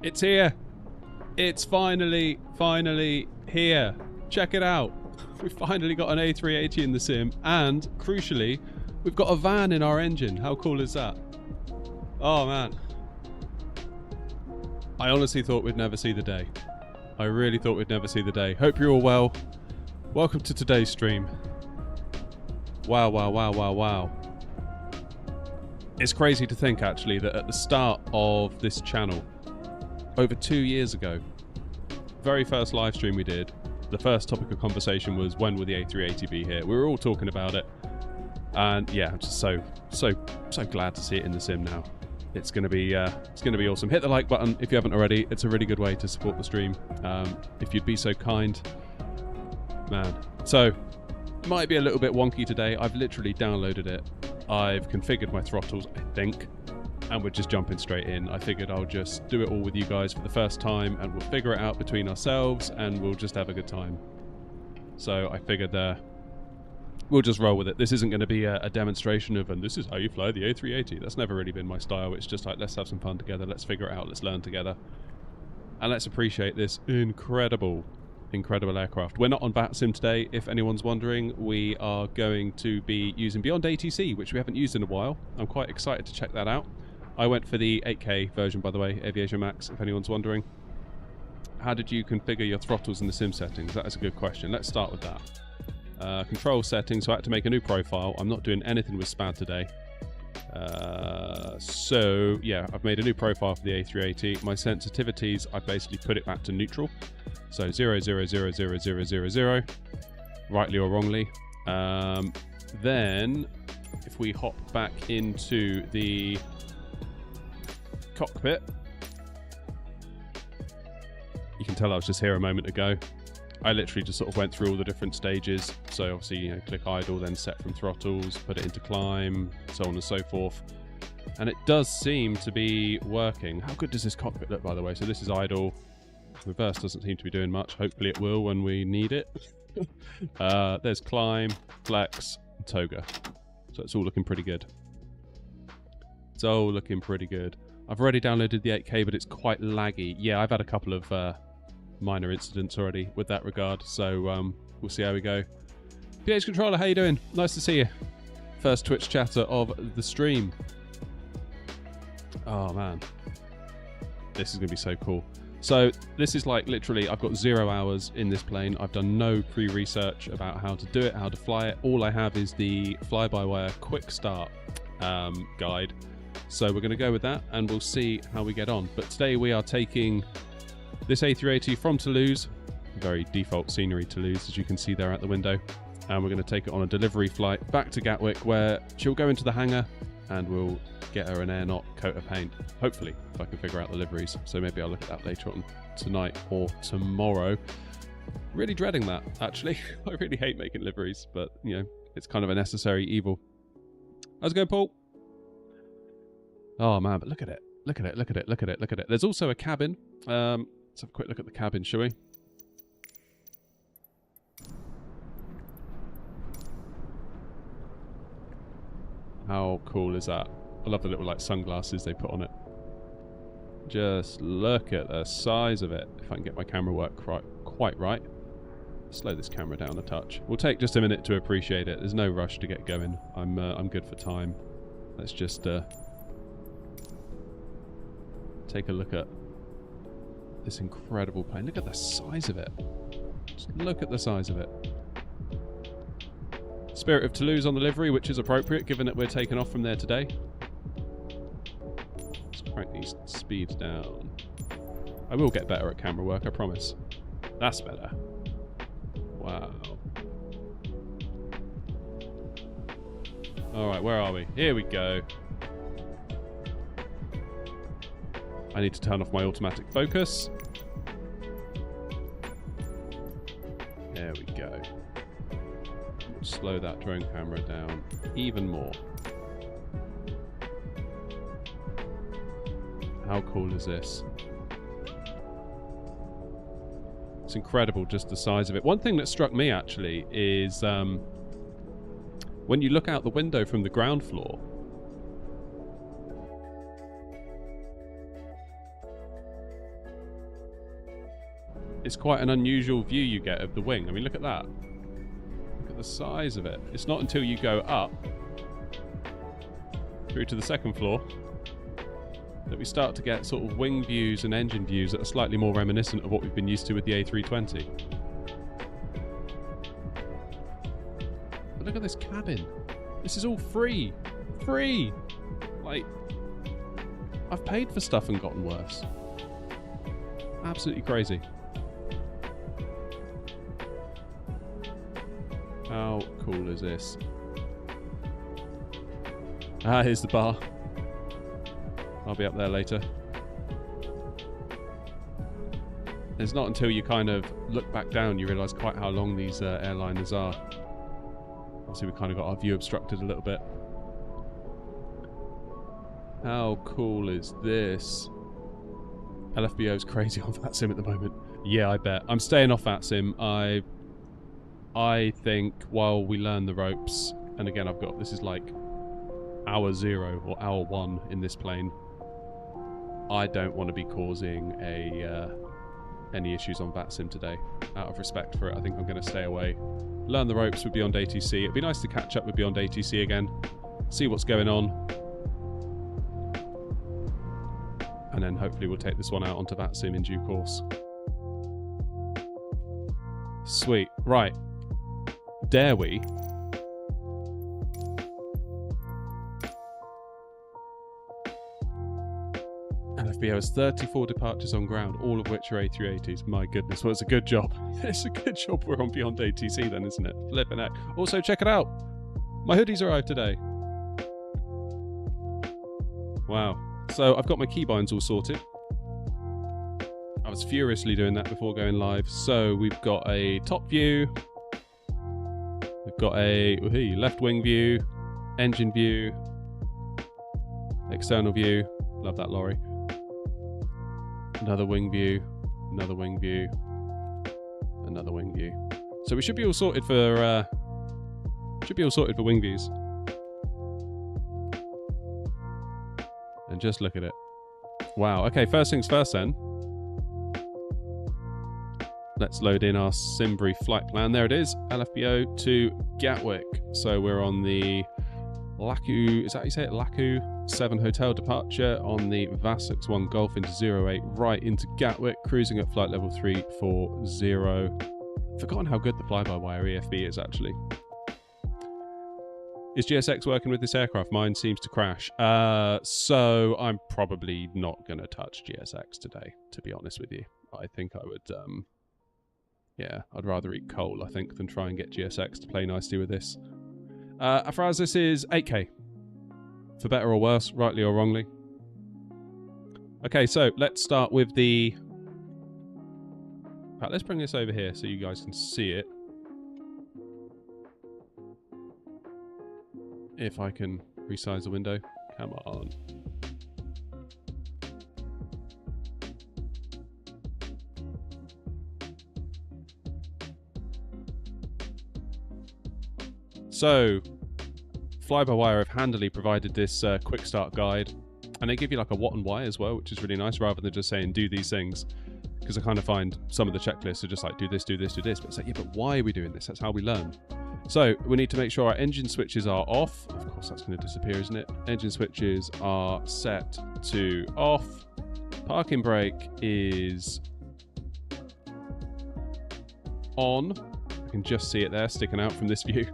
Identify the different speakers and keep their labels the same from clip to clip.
Speaker 1: It's here. It's finally here. Check it out. We've finally got an A380 in the sim, and crucially, we've got a van in our engine. How cool is that? Oh man. I honestly thought we'd never see the day. I really thought we'd never see the day. Hope you're all well. Welcome to today's stream. Wow, wow, wow, wow, wow. It's crazy to think actually that at the start of this channel, over 2 years ago, very first live stream we did, the first topic of conversation was when will the A380 be here? We were all talking about it, and yeah, I'm just so glad to see it in the sim now. It's gonna be awesome. Hit the like button if you haven't already. It's a really good way to support the stream. If you'd be so kind, man. So might be a little bit wonky today. I've literally downloaded it. I've configured my throttles, I think, and we're just jumping straight in. I figured I'll just do it all with you guys for the first time, and we'll figure it out between ourselves, and we'll just have a good time. So I figured we'll just roll with it. This isn't going to be a demonstration of, and this is how you fly the A380. That's never really been my style. It's just like, let's have some fun together, let's figure it out, let's learn together, and let's appreciate this incredible aircraft. We're not on VATSIM today, if anyone's wondering. We are going to be using Beyond ATC, which we haven't used in a while. I'm quite excited to check that out. I went for the 8K version, by the way, Aviation Max, if anyone's wondering. How did you configure your throttles in the sim settings? That is a good question. Let's start with that. Control settings, so I had to make a new profile. I'm not doing anything with SPAD today. So yeah, I've made a new profile for the A380. My sensitivities, I basically put it back to neutral. So 0, 0, 0, 0, 0, 0, 0, rightly or wrongly. Then if we hop back into the cockpit, you can tell I was just here a moment ago. I literally just sort of went through all the different stages. So obviously, you know, click idle, then set from throttles, put it into climb, so on and so forth. And it does seem to be working. How good does this cockpit look, by the way? So this is idle. Reverse doesn't seem to be doing much. Hopefully it will when we need it. There's climb, flex, and toga. So it's all looking pretty good. It's all looking pretty good. I've already downloaded the 8K, but it's quite laggy. Yeah, I've had a couple of minor incidents already with that regard, so we'll see how we go. PH Controller, how you doing? Nice to see you. First Twitch chatter of the stream. Oh man, this is going to be so cool. So this is like literally, I've got 0 hours in this plane. I've done no pre-research about how to do it, how to fly it. All I have is the fly-by-wire quick start guide. So we're going to go with that, and we'll see how we get on. But today we are taking this A380 from Toulouse, very default scenery Toulouse, as you can see there out the window. And we're going to take it on a delivery flight back to Gatwick, where she'll go into the hangar, and we'll get her an AirNOTT coat of paint, hopefully, if I can figure out the liveries. So maybe I'll look at that later on tonight or tomorrow. Really dreading that, actually. I really hate making liveries, but, you know, it's kind of a necessary evil. How's it going, Paul? Oh, man, but look at it. Look at it, look at it, look at it, look at it. There's also a cabin. Let's have a quick look at the cabin, shall we? How cool is that? I love the little like sunglasses they put on it. Just look at the size of it. If I can get my camera work quite right. Slow this camera down a touch. We'll take just a minute to appreciate it. There's no rush to get going. I'm good for time. Let's just take a look at this incredible plane. Look at the size of it. Just look at the size of it. Spirit of Toulouse on the livery, which is appropriate given that we're taking off from there today. Let's crank these speeds down. I will get better at camera work, I promise. That's better. Wow. Alright, where are we? Here we go. I need to turn off my automatic focus. There we go. We'll slow that drone camera down even more. How cool is this? It's incredible, just the size of it. One thing that struck me actually is when you look out the window from the ground floor, it's quite an unusual view you get of the wing. I mean, look at that. Look at the size of it. It's not until you go up through to the second floor that we start to get sort of wing views and engine views that are slightly more reminiscent of what we've been used to with the A320. But look at this cabin. This is all free. Free! Like, I've paid for stuff and gotten worse. Absolutely crazy. How cool is this? Ah, here's the bar. I'll be up there later. It's not until you kind of look back down you realise quite how long these airliners are. Obviously we kind of got our view obstructed a little bit. How cool is this? LFBO's crazy on VATSIM at the moment. Yeah, I bet. I'm staying off VATSIM. I think while we learn the ropes, and again I've got, this is like hour 0 or hour 1 in this plane. I don't want to be causing any issues on VATSIM today. Out of respect for it, I think I'm going to stay away. Learn the ropes with Beyond ATC. It'd be nice to catch up with Beyond ATC again. See what's going on. And then hopefully we'll take this one out onto VATSIM in due course. Sweet. Right. Dare we? LFBO has 34 departures on ground, all of which are A380s. My goodness, well, it's a good job. It's a good job we're on Beyond ATC then, isn't it? Flipping heck. Also, check it out. My hoodies arrived today. Wow. So I've got my keybinds all sorted. I was furiously doing that before going live. So we've got a top view. We've got a left wing view, engine view, external view. Love that lorry. Another wing view, another wing view, another wing view. So we should be all sorted for wing views. And just look at it. Wow. Okay, first things first then. Let's load in our Simbury flight plan. There it is. LFBO to Gatwick. So we're on the Laku, is that how you say it? Laku 7 hotel departure on the Vassex 1 Golf into 08 right into Gatwick, cruising at flight level 340. Forgotten how good the fly-by-wire EFB is actually. Is GSX working with this aircraft? Mine seems to crash. So I'm probably not going to touch GSX today, to be honest with you. I think I would, yeah, I'd rather eat coal, I think, than try and get GSX to play nicely with this. Afraz, this is 8K. For better or worse, rightly or wrongly. Okay, so let's start with the... Right, let's bring this over here so you guys can see it. If I can resize the window. Come on. So, Fly-by-Wire have handily provided this quick start guide. And they give you like a what and why as well, which is really nice, rather than just saying do these things. Because I kind of find some of the checklists are just like do this, do this, do this. But it's like, yeah, but why are we doing this? That's how we learn. So we need to make sure our engine switches are off. Of course, that's going to disappear, isn't it? Engine switches are set to off. Parking brake is on. I can just see it there sticking out from this view.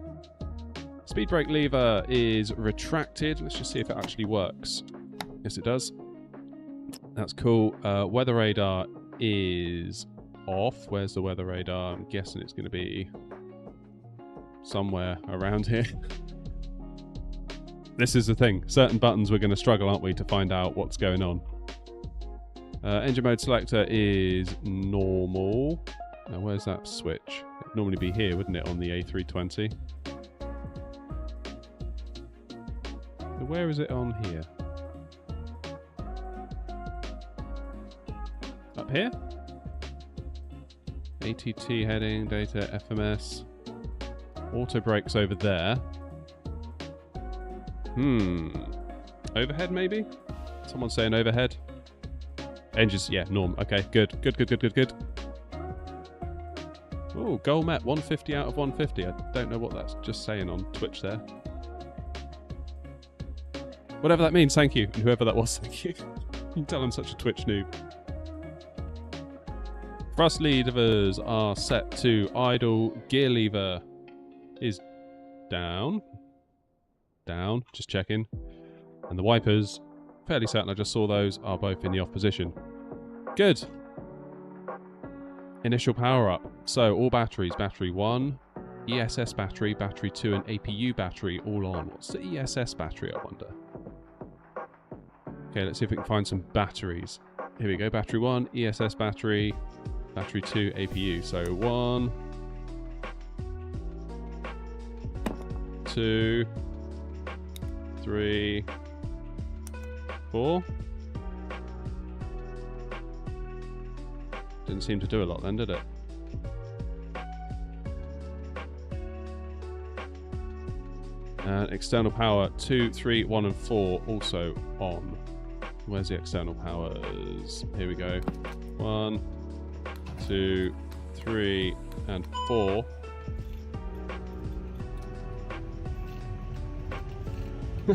Speaker 1: Speed brake lever is retracted. Let's just see if it actually works. Yes, it does. That's cool. Weather radar is off. Where's the weather radar? I'm guessing it's going to be somewhere around here. This is the thing. Certain buttons we're going to struggle, aren't we, to find out what's going on. Engine mode selector is normal. Now, where's that switch? It'd normally be here, wouldn't it, on the A320? So where is it on here? Up here? ATT heading, data, FMS. Auto brakes over there. Overhead maybe? Someone's saying overhead. Engines, yeah, norm. Okay, good. Good, good, good, good, good. Oh, goal met, 150 out of 150. I don't know what that's just saying on Twitch there. Whatever that means, thank you. And whoever that was, thank you. You can tell I'm such a Twitch noob. Thrust levers are set to idle. Gear lever is down. Down, just checking. And the wipers, fairly certain I just saw those, are both in the off position. Good. Initial power up. So all batteries, battery 1, ESS battery, battery 2 and APU battery all on. What's the ESS battery, I wonder? Okay, let's see if we can find some batteries. Here we go, battery 1, ESS battery, battery 2, APU. So 1, 2, 3, 4. Didn't seem to do a lot then, did it? And external power 2, 3, 1 and 4 also on. Where's the external powers? Here we go. 1, 2, 3 and 4.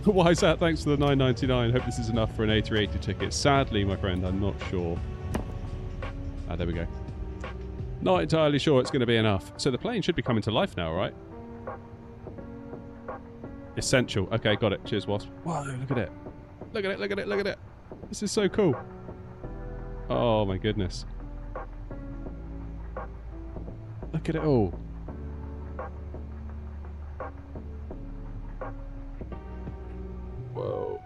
Speaker 1: Why is that? Thanks for the $9.99. Hope this is enough for an A380 ticket. Sadly, my friend, I'm not sure. Ah, there we go. Not entirely sure it's going to be enough. So the plane should be coming to life now, right? Essential. Okay, got it. Cheers, Wasp. Whoa, look at it. Look at it, look at it, look at it. This is so cool. Oh, my goodness. Look at it all. Whoa.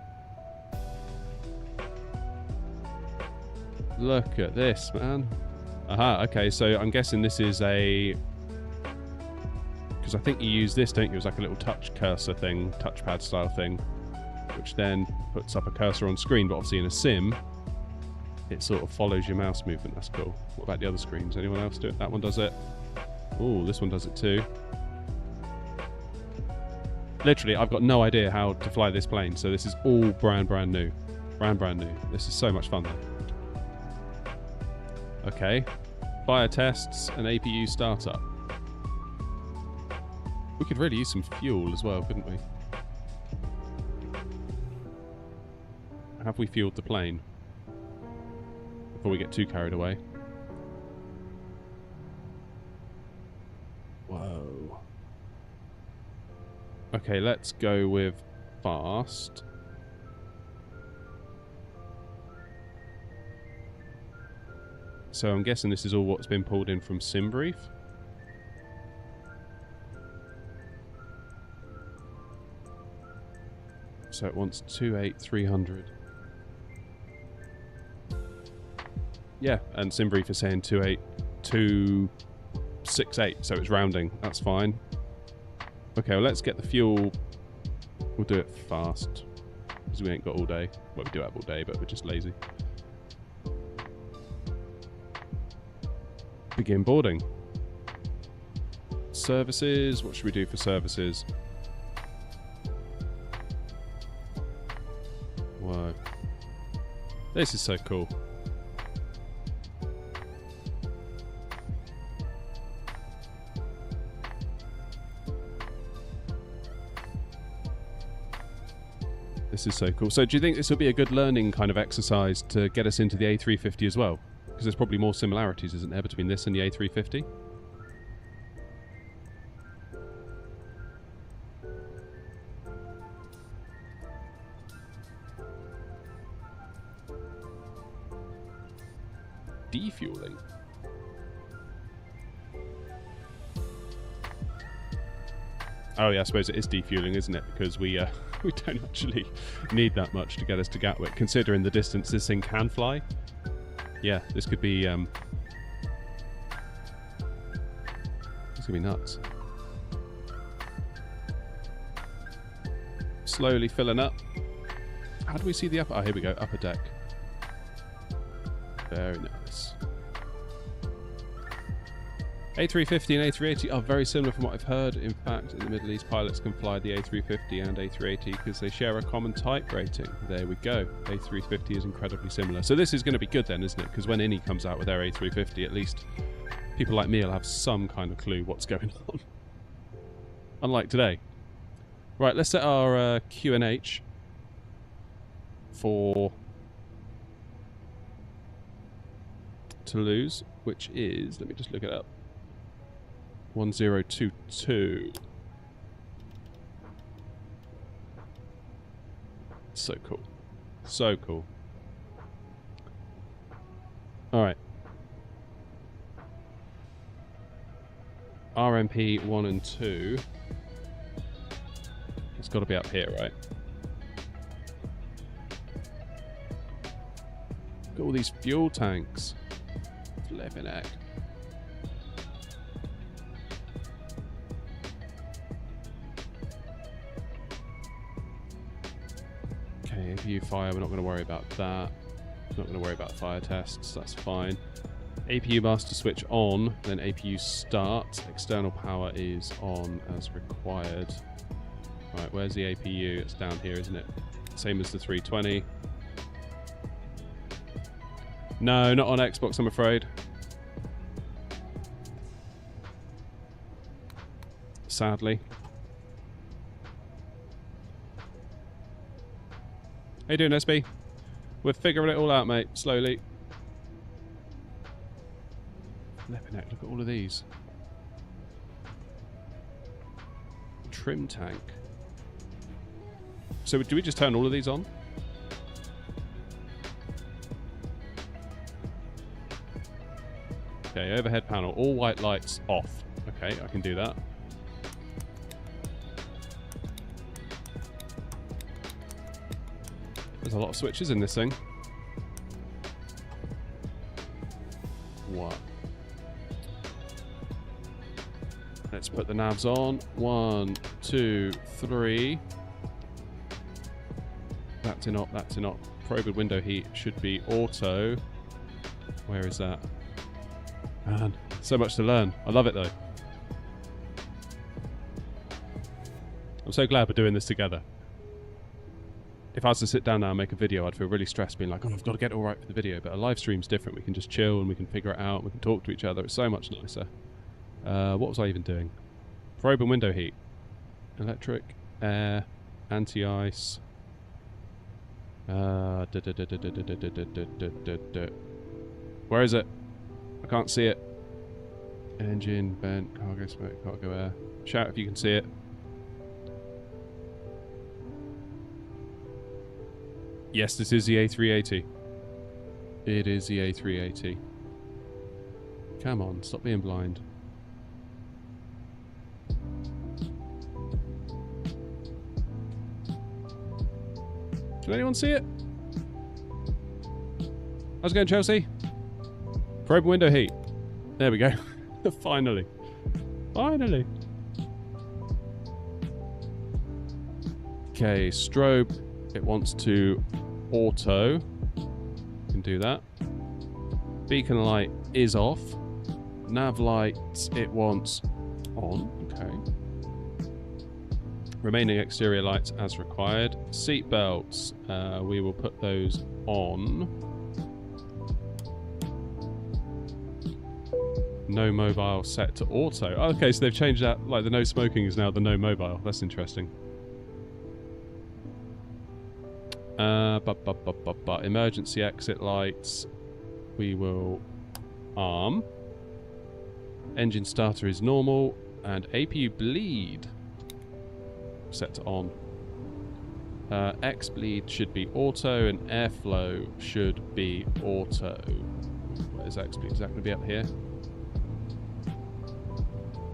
Speaker 1: Look at this, man. Aha, okay, so I'm guessing this is a... Because I think you use this, don't you? It's like a little touch cursor thing, touchpad style thing, which then puts up a cursor on screen, but obviously in a sim, it sort of follows your mouse movement. That's cool. What about the other screens? Anyone else do it? That one does it. Oh, this one does it too. Literally, I've got no idea how to fly this plane, so this is all brand new. Brand new. This is so much fun, though. Okay. Fire tests and APU startup. We could really use some fuel as well, couldn't we? Have we fueled the plane? Before we get too carried away. Whoa. Okay, let's go with fast. So I'm guessing this is all what's been pulled in from SimBrief. So it wants 28300. Yeah, and SimBrief is saying 28268, so it's rounding. That's fine. Okay, well, let's get the fuel. We'll do it fast, because we ain't got all day. Well, we do have all day, but we're just lazy. Begin boarding. Services. What should we do for services? Whoa. This is so cool. This is so cool. So do you think this will be a good learning kind of exercise to get us into the A350 as well? Because there's probably more similarities, isn't there, between this and the A350? Defueling. Oh yeah, I suppose it is defueling, isn't it? Because we don't actually need that much to get us to Gatwick, considering the distance this thing can fly. Yeah, this could be this could be nuts. Slowly filling up. How do we see the upper? Oh, here we go, upper deck. Very nice. A350 and A380 are very similar from what I've heard. In fact, in the Middle East, pilots can fly the A350 and A380 because they share a common type rating. There we go. A350 is incredibly similar. So this is going to be good then, isn't it? Because when Innie comes out with their A350, at least People like me will have some kind of clue what's going on. Unlike today. Right, let's set our QNH for Toulouse, which is, let me just look it up, 1022. So cool. So cool. Alright. RMP 1 and 2. It's got to be up here, right? Look at all these fuel tanks. Flipping heck. Okay, APU fire, we're not going to worry about that. Not going to worry about fire tests, that's fine. APU master switch on, then APU start. External power is on as required. Right, where's the APU? It's down here, isn't it? Same as the 320. No, not on Xbox, I'm afraid. Sadly. How you doing, SB? We're figuring it all out, mate, slowly. Flipping heck, look at all of these. Trim tank. So do we just turn all of these on? Okay, overhead panel, all white lights off. Okay, I can do that. There's a lot of switches in this thing. What? Let's put the navs on. 1, 2, 3. That's in op, that's in op. Probe and window heat should be auto. Where is that? Man, so much to learn. I love it though. I'm so glad we're doing this together. If I was to sit down now and make a video, I'd feel really stressed being like, oh, I've got to get it all right for the video. But a live stream's different. We can just chill and we can figure it out. We can talk to each other. It's so much nicer. What was I even doing? Probe and window heat. Electric, air, anti-ice. Where is it? I can't see it. Engine, vent, cargo smoke, cargo air. Shout if you can see it. Yes, this is the A380. It is the A380. Come on, stop being blind. Can anyone see it? How's it going, Chelsea? Probe window heat. There we go. Finally. Finally. Okay, strobe. It wants to auto. Can do that. Beacon light is off. Nav light, it wants on. Okay. Remaining exterior lights as required. Seat belts, we will put those on. No mobile set to auto. Oh, okay, so they've changed that. Like the no smoking is now the no mobile. That's interesting. Emergency exit lights. We will arm. Engine starter is normal. And APU bleed set to on. X bleed should be auto and airflow should be auto. Where's X bleed? Is that going to be up here?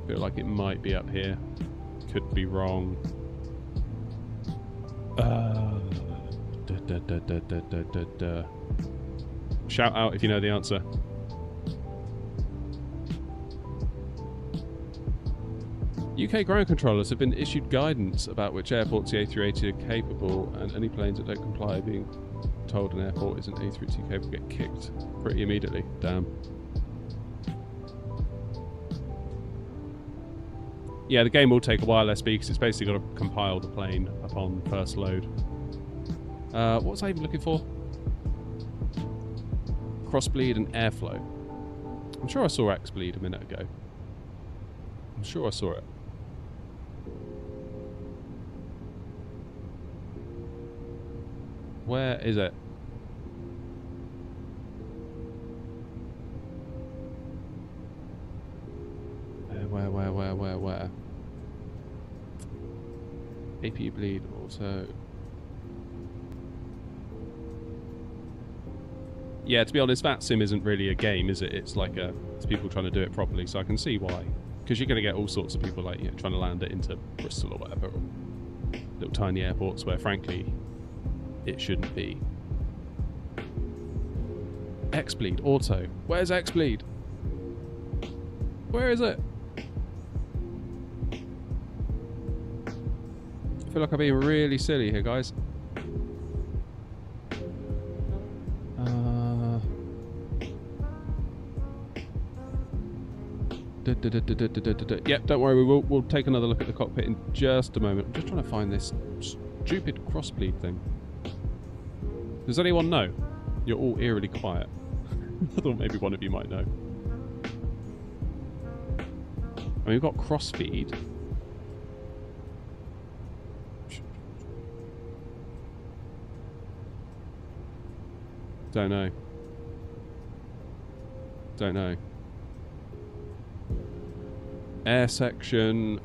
Speaker 1: Feel like it might be up here. Could be wrong. Shout out if you know the answer. UK ground controllers have been issued guidance about which airports the A380 are capable, and any planes that don't comply are being told an airport isn't A380 capable get kicked pretty immediately. Damn. Yeah, the game will take a while, SB, because it's basically got to compile the plane upon first load. What was I even looking for? Crossbleed and airflow. I'm sure I saw X bleed a minute ago. I'm sure I saw it. Where is it? Where? AP bleed also. Yeah, to be honest, VATSIM isn't really a game, is it? It's like it's people trying to do it properly, so I can see why. Because you're going to get all sorts of people like trying to land it into Bristol or whatever, or little tiny airports where, frankly, it shouldn't be. X-bleed auto. Where's X-bleed? Where is it? I feel like I'm being really silly here, guys. Yep, don't worry, we'll take another look at the cockpit in just a moment. I'm just trying to find this stupid crossbleed thing. Does anyone know? You're all eerily quiet. I thought maybe one of you might know. I mean, we've got crossfeed. Don't know. Don't know. Air section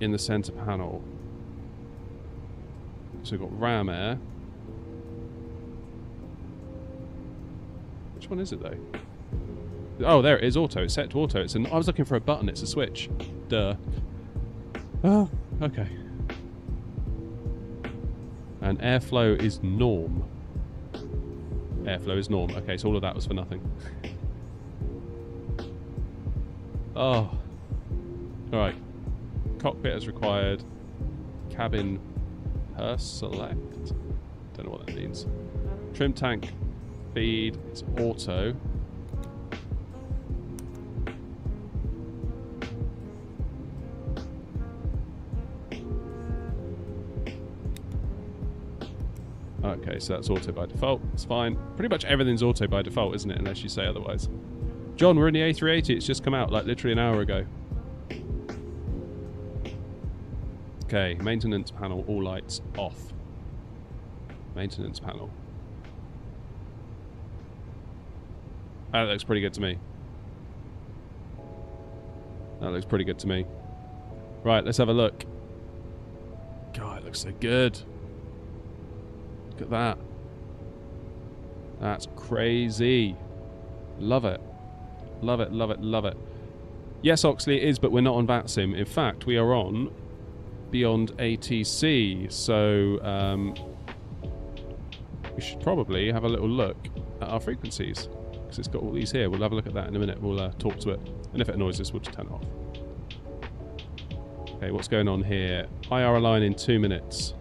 Speaker 1: in the center panel. So we've got ram air. Which one is it though? Oh, there it is, auto. It's set to auto. I was looking for a button. It's a switch. Duh. Oh, okay. And airflow is norm. Airflow is norm. Okay, so all of that was for nothing. Oh. Alright. Cockpit as required. Cabin per select. Don't know what that means. Trim tank feed. It's auto. Okay, so that's auto by default. It's fine. Pretty much everything's auto by default, isn't it? Unless you say otherwise. John, we're in the A380. It's just come out, like, literally an hour ago. Okay, maintenance panel, all lights off. Maintenance panel. That looks pretty good to me. That looks pretty good to me. Right, let's have a look. God, it looks so good. Look at that. That's crazy. Love it. Love it, love it, love it. Yes, Oxley, it is, but we're not on VATSIM. In fact, we are on Beyond ATC. So we should probably have a little look at our frequencies. Because it's got all these here. We'll have a look at that in a minute. We'll talk to it. And if it annoys us, we'll just turn it off. Okay, what's going on here? IR align in 2 minutes.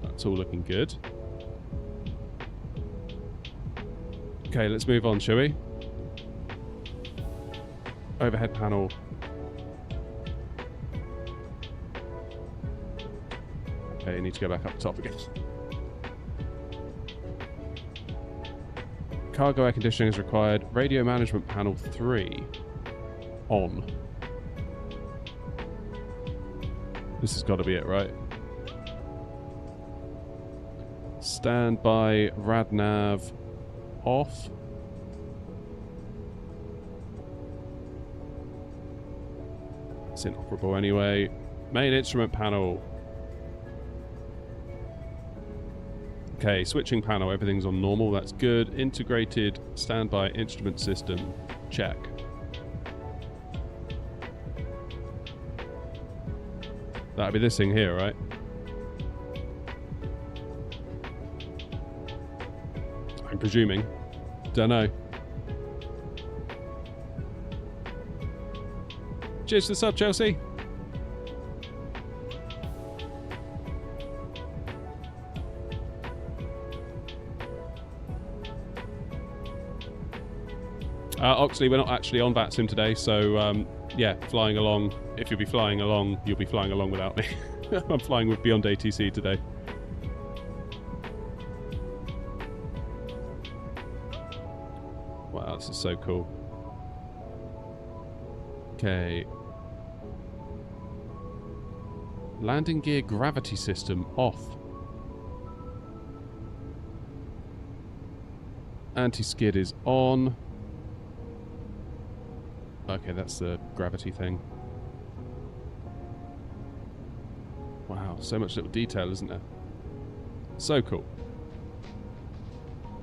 Speaker 1: That's all looking good. Okay, let's move on, shall we? Overhead panel. Okay, you need to go back up top again. Cargo air conditioning is required. Radio management panel 3. On. This has got to be it, right? Standby radnav off. It's inoperable anyway. Main instrument panel. Okay, switching panel, everything's on normal, that's good. Integrated standby instrument system, check. That'd be this thing here, right? I'm presuming. Don't know. Cheers to the sub, Chelsea. Oxley, we're not actually on VATSIM today, so yeah, flying along. If you'll be flying along, you'll be flying along without me. I'm flying with Beyond ATC today. Wow, this is so cool. Okay. Landing gear gravity system off. Anti-skid is on. Okay, that's the gravity thing. Wow, so much little detail, isn't there? So cool.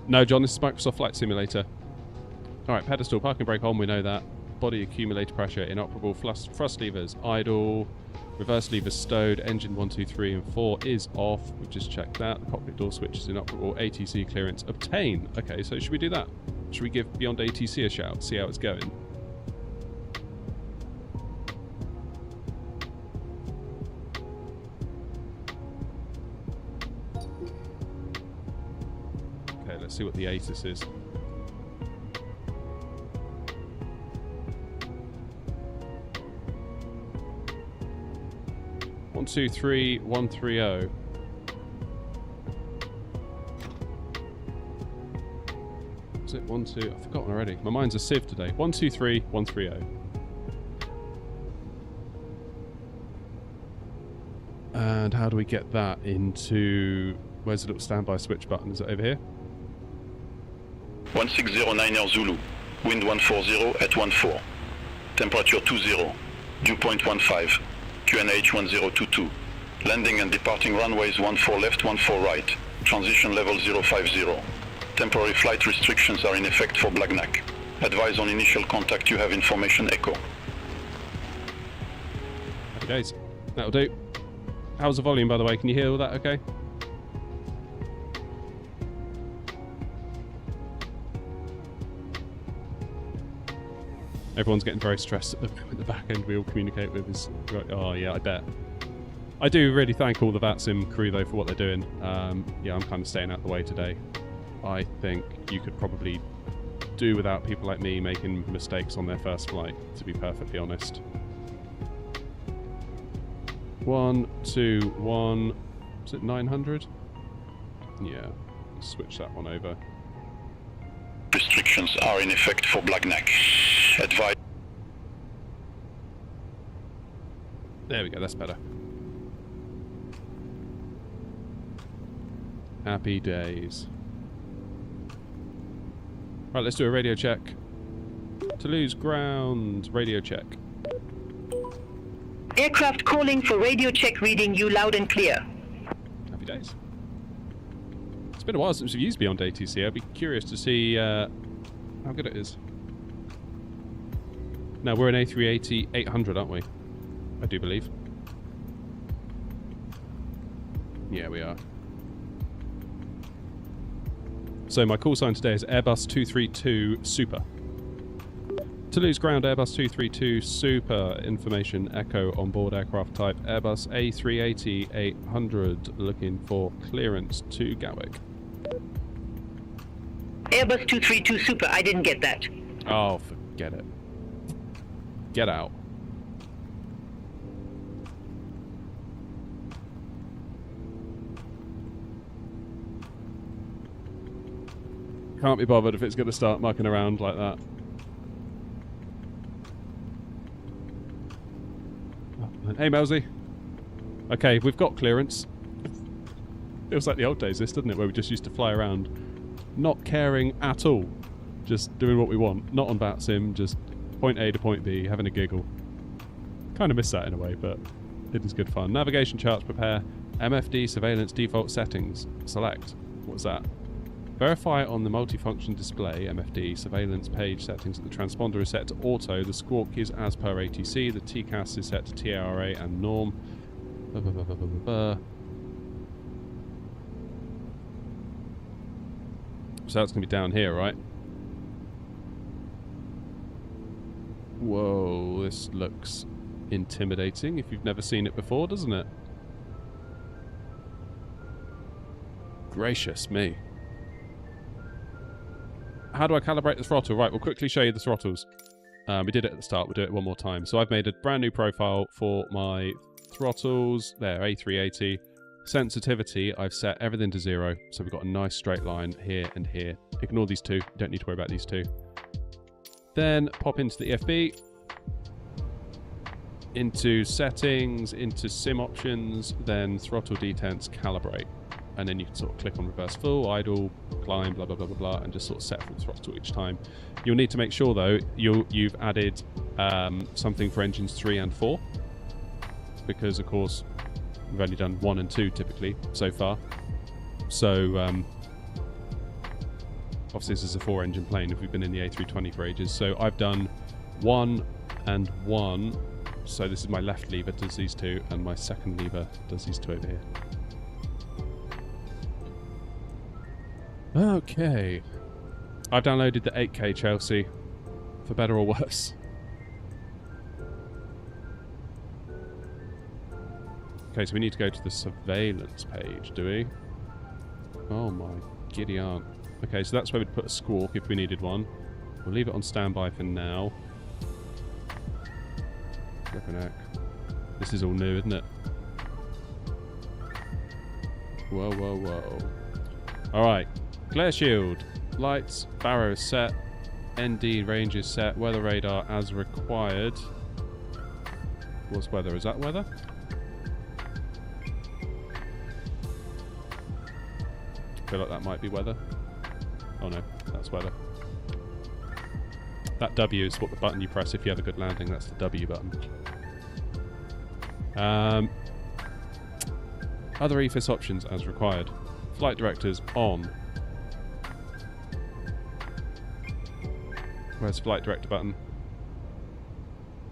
Speaker 1: No, John, this is Microsoft Flight Simulator. Alright, pedestal, parking brake on, we know that. Body accumulator pressure, inoperable, thrust levers, idle, reverse levers stowed, engine 1, 2, 3 and 4 is off. We've just checked that. The cockpit door switch is inoperable, ATC clearance obtain. Okay, so should we do that? Should we give Beyond ATC a shout, see how it's going? Okay, let's see what the ATIS is. One, 2, 3, 1, 3, 0. Is it 1, 2? I've forgotten already. My mind's a sieve today. 1, 2, 3, 1, 3, 0. And how do we get that into... Where's the little standby switch button? Is it over here?
Speaker 2: 1609 Zulu. Wind 140 at 14. Temperature 20. Dew point 15. QNH 1022. Landing and departing runways 14 left, 14 right. Transition level 050. Temporary flight restrictions are in effect for Blagnac. Advise on initial contact, you have information echo.
Speaker 1: Happy days. That'll do. How's the volume, by the way? Can you hear all that okay? Everyone's getting very stressed at the back end we all communicate with is... Oh, yeah, I bet. I do really thank all the VATSIM crew, though, for what they're doing. Yeah, I'm kind of staying out the way today. I think you could probably do without people like me making mistakes on their first flight, to be perfectly honest. 1, 2, 1... Is it 900? Yeah, switch that one over.
Speaker 2: Restrictions are in effect for Blagnac. Advise.
Speaker 1: There we go, that's better. Happy days. Right, let's do a radio check. To lose ground, radio check.
Speaker 3: Aircraft calling for radio check, reading you loud and clear.
Speaker 1: Happy days. It's been a while since we've used Beyond ATC. I'd be curious to see how good it is. No, we're an A380-800, aren't we? I do believe. Yeah, we are. So my call sign today is Airbus 232 Super. To lose ground, Airbus 232 Super. Information echo on board aircraft type Airbus A380-800. Looking for clearance to Gatwick.
Speaker 3: Airbus 232 Super, I didn't get that.
Speaker 1: Oh, forget it. Get out. Can't be bothered if it's going to start mucking around like that. Hey, Mousy. Okay, we've got clearance. Feels like the old days, this, doesn't it? Where we just used to fly around, not caring at all. Just doing what we want. Not on VATSIM, just point A to point B, having a giggle. Kind of miss that in a way, but it is good fun. Navigation charts, prepare. MFD surveillance default settings. Select. What's that? Verify on the multifunction display, MFD, surveillance page settings that the transponder is set to auto, the squawk is as per ATC, the TCAS is set to TARA and norm. So that's going to be down here, right? Whoa, this looks intimidating if you've never seen it before, doesn't it? Gracious me. How do I calibrate the throttle? Right, we'll quickly show you the throttles. We did it at the start, we'll do it one more time. So I've made a brand new profile for my throttles. There, A380. Sensitivity, I've set everything to 0. So we've got a nice straight line here and here. Ignore these two, don't need to worry about these two. Then pop into the EFB. into settings, into sim options, then throttle detents, calibrate. And then you can sort of click on reverse full, idle, climb, blah, blah, blah, blah, blah, and just sort of set the throttle each time. You'll need to make sure, though, you've added something for engines 3 and 4. Because, of course, we've only done 1 and 2 typically so far. So, obviously this is a 4-engine plane if we've been in the A320 for ages. So I've done 1 and 1. So this is my left lever does these two, and my second lever does these two over here. Okay. I've downloaded the 8K Chelsea, for better or worse. Okay, so we need to go to the surveillance page, do we? Oh my giddy aunt. Okay, so that's where we'd put a squawk if we needed one. We'll leave it on standby for now. Flippin' heck. This is all new, isn't it? Whoa, whoa, whoa. Alright. Glare shield. Lights. Barrow is set. ND range is set. Weather radar as required. What's weather? Is that weather? I feel like that might be weather. Oh no, that's weather. That W is what the button you press if you have a good landing. That's the W button. Other EFIS options as required. Flight directors on. Where's flight director button?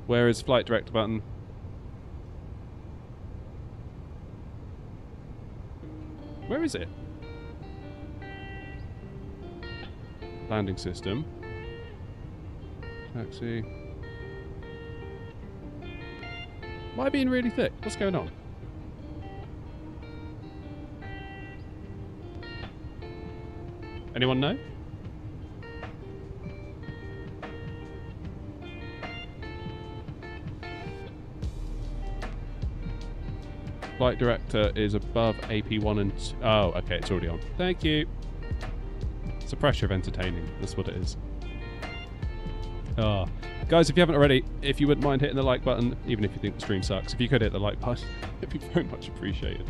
Speaker 1: Where is flight director button? Where is it? Landing system. Taxi. Am I being really thick? What's going on? Anyone know? Flight director is above AP1 and 2. Oh, okay, it's already on. Thank you. It's a pressure of entertaining. That's what it is. Ah, guys, if you haven't already, if you wouldn't mind hitting the like button, even if you think the stream sucks, if you could hit the like button, it'd be very much appreciated.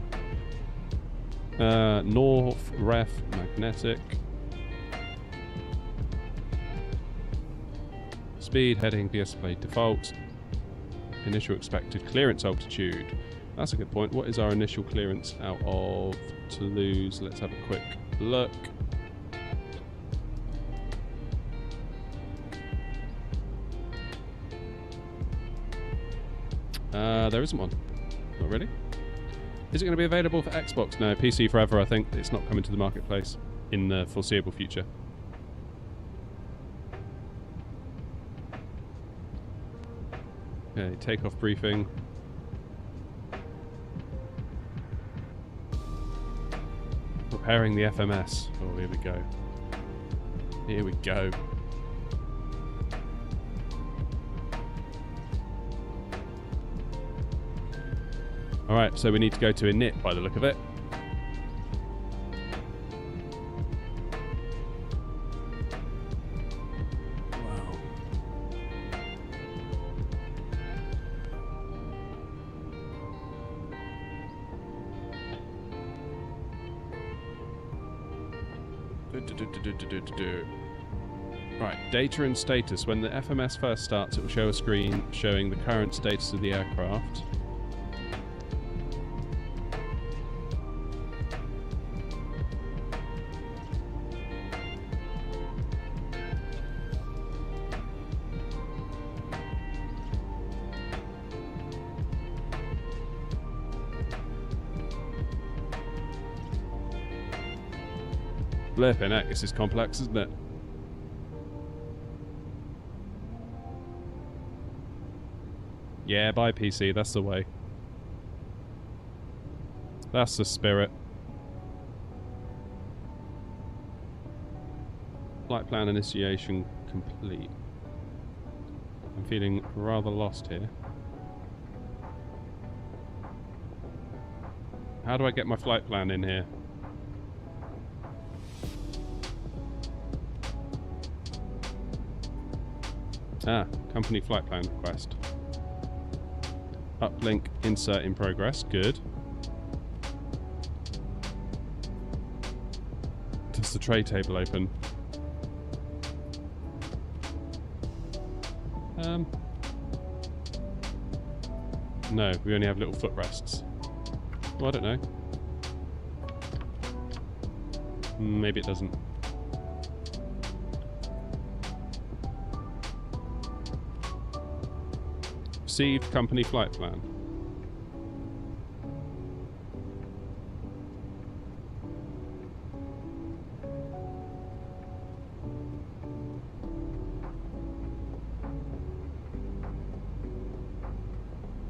Speaker 1: North, ref, magnetic. Speed, heading, display default. Initial expected clearance altitude. That's a good point. What is our initial clearance out of Toulouse? Let's have a quick look. There isn't one. Not really. Is it going to be available for Xbox? No, PC forever, I think. It's not coming to the marketplace in the foreseeable future. Okay, takeoff briefing. Preparing the FMS. Oh, here we go. Here we go. Alright, so we need to go to init by the look of it. Wow. Right, data and status. When the FMS first starts, it will show a screen showing the current status of the aircraft. Flippin' heck, this is complex, isn't it? Yeah, buy PC, that's the way. That's the spirit. Flight plan initiation complete. I'm feeling rather lost here. How do I get my flight plan in here? Ah, company flight plan request. Uplink insert in progress. Good. Does the tray table open? No, we only have little footrests. Well, I don't know. Maybe it doesn't. Received company flight plan.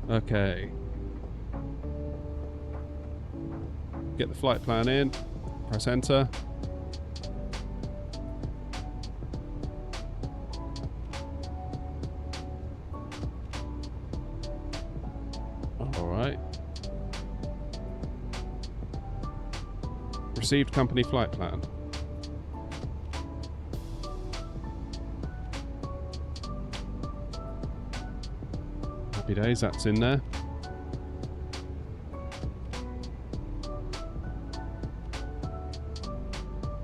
Speaker 1: Okay. Get the flight plan in. Press enter. Alright. Received company flight plan. Happy days, that's in there.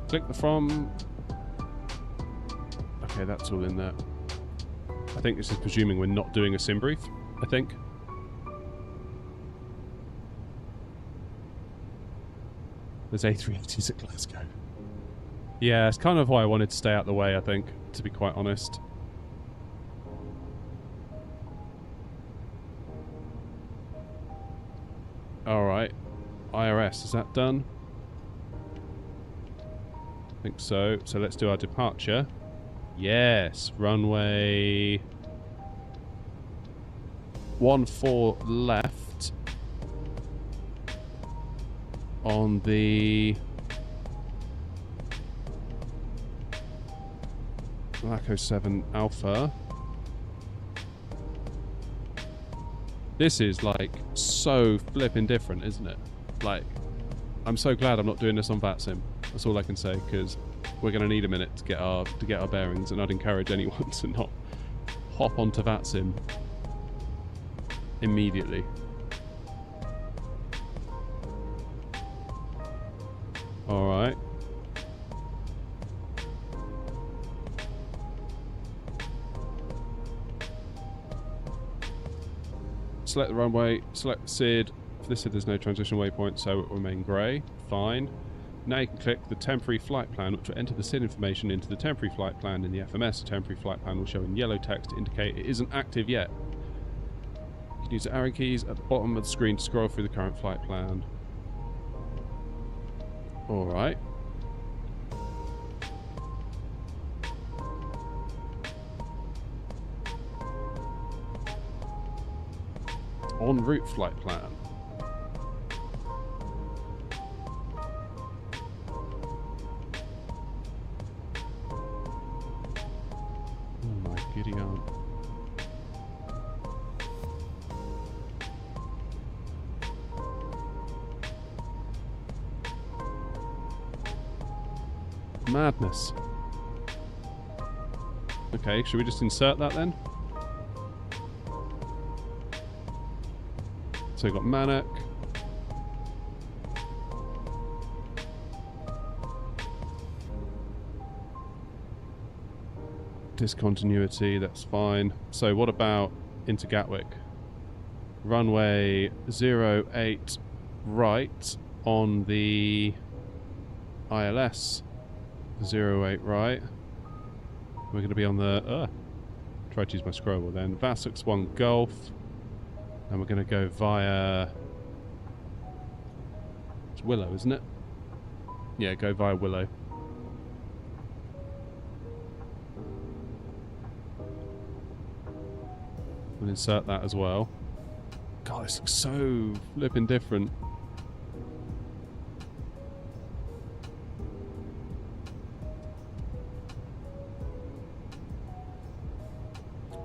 Speaker 1: Click the from. Okay, that's all in there. I think this is presuming we're not doing a sim brief, I think. There's A380s at Glasgow. Yeah, it's kind of why I wanted to stay out the way, I think, to be quite honest. Alright. IRS, is that done? I think so. So let's do our departure. Yes, runway 14 left on the Black 07 Alpha. This is like so flipping different, isn't it? Like, I'm so glad I'm not doing this on VATSIM. That's all I can say, because we're going to need a minute to get our bearings, and I'd encourage anyone to not hop onto VATSIM immediately. All right. Select the runway, select the SID. For this SID there's no transition waypoint, so it will remain grey. Fine. Now you can click the temporary flight plan, which will enter the SID information into the temporary flight plan in the FMS. The temporary flight plan will show in yellow text to indicate it isn't active yet. You can use the arrow keys at the bottom of the screen to scroll through the current flight plan. Alright. En route flight plan. Oh my giddy aunt. Madness. Okay, should we just insert that then? So we've got Manic. Discontinuity, that's fine. So what about into Gatwick? Runway 08 right on the ILS. 08 right. We're going to be on the... try to use my scroll wheel then. VASX 1 Golf. And we're going to go via... It's Willow, isn't it? Yeah, go via Willow. We'll insert that as well. God, this looks so flipping different.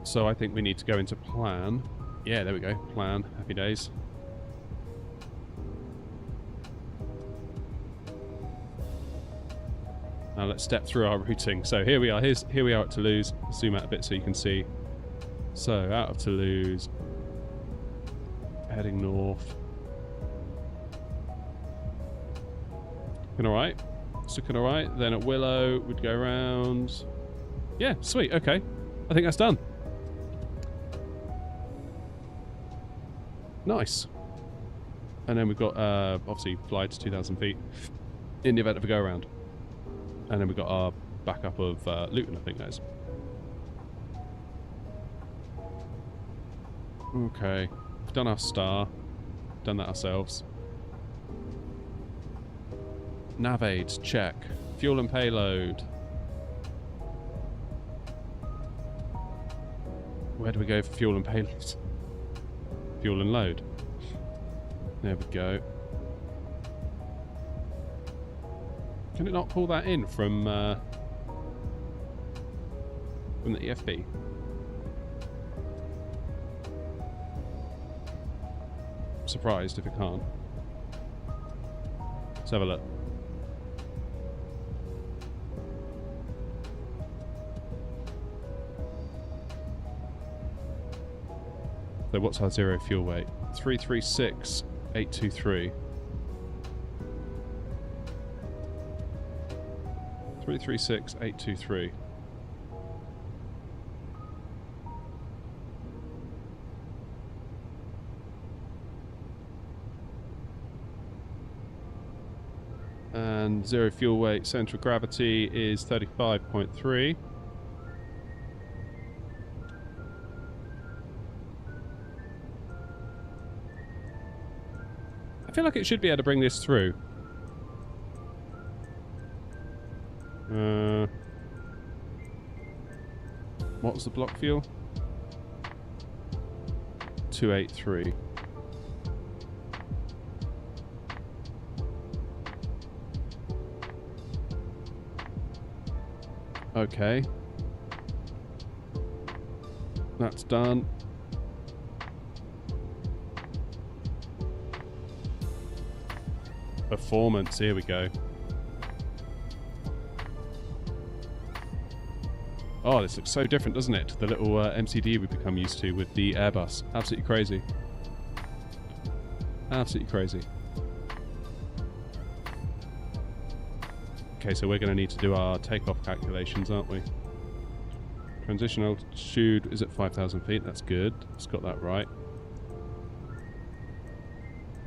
Speaker 1: So I think we need to go into plan. Yeah, there we go. Plan. Happy days. Now let's step through our routing. So here we are. Here we are at Toulouse. Zoom out a bit so you can see. So out of Toulouse. heading north. Looking alright. It's looking alright. Then at Willow, we'd go around. Yeah, sweet. Okay. I think that's done. Nice. And then we've got, obviously, fly to 2,000 feet in the event of a go-around. And then we've got our backup of Luton, I think that is. Okay. We've done our star. Done that ourselves. Nav aids, check. Fuel and payload. Where do we go for fuel and payload? Fuel and load. There we go. Can it not pull that in from the EFB? Surprised if it can't. Let's have a look. So what's our zero fuel weight? 336,823. 336,823. And zero fuel weight, center of gravity is 35.3. I feel like it should be able to bring this through. What was the block fuel? 283. Okay. That's done. Performance, here we go. Oh, this looks so different, doesn't it? To the little MCD we've become used to with the Airbus. Absolutely crazy. Absolutely crazy. Okay, so we're going to need to do our takeoff calculations, aren't we? Transition altitude is at 5,000 feet. That's good. It's got that right.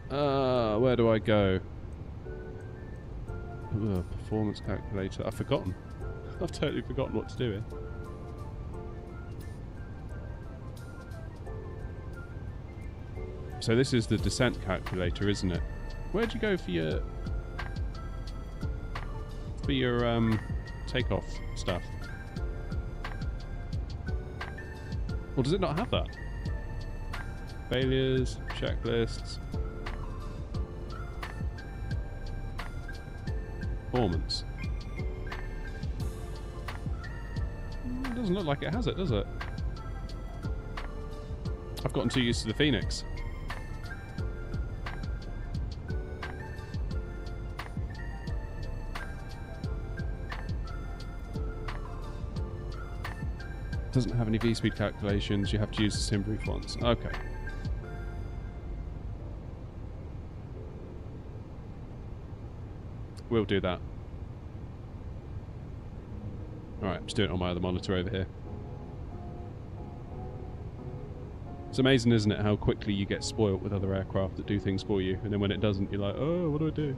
Speaker 1: Where do I go? Performance calculator. I've forgotten. I've totally forgotten what to do here. So this is the descent calculator, isn't it? Where'd you go for your takeoff stuff? Or does it not have that? Failures, checklists, performance. It doesn't look like it has it, does it? I've gotten too used to the Phoenix. Doesn't have any V-speed calculations. You have to use the sim brief ones. Okay. We'll do that. Alright, just doing it on my other monitor over here. It's amazing, isn't it, how quickly you get spoilt with other aircraft that do things for you, and then when it doesn't, you're like, oh, what do I do?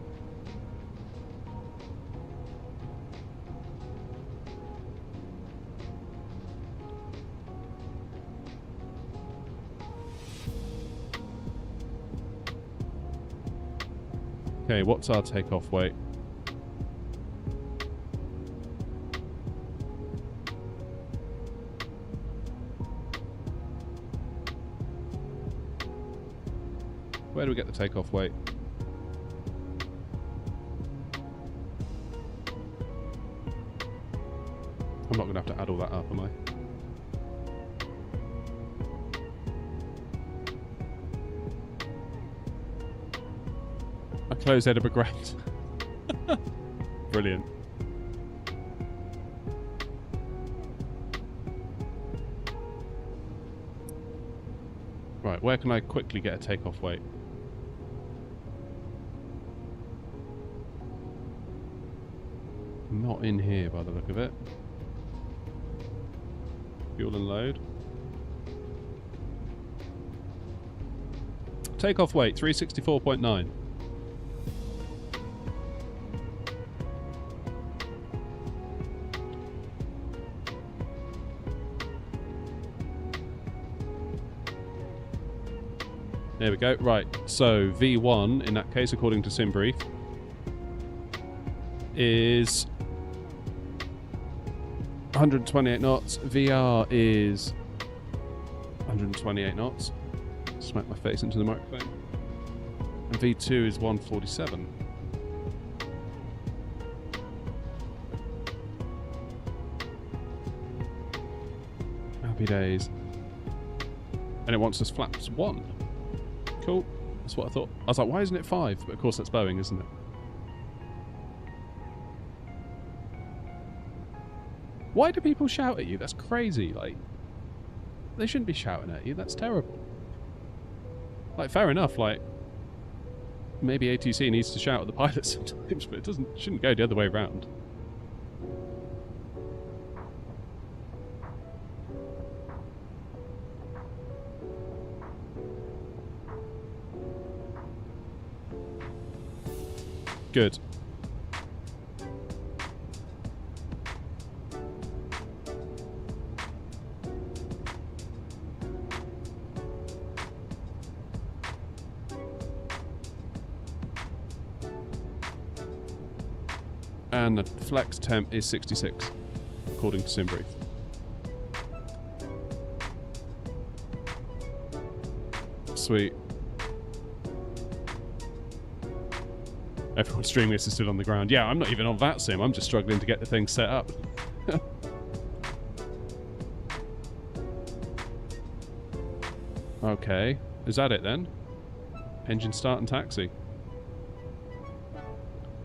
Speaker 1: Okay, what's our takeoff weight? Where do we get the takeoff weight? I'm not going to have to add all that up, am I? I closed Edinburgh Grand. Brilliant. Right, where can I quickly get a takeoff weight? Not in here by the look of it. Fuel and load. Takeoff weight, 364.9. There we go. Right, so V1, in that case, according to SimBrief, is 128 knots. VR is 128 knots. Smack my face into the microphone. And V2 is 147. Happy days. And it wants us flaps 1. Cool. That's what I thought. I was like, why isn't it 5? But of course that's Boeing, isn't it? Why do people shout at you? That's crazy. Like, they shouldn't be shouting at you. That's terrible. Like, fair enough. Like, maybe ATC needs to shout at the pilots sometimes, but it shouldn't go the other way around. Good. And the flex temp is 66, according to SimBrief. Sweet. Everyone streaming this is still on the ground. Yeah, I'm not even on that sim. I'm just struggling to get the thing set up. Okay. Is that it then? Engine start and taxi.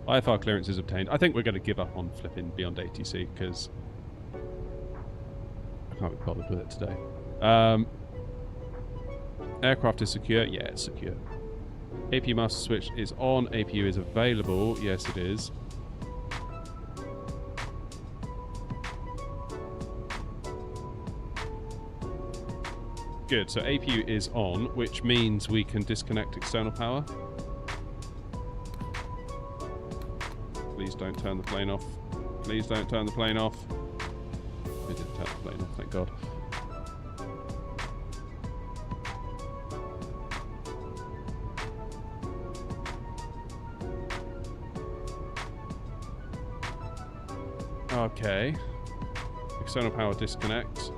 Speaker 1: IFR clearance is obtained. I think we're going to give up on flipping beyond ATC because I can't be bothered with it today. Aircraft is secure. Yeah, it's secure. APU master switch is on. APU is available. Yes, it is. Good. So APU is on, which means we can disconnect external power. Please don't turn the plane off. Please don't turn the plane off. We didn't turn the plane off, thank God. Okay. External power disconnect.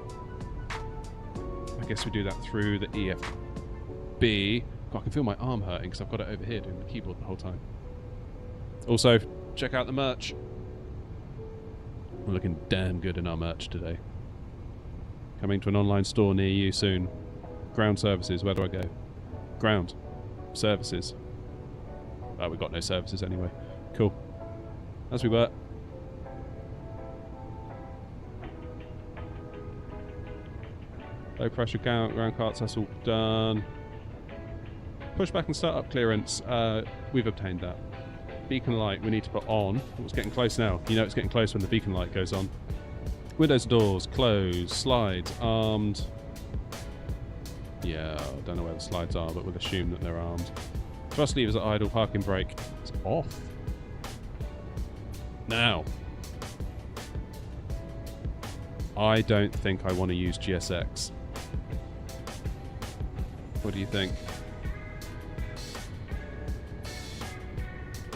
Speaker 1: I guess we do that through the EFB. God, I can feel my arm hurting because I've got it over here doing the keyboard the whole time. Also, check out the merch. We're looking damn good in our merch today. Coming to an online store near you soon. Ground services, where do I go? Ground. Services. Oh, we've got no services anyway. Cool. As we were. Low pressure ground carts, that's all done. Pushback and startup clearance, we've obtained that. Beacon light we need to put on. Oh, it's getting close now. You know it's getting close when the beacon light goes on. Windows, doors, closed, slides, armed. Yeah, I don't know where the slides are, but we'll assume that they're armed. Thrust levers are idle, parking brake is off. Now, I don't think I want to use GSX. What do you think?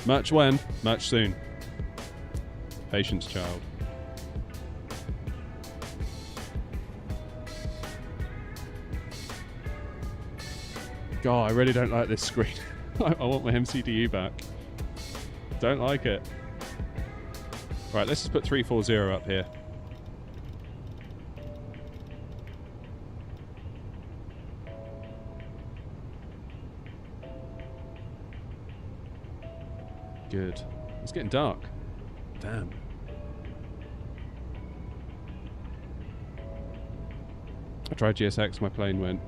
Speaker 1: Merch when? Merch soon. Patience, child. God, I really don't like this screen. I want my MCDU back. Don't like it. Right, let's just put 340 up here. Good. It's getting dark. Damn. I tried GSX, my plane went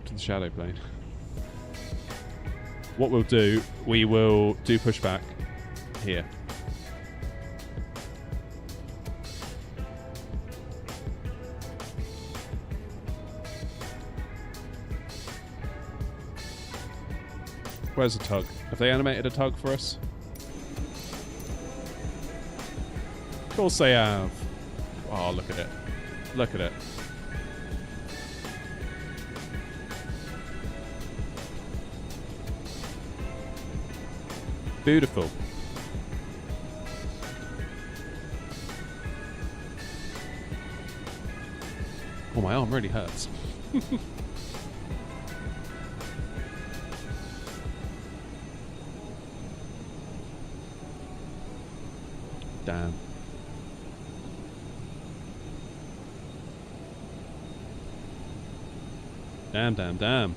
Speaker 1: to the shadow plane. What we'll do, we will do pushback here. Where's the tug? Have they animated a tug for us? Of course they have. Oh, look at it. Look at it. Beautiful. Oh, my arm really hurts. Damn. Damn, damn, damn.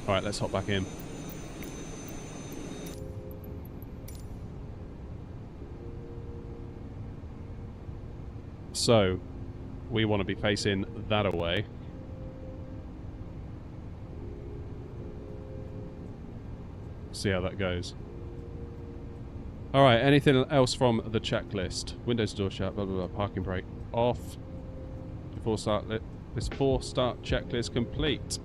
Speaker 1: Alright, let's hop back in. So, we want to be facing that away. See how that goes. Alright, anything else from the checklist? Windows door shut, blah blah blah, parking brake off. Before start, this 4-start checklist complete.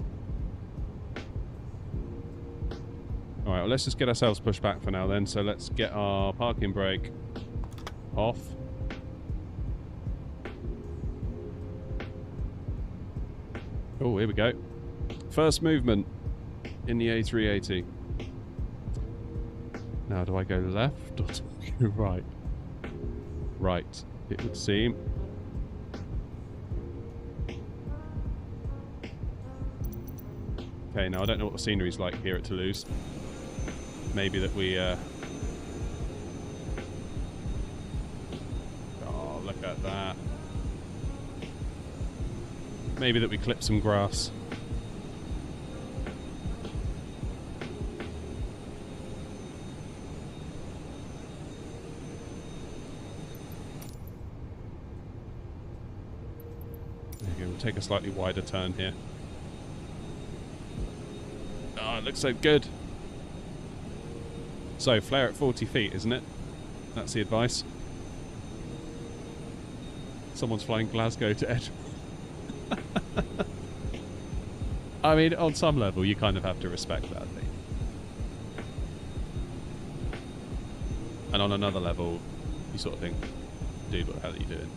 Speaker 1: Alright, well, let's just get ourselves pushed back for now then. So let's get our parking brake off. Oh, here we go. First movement in the A380. Now, do I go left or do I go right? Right, it would seem. Okay, now I don't know what the scenery's like here at Toulouse. Maybe that we... Oh, look at that. Maybe that we clip some grass. There you go, we'll take a slightly wider turn here. Oh, it looks so good. So, flare at 40 feet, isn't it? That's the advice. Someone's flying Glasgow to Edinburgh. I mean, on some level, you kind of have to respect that thing. And on another level, you sort of think, dude, what the hell are you doing?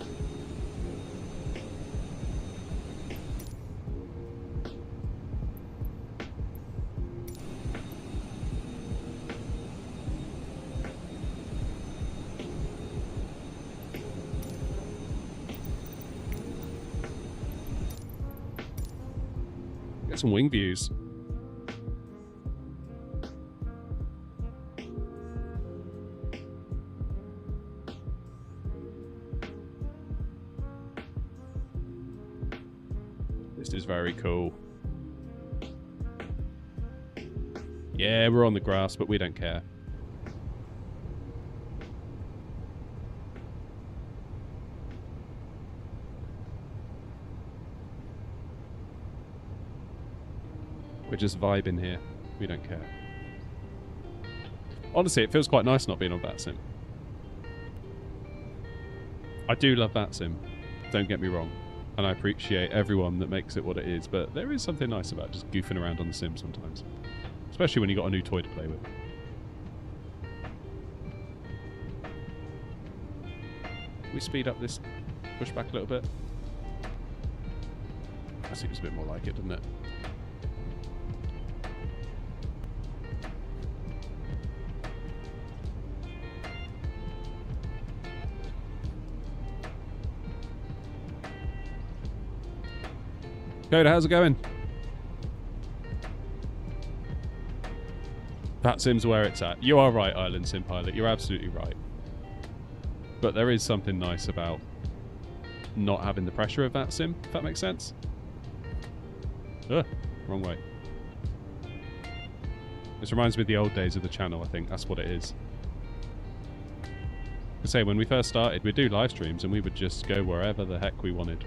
Speaker 1: Get some wing views. This is very cool. Yeah, we're on the grass, but we don't care. We're just vibing here. We don't care. Honestly, it feels quite nice not being on VATSIM. I do love VATSIM. Don't get me wrong. And I appreciate everyone that makes it what it is, but there is something nice about just goofing around on the sim sometimes. Especially when you've got a new toy to play with. We speed up this push back a little bit. That seems a bit more like it, doesn't it? Coda, how's it going? VATSIM's where it's at. You are right, Island Sim Pilot. You're absolutely right. But there is something nice about not having the pressure of VATSIM, if that makes sense. Ugh, wrong way. This reminds me of the old days of the channel, I think. That's what it is. I say, when we first started, we'd do live streams and we would just go wherever the heck we wanted.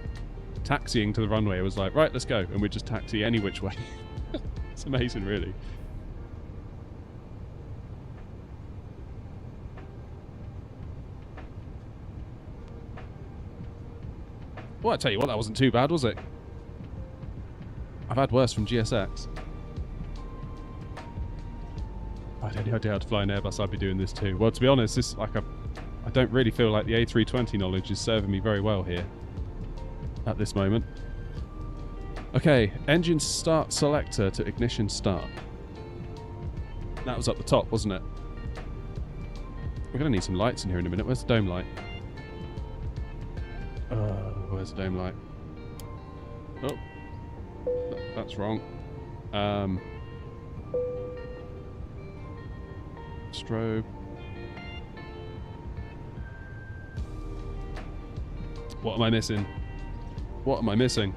Speaker 1: taxiing to the runway. It was like, right, let's go. And we'd just taxi any which way. It's amazing, really. Well, I tell you what, that wasn't too bad, was it? I've had worse from GSX. If I had any idea how to fly an Airbus, I'd be doing this too. Well, to be honest, this like I don't really feel like the A320 knowledge is serving me very well here at this moment. Okay, engine start selector to ignition start. That was up the top, wasn't it? We're going to need some lights in here in a minute. Where's the dome light? Where's the dome light? Oh, that's wrong. Strobe. What am I missing? What am I missing?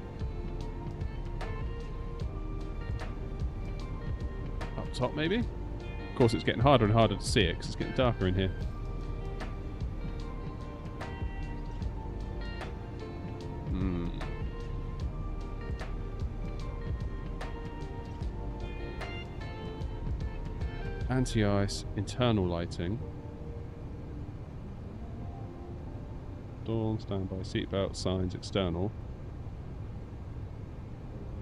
Speaker 1: Up top, maybe? Of course, it's getting harder and harder to see it because it's getting darker in here. Anti-ice, internal lighting. Dawn, standby, seatbelt, signs, external.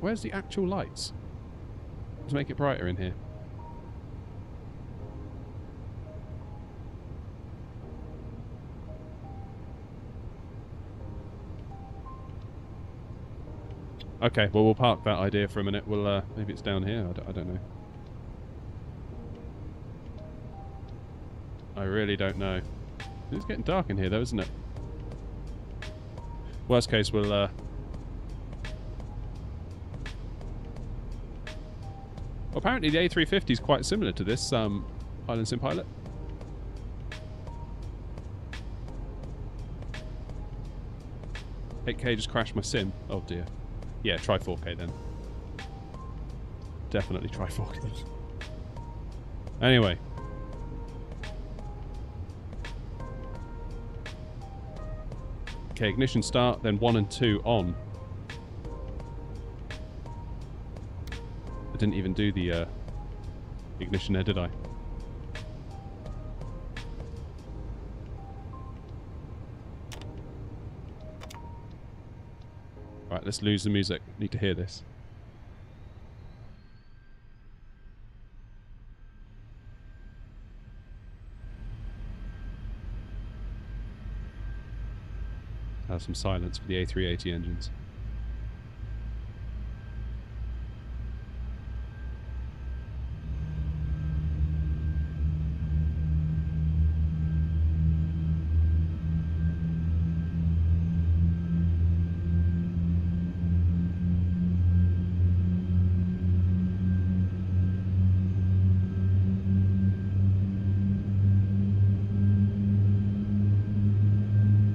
Speaker 1: Where's the actual lights? Let's make it brighter in here. Okay, well, we'll park that idea for a minute. We'll, maybe it's down here. I don't know. I really don't know. It's getting dark in here, though, isn't it? Worst case, we'll, Well, apparently the A350 is quite similar to this, Island Sim Pilot. $8K just crashed my sim. Oh, dear. Yeah, try 4K then. Definitely try 4K. Anyway. Okay, ignition start, then 1 and 2 on. I didn't even do the ignition there, did I? Right, let's lose the music. Need to hear this. Have some silence for the A380 engines.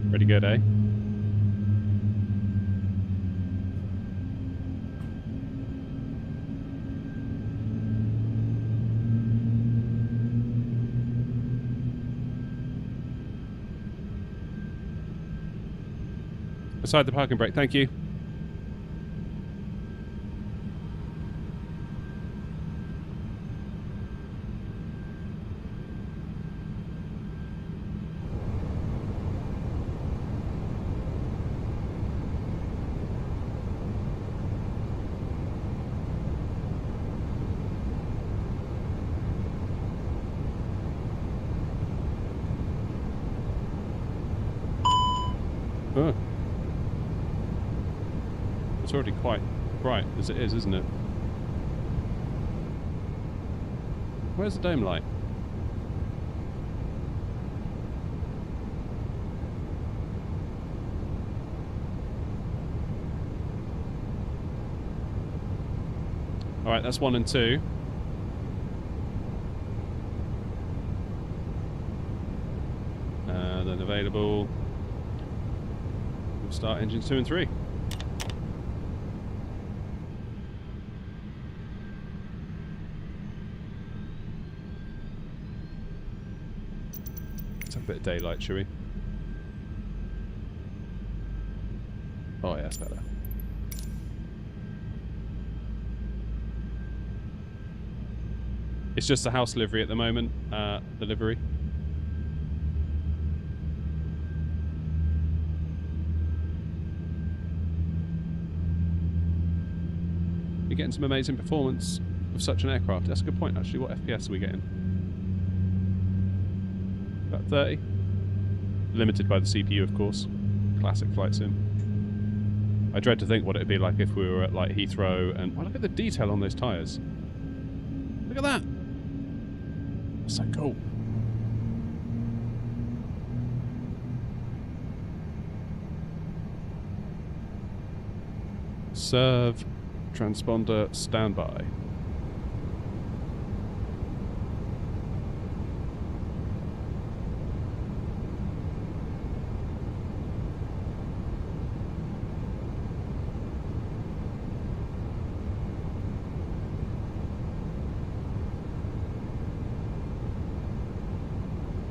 Speaker 1: Pretty good, eh? Beside the parking brake, thank you. Oh. It's already quite bright as it is, isn't it? Where's the dome light? Alright, that's 1 and 2. Then available. We'll start engines 2 and 3. Let's have a bit of daylight, shall we? Oh yeah, that's better. It's just a house livery at the moment, the livery. You're getting some amazing performance with such an aircraft. That's a good point, actually. What FPS are we getting? About 30. Limited by the CPU, of course. Classic flight sim. I dread to think what it would be like if we were at like Heathrow and... Oh, look at the detail on those tyres. Look at that! That's so cool. Serve transponder standby.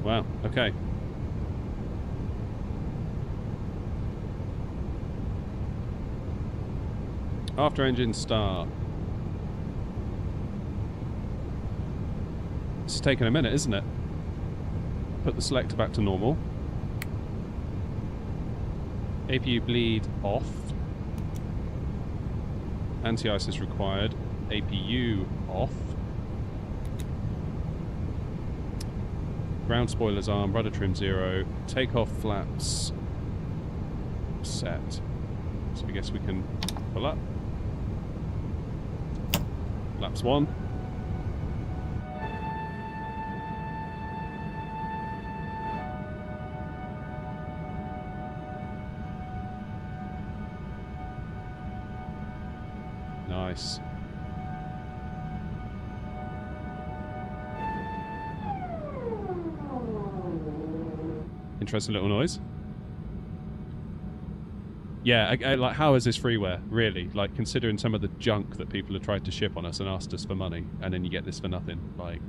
Speaker 1: Wow, okay. After engine start. It's taken a minute, isn't it? Put the selector back to normal. APU bleed off. Anti-ice is required. APU off. Ground spoilers arm, rudder trim 0. Takeoff flaps set. So I guess we can pull up. Flaps 1. Nice. Interesting little noise. Yeah, like, how is this freeware, really? Like, considering some of the junk that people have tried to ship on us and asked us for money, and then you get this for nothing. Like,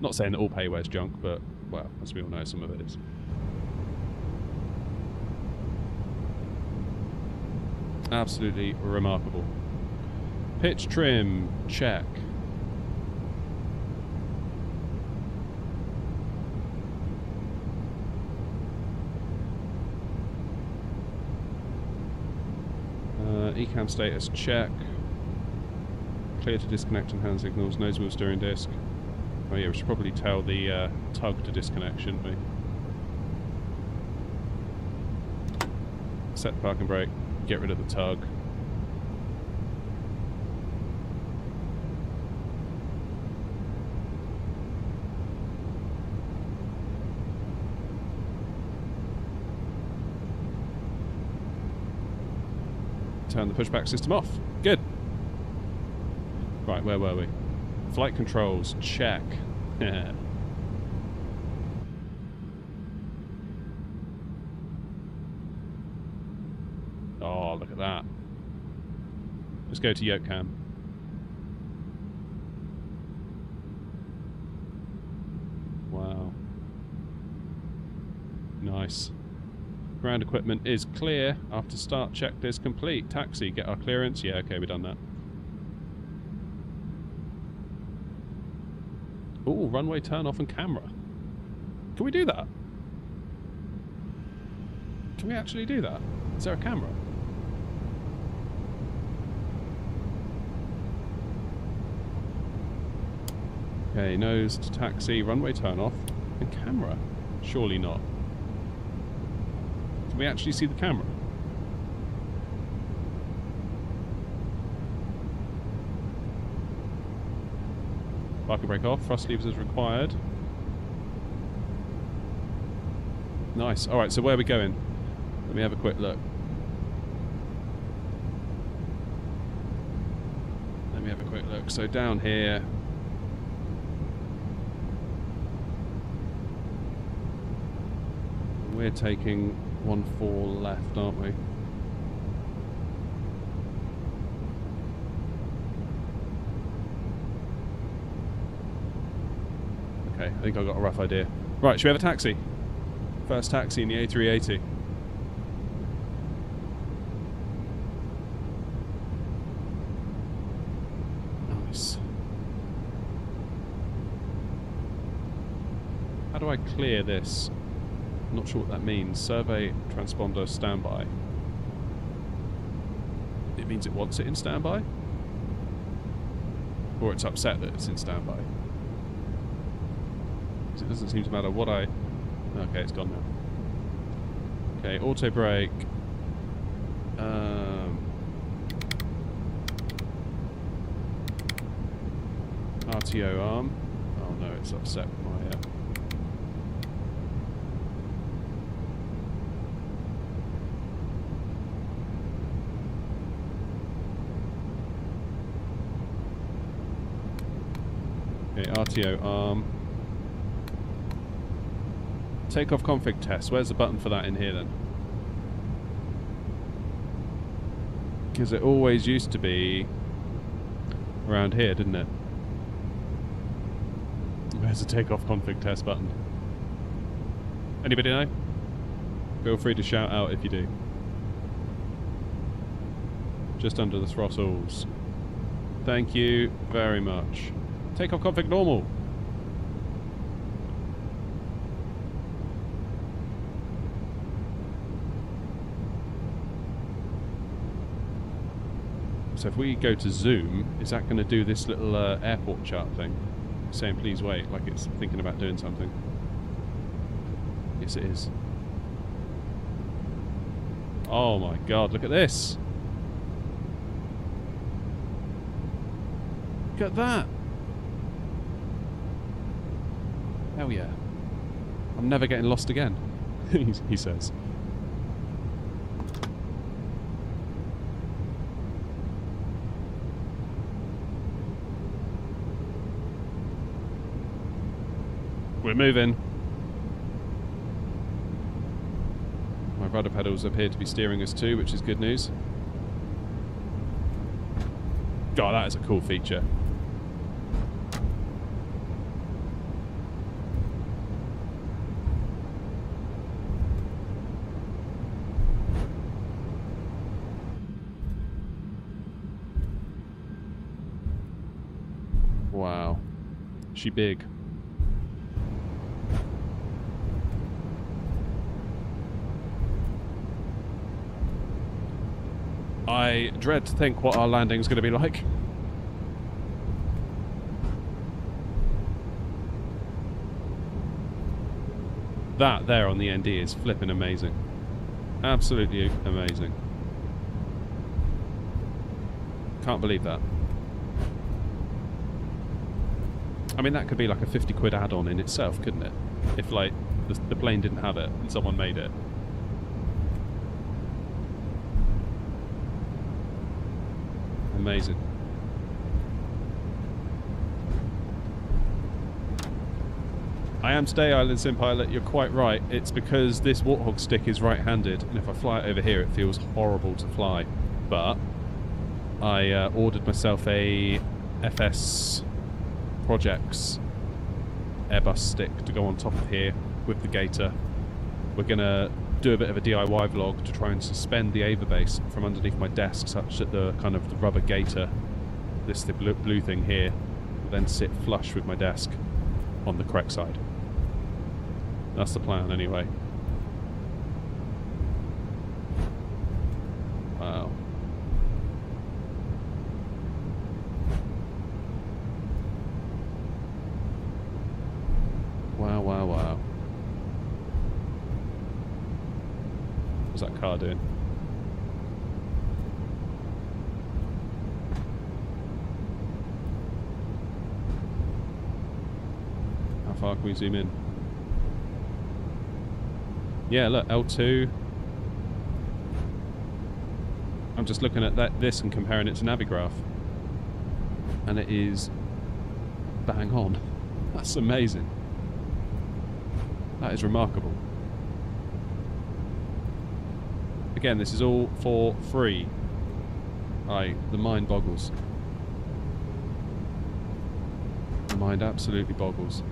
Speaker 1: not saying that all payware's junk, but, well, as we all know, some of it is. Absolutely remarkable. Pitch trim, check. Ecam status, check. Clear to disconnect and hand signals, nose wheel steering disc. Oh yeah, we should probably tell the tug to disconnect, shouldn't we? Set the parking brake, get rid of the tug. Turn the pushback system off. Good. Right, where were we? Flight controls, check. Oh, look at that. Let's go to yoke cam. Wow. Nice. Ground equipment is clear. After start checklist complete. Taxi, get our clearance. Yeah, okay, we've done that. Ooh, runway turn off and camera. Can we do that? Can we actually do that? Is there a camera? Okay, nose to taxi, runway turn off, and camera. Surely not. Can we actually see the camera? Parking brake off, thrust levers as required. Nice. Alright, so where are we going? Let me have a quick look. Let me have a quick look. So down here... we're taking 1-4 left, aren't we? Okay, I think I've got a rough idea. Right, should we have a taxi? First taxi in the A380. Nice. clear this. Not sure what that means. Survey transponder standby. It means it wants it in standby? Or it's upset that it's in standby? Because it doesn't seem to matter what I... Okay, it's gone now. Okay, auto brake. RTO arm. Oh no, it's upset my... Okay, RTO arm. Takeoff config test. Where's the button for that in here then? Because it always used to be around here, didn't it? Where's the takeoff config test button? Anybody know? Feel free to shout out if you do. Just under the throttles. Thank you very much. Takeoff config normal. So if we go to zoom, is that going to do this little airport chart thing? Saying please wait, like it's thinking about doing something. Yes it is. Oh my god, look at this! Look at that! Hell yeah. I'm never getting lost again, he says. We're moving. My rudder pedals appear to be steering us too, which is good news. God, that is a cool feature. Wow. Is she big? I dread to think what our landing's going to be like. That there on the ND is flipping amazing. Absolutely amazing. Can't believe that. I mean, that could be like a 50 quid add-on in itself, couldn't it? If, like, the plane didn't have it and someone made it. Amazing. I am Stay Island Sim Pilot, you're quite right. It's because this Warthog stick is right-handed, and if I fly it over here, it feels horrible to fly. But I ordered myself a FS Projects Airbus stick to go on top of here with the gator. We're going to do a bit of a DIY vlog to try and suspend the Ava base from underneath my desk such that the kind of the rubber gator, the blue thing here, will then sit flush with my desk on the correct side. That's the plan anyway. Wow. Wow, wow, wow. What's that car doing? How far can we zoom in? Yeah, look, L2. I'm just looking at this and comparing it to Navigraph. And it is bang on. That's amazing. That is remarkable. Again, this is all for free. The mind boggles. The mind absolutely boggles.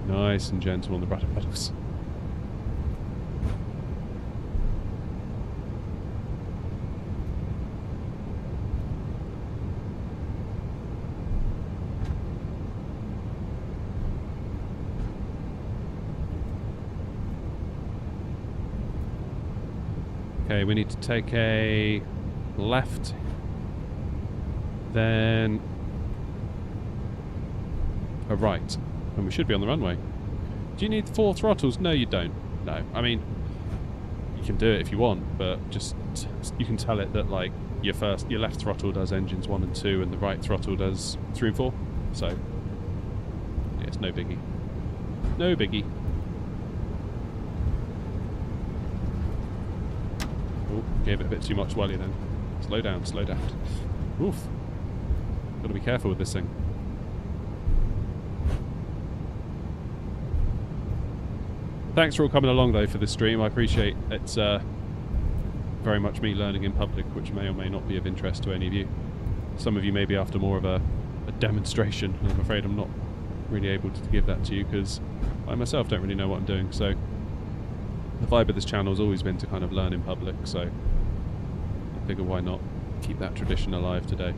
Speaker 1: Nice and gentle on the rudder pedals. Okay, we need to take a left, then a right, and we should be on the runway. Do you need 4 throttles? No, you don't. No, I mean, you can do it if you want, but just you can tell it that like your left throttle does engines 1 and 2, and the right throttle does 3 and 4. So yeah, it's no biggie. No biggie. Oh, gave it a bit too much welly then. Slow down, slow down. Oof. Got to be careful with this thing. Thanks for all coming along though for this stream. I appreciate it's very much me learning in public, which may or may not be of interest to any of you. Some of you may be after more of a demonstration, and I'm afraid I'm not really able to give that to you because I myself don't really know what I'm doing. So the vibe of this channel has always been to kind of learn in public, so I figure why not keep that tradition alive today.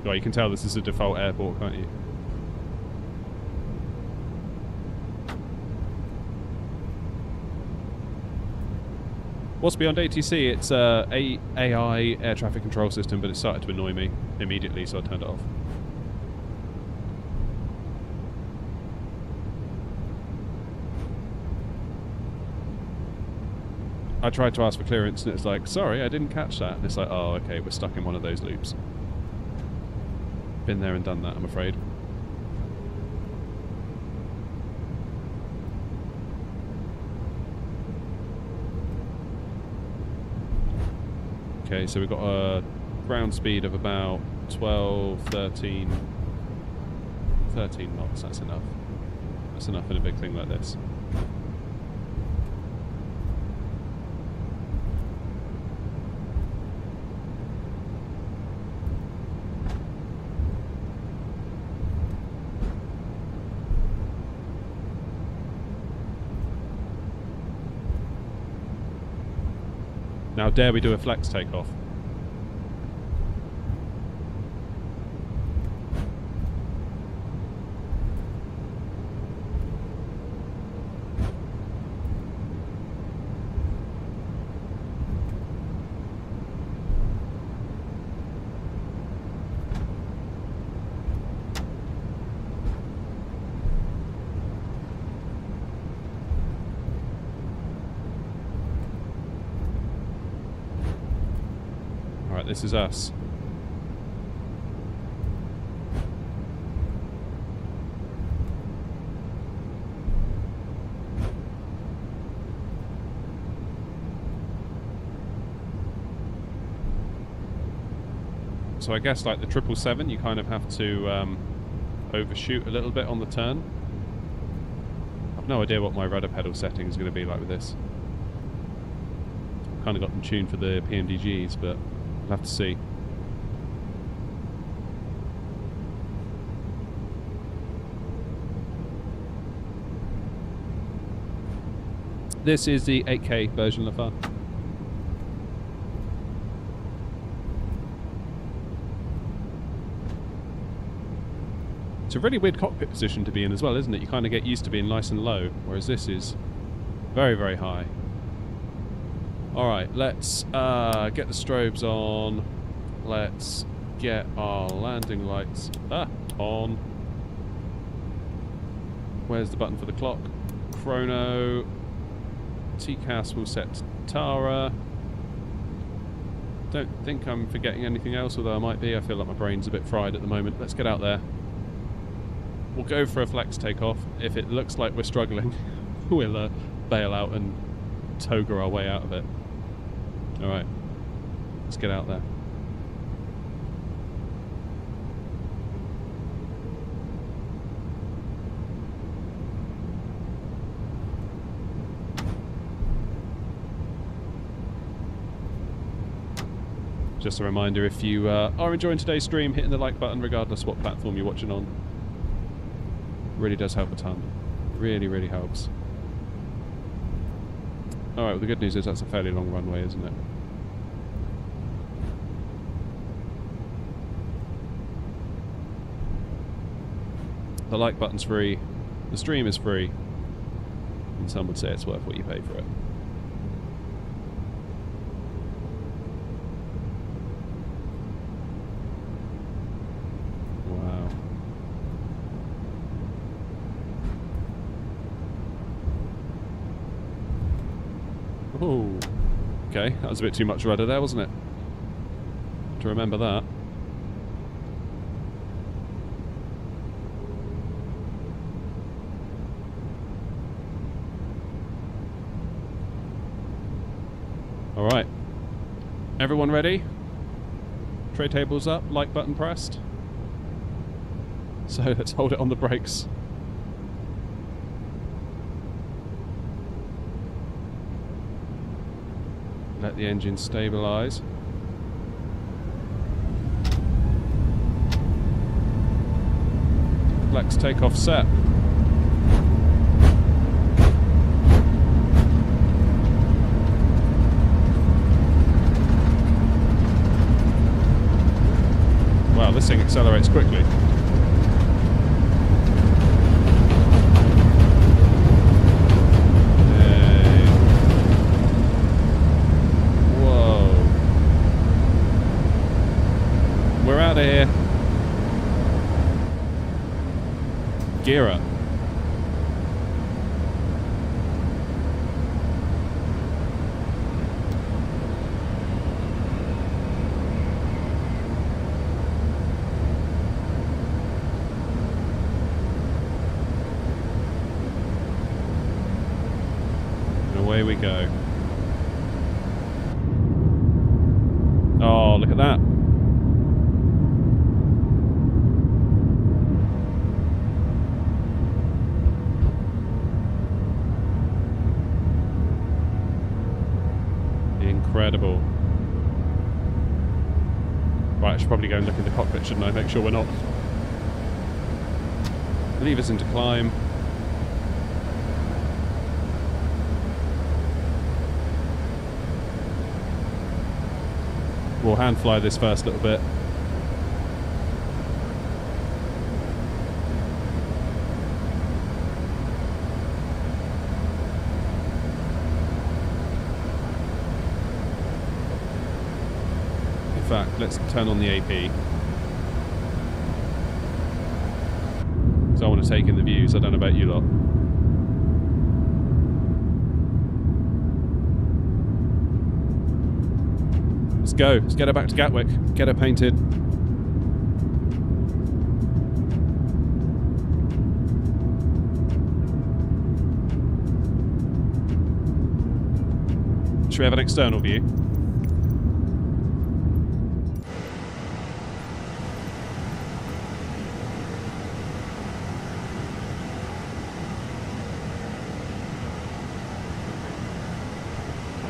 Speaker 1: Well, you can tell this is a default airport, can't you? What's beyond ATC? It's AI air traffic control system, but it started to annoy me immediately, so I turned it off. I tried to ask for clearance, and it's like, sorry, I didn't catch that. And it's like, oh, okay, we're stuck in one of those loops. Been there and done that, I'm afraid. Okay, so we've got a ground speed of about 12, 13 knots. That's enough. That's enough in a big thing like this. Now dare we do a flex takeoff? This is us. So I guess like the 777, you kind of have to overshoot a little bit on the turn. I've no idea what my rudder pedal setting is going to be like with this. I've kind of got them tuned for the PMDGs, but we'll have to see. This is the 8K version of that. It's a really weird cockpit position to be in as well, isn't it? You kind of get used to being nice and low, whereas this is very, very high. Alright, let's get the strobes on. Let's get our landing lights on. Where's the button for the clock? Chrono. TCAS will set to Tara. Don't think I'm forgetting anything else, although I might be. I feel like my brain's a bit fried at the moment. Let's get out there. We'll go for a flex takeoff. If it looks like we're struggling, we'll bail out and toga our way out of it. Alright, let's get out there. Just a reminder, if you are enjoying today's stream, hitting the like button regardless what platform you're watching on really does help a ton. Really, really helps. Alright, well the good news is that's a fairly long runway, isn't it? The like button's free, the stream is free, and some would say it's worth what you pay for it. Wow. Oh, okay, that was a bit too much rudder there, wasn't it? To remember that. Alright. Everyone ready? Tray tables up, like button pressed. So let's hold it on the brakes. Let the engine stabilise. Flex takeoff set. Wow, this thing accelerates quickly. Whoa. We're out of here. Gear up. Away we go. Oh, look at that. Incredible. Right, I should probably go and look in the cockpit, shouldn't I? Make sure we're not. Levers into climb. We'll hand fly this first little bit. In fact, let's turn on the AP. Because I want to take in the views. I don't know about you lot. Let's go. Let's get her back to Gatwick. Get her painted. Should we have an external view?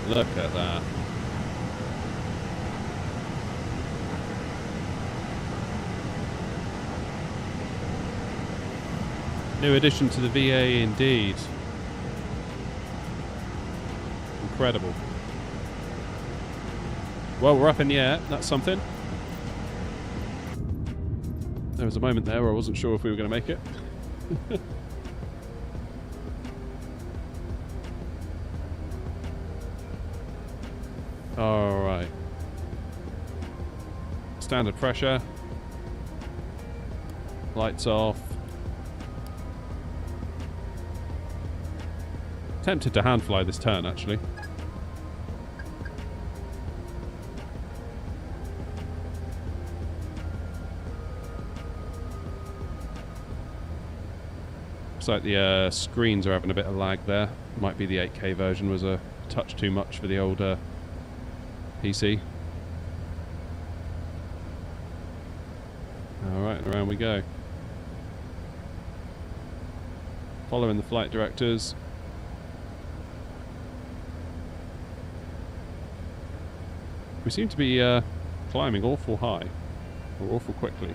Speaker 1: Look at that. New addition to the VA indeed. Incredible. Well, we're up in the air. That's something. There was a moment there where I wasn't sure if we were going to make it. Alright. Standard pressure. Lights off. Tempted to hand fly this turn, actually. Looks like the screens are having a bit of lag there. Might be the 8K version was a touch too much for the old PC. Alright, around we go. Following the flight directors. We seem to be climbing awful high, or awful quickly.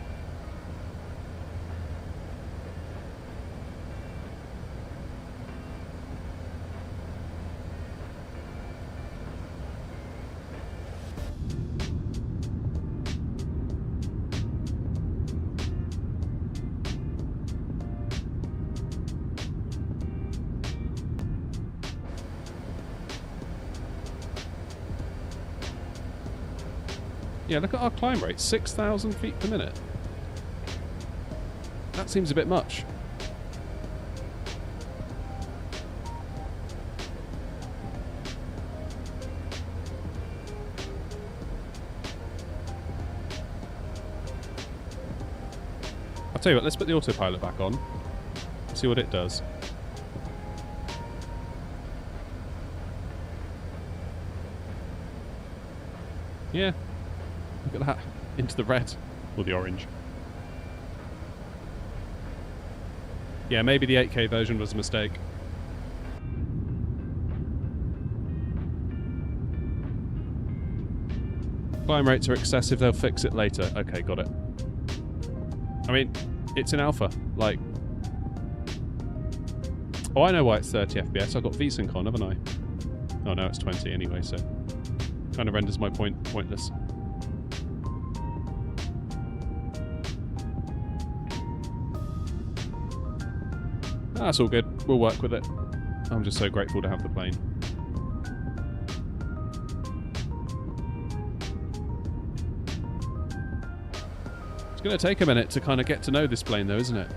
Speaker 1: Yeah, look at our climb rate. 6,000 feet per minute. That seems a bit much. I'll tell you what, let's put the autopilot back on. See what it does. Yeah. Look at that. Into the red. Or the orange. Yeah, maybe the 8K version was a mistake. Climb rates are excessive, they'll fix it later. Okay, got it. I mean, it's in alpha. Like... Oh, I know why it's 30 FPS. I've got VSync on, haven't I? Oh, no, it's 20 anyway, so... kind of renders my point pointless. That's all good. We'll work with it. I'm just so grateful to have the plane. It's going to take a minute to kind of get to know this plane though, isn't it?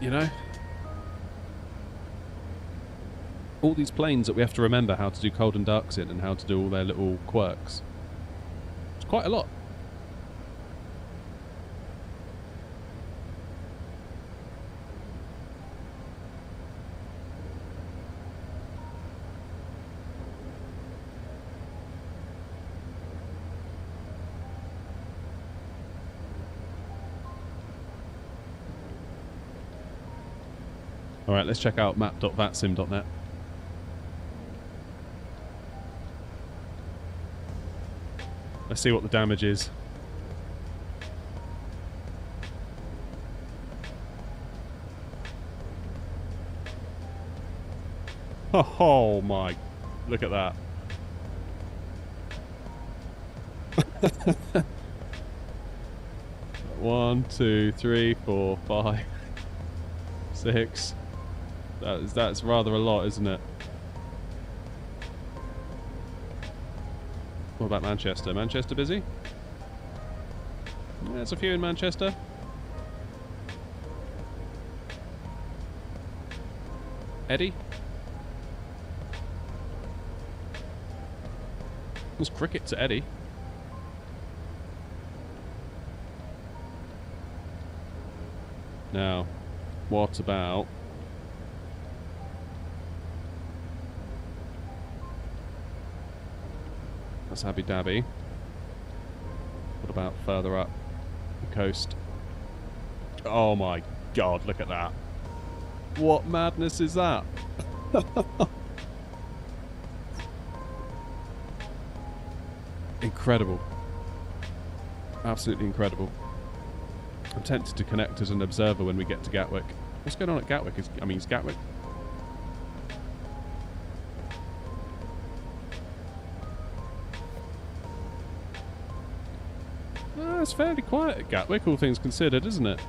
Speaker 1: You know? All these planes that we have to remember how to do cold and darks in and how to do all their little quirks. It's quite a lot. Alright, let's check out map.vatsim.net. Let's see what the damage is. Oh my, look at that. 1, 2, 3, 4, 5, 6. That's rather a lot, isn't it? What about Manchester? Manchester busy? Yeah, there's a few in Manchester. Eddie? There's cricket to Eddie. Now, what about... That's Abu Dhabi. What about further up the coast? Oh my god, look at that. What madness is that? Incredible. Absolutely incredible. I'm tempted to connect as an observer when we get to Gatwick. What's going on at Gatwick? Is Gatwick... It's fairly quiet at Gatwick, all things considered, isn't it?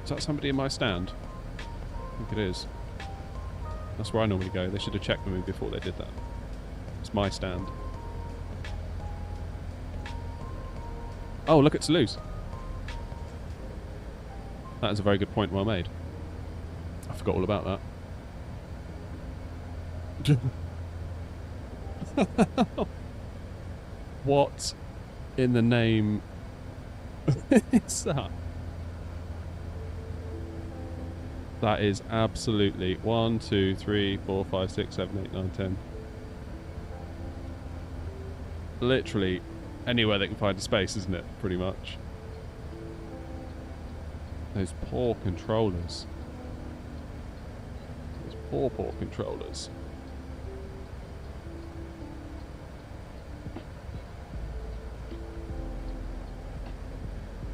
Speaker 1: Is that somebody in my stand? I think it is. That's where I normally go. They should have checked with me before they did that. It's my stand. Oh, look at Toulouse. That is a very good point, well made. I forgot all about that. What in the name is that? That is absolutely 1, 2, 3, 4, 5, 6, 7, 8, 9, 10. Literally anywhere they can find a space, isn't it? Pretty much. Those poor controllers. Those poor controllers.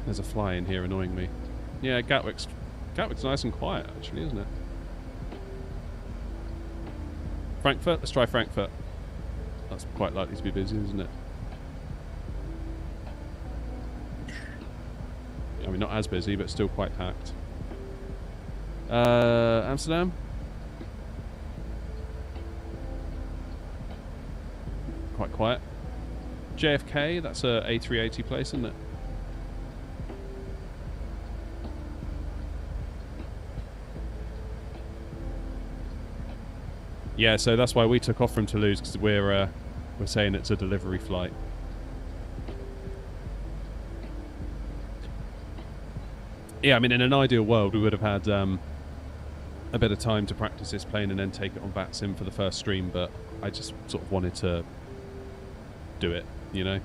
Speaker 1: There's a fly in here annoying me. Yeah, Gatwick's nice and quiet, actually, isn't it? Frankfurt? Let's try Frankfurt. That's quite likely to be busy, isn't it? I mean, not as busy, but still quite packed. Amsterdam? Quite quiet. JFK, that's a A380 place, isn't it? Yeah, so that's why we took off from Toulouse, because we're saying it's a delivery flight. Yeah, I mean, in an ideal world, we would have had a bit of time to practice this plane and then take it on VATSIM for the first stream, but I just sort of wanted to do it, you know?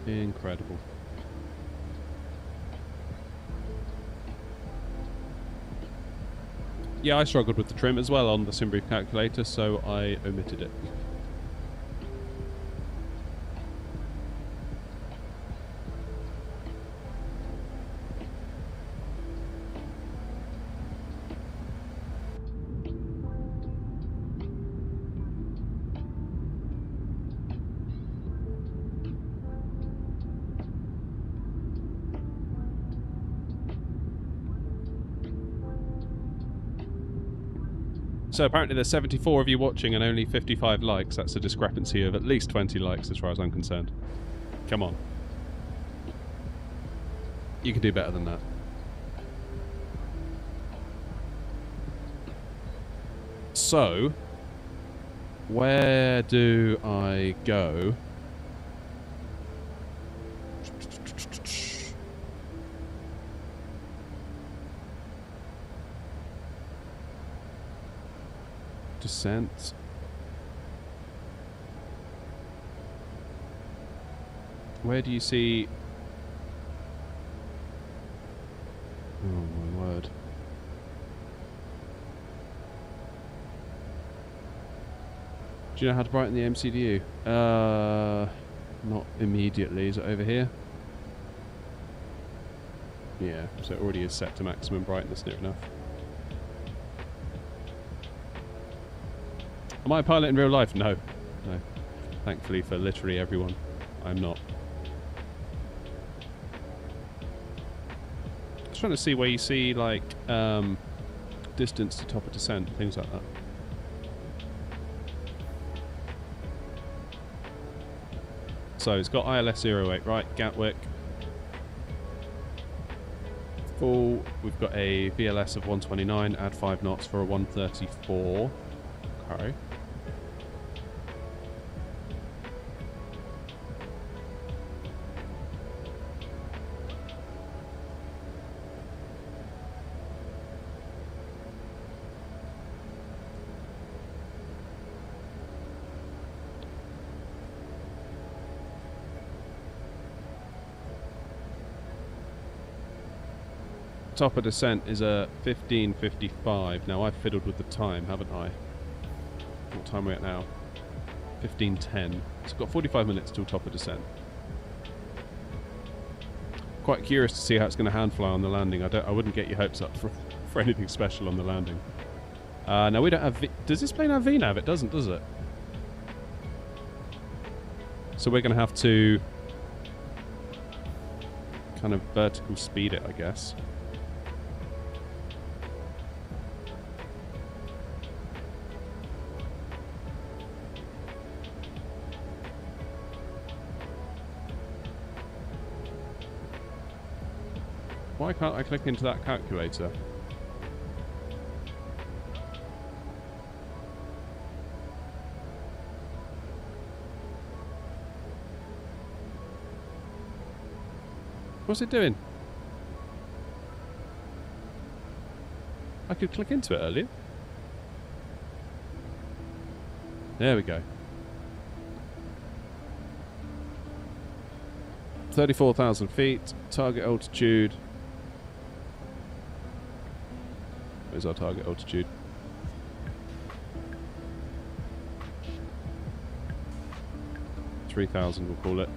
Speaker 1: Incredible. Yeah, I struggled with the trim as well on the SimBrief calculator, so I omitted it. So apparently there's 74 of you watching and only 55 likes. That's a discrepancy of at least 20 likes as far as I'm concerned. Come on. You can do better than that. So, where do I go? Descent. Where do you see... Oh my word. Do you know how to brighten the MCDU? Not immediately. Is it over here? Yeah, so it already is set to maximum brightness near enough. Am I a pilot in real life? No. No. Thankfully for literally everyone, I'm not. Just trying to see where you see, like, distance to top of descent, things like that. So it's got ILS 08, right? Gatwick. Full. We've got a VLS of 129, add 5 knots for a 134. Okay. Top of descent is a 15:55. Now I've fiddled with the time, haven't I? What time are we at now? 15:10. It's got 45 minutes till top of descent. Quite curious to see how it's going to hand fly on the landing. I wouldn't get your hopes up for anything special on the landing. Now we don't have. Does this plane have VNAV? It doesn't, does it? So we're going to have to kind of vertical speed it, I guess. Why can't I click into that calculator? What's it doing? I could click into it earlier. There we go. 34,000 feet, target altitude. Where's our target altitude? $3,000 we'll call it.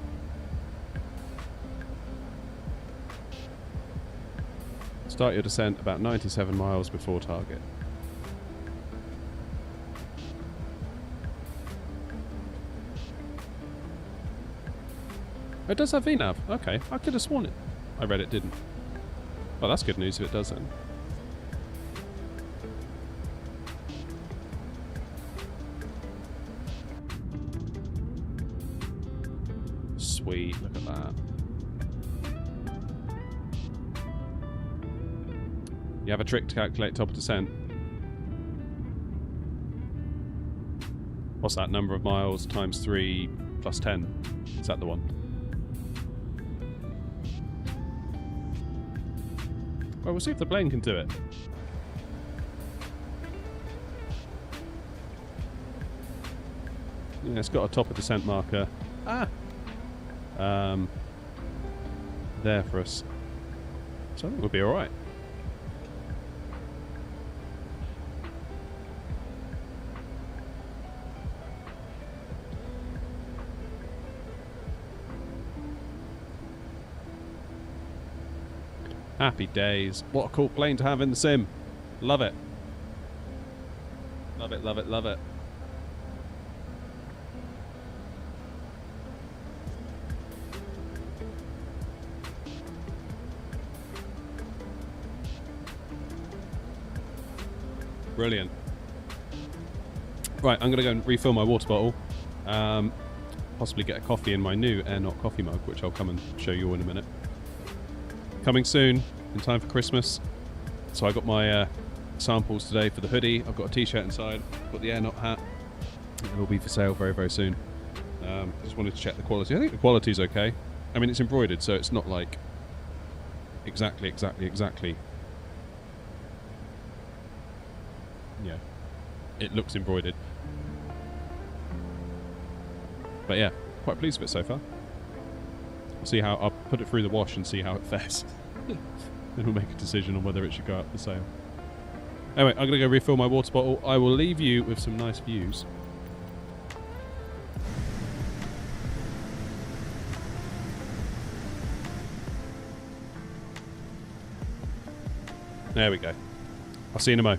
Speaker 1: Start your descent about 97 miles before target. It does have VNAV. Okay, I could have sworn it. I read it didn't. Well, that's good news if it does then. Sweet, look at that. You have a trick to calculate top of descent. What's that? Number of miles times 3 plus 10. Is that the one? Well, we'll see if the plane can do it. Yeah, it's got a top of descent marker. There for us. So I think we'll be alright. Happy days. What a cool plane to have in the sim. Love it. Love it, love it, love it. Brilliant. Right, I'm going to go and refill my water bottle. Possibly get a coffee in my new AirNOTT coffee mug, which I'll come and show you all in a minute. Coming soon, in time for Christmas. So I got my samples today for the hoodie. I've got a t-shirt inside. I've got the AirNOTT hat. It will be for sale very, very soon. Just wanted to check the quality. I think the quality's okay. I mean, it's embroidered, so it's not like exactly. Yeah, it looks embroidered. But yeah, quite pleased with it so far. I'll put it through the wash and see how it fares. Then we'll make a decision on whether it should go up for sale. Anyway, I'm going to go refill my water bottle. I will leave you with some nice views. There we go. I'll see you in a mo.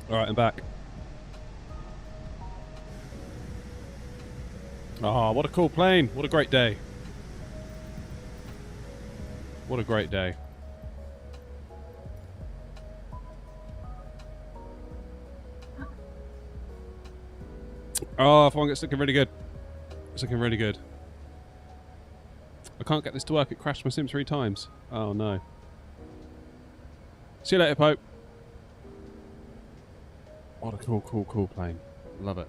Speaker 1: Alright, I'm back. Oh, what a cool plane. What a great day. What a great day. Oh, F1 gets looking really good. It's looking really good. I can't get this to work. It crashed my sim 3 times. Oh, no. See you later, Pope. What a cool, cool, cool plane. Love it.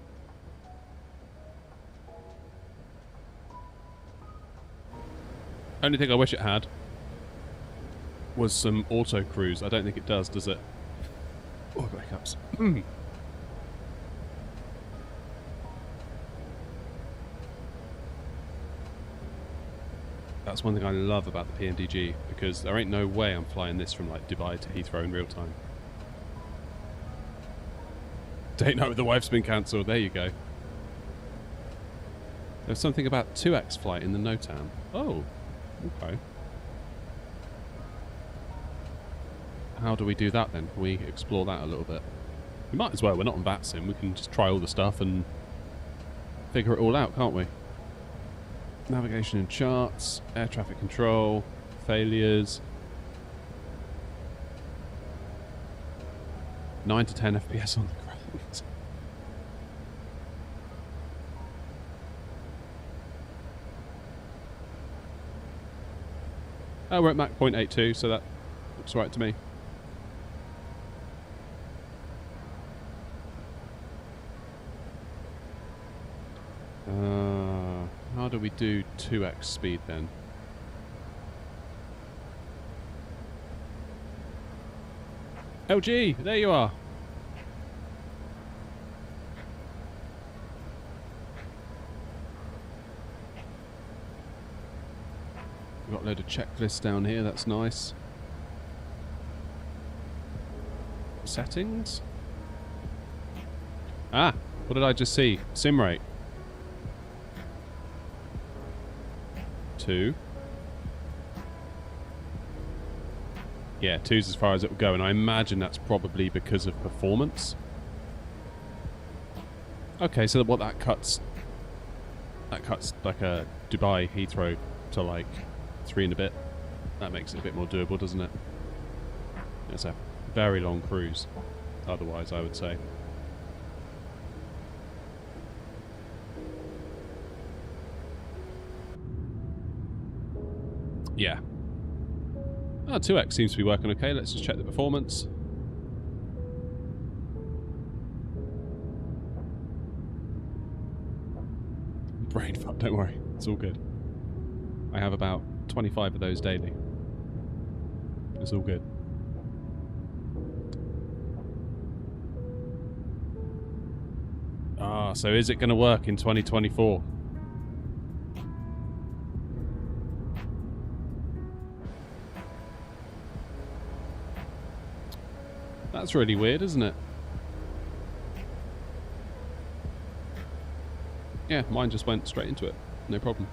Speaker 1: Only thing I wish it had was some auto cruise. I don't think it does it? Oh, I've got hiccups. That's one thing I love about the PMDG, because there ain't no way I'm flying this from like Dubai to Heathrow in real time. Date night with the wife's been cancelled. There you go. There's something about 2x flight in the NOTAM. Oh, okay. How do we do that then? Can we explore that a little bit? We might as well. We're not on VATSIM. We can just try all the stuff and figure it all out, can't we? Navigation and charts, air traffic control, failures. 9 to 10 FPS on the ground. Oh, we're at Mach 0.82, so that looks right to me. How do we do 2x speed then? LG, there you are. We've got a load of checklists down here, that's nice. Settings? Ah, what did I just see? Sim rate. 2. Yeah, 2's as far as it will go, and I imagine that's probably because of performance. Okay, so what that cuts like a Dubai Heathrow to like 3 and a bit. That makes it a bit more doable, doesn't it? It's a very long cruise, otherwise, I would say. Yeah. Oh, 2x seems to be working okay. Let's just check the performance. Brain fuck, don't worry. It's all good. I have about 25 of those daily. It's all good. Ah, so is it going to work in 2024? That's really weird, isn't it? Yeah, mine just went straight into it. No problem.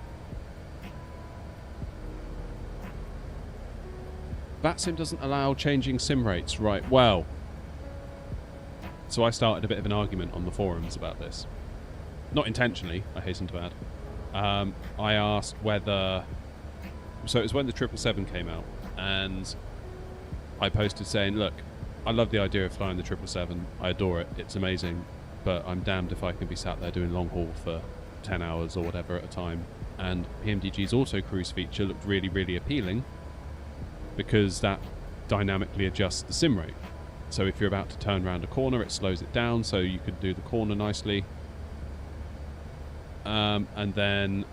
Speaker 1: VATSIM doesn't allow changing sim rates, right? Well, so I started a bit of an argument on the forums about this. Not intentionally, I hasten to add. I asked whether... So it was when the 777 came out, and I posted saying, look, I love the idea of flying the 777. I adore it. It's amazing. But I'm damned if I can be sat there doing long haul for 10 hours or whatever at a time. And PMDG's auto cruise feature looked really, really appealing because that dynamically adjusts the sim rate. So if you're about to turn around a corner, it slows it down so you can do the corner nicely. And then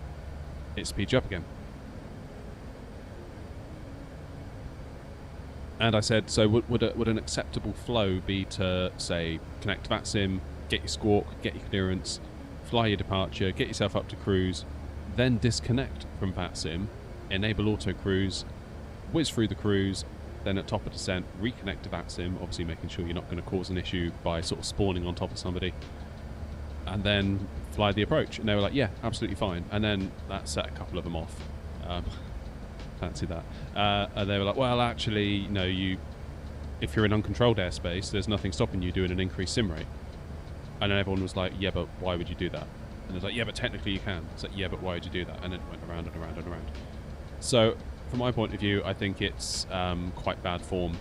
Speaker 1: it speeds you up again. And I said, so would an acceptable flow be to, say, connect to VATSIM, get your squawk, get your clearance, fly your departure, get yourself up to cruise, then disconnect from VATSIM, enable auto cruise, whiz through the cruise, then at top of descent, reconnect to VATSIM, obviously making sure you're not going to cause an issue by sort of spawning on top of somebody, and then fly the approach. And they were like, yeah, absolutely fine. And then that set a couple of them off. Fancy that. And they were like, well, actually, you know, if you're in uncontrolled airspace, there's nothing stopping you doing an increased sim rate. And then everyone was like, yeah, but why would you do that? And it's like, yeah, but technically you can. It's like, yeah, but why would you do that? And then it went around and around and around. So, from my point of view, I think it's quite bad form,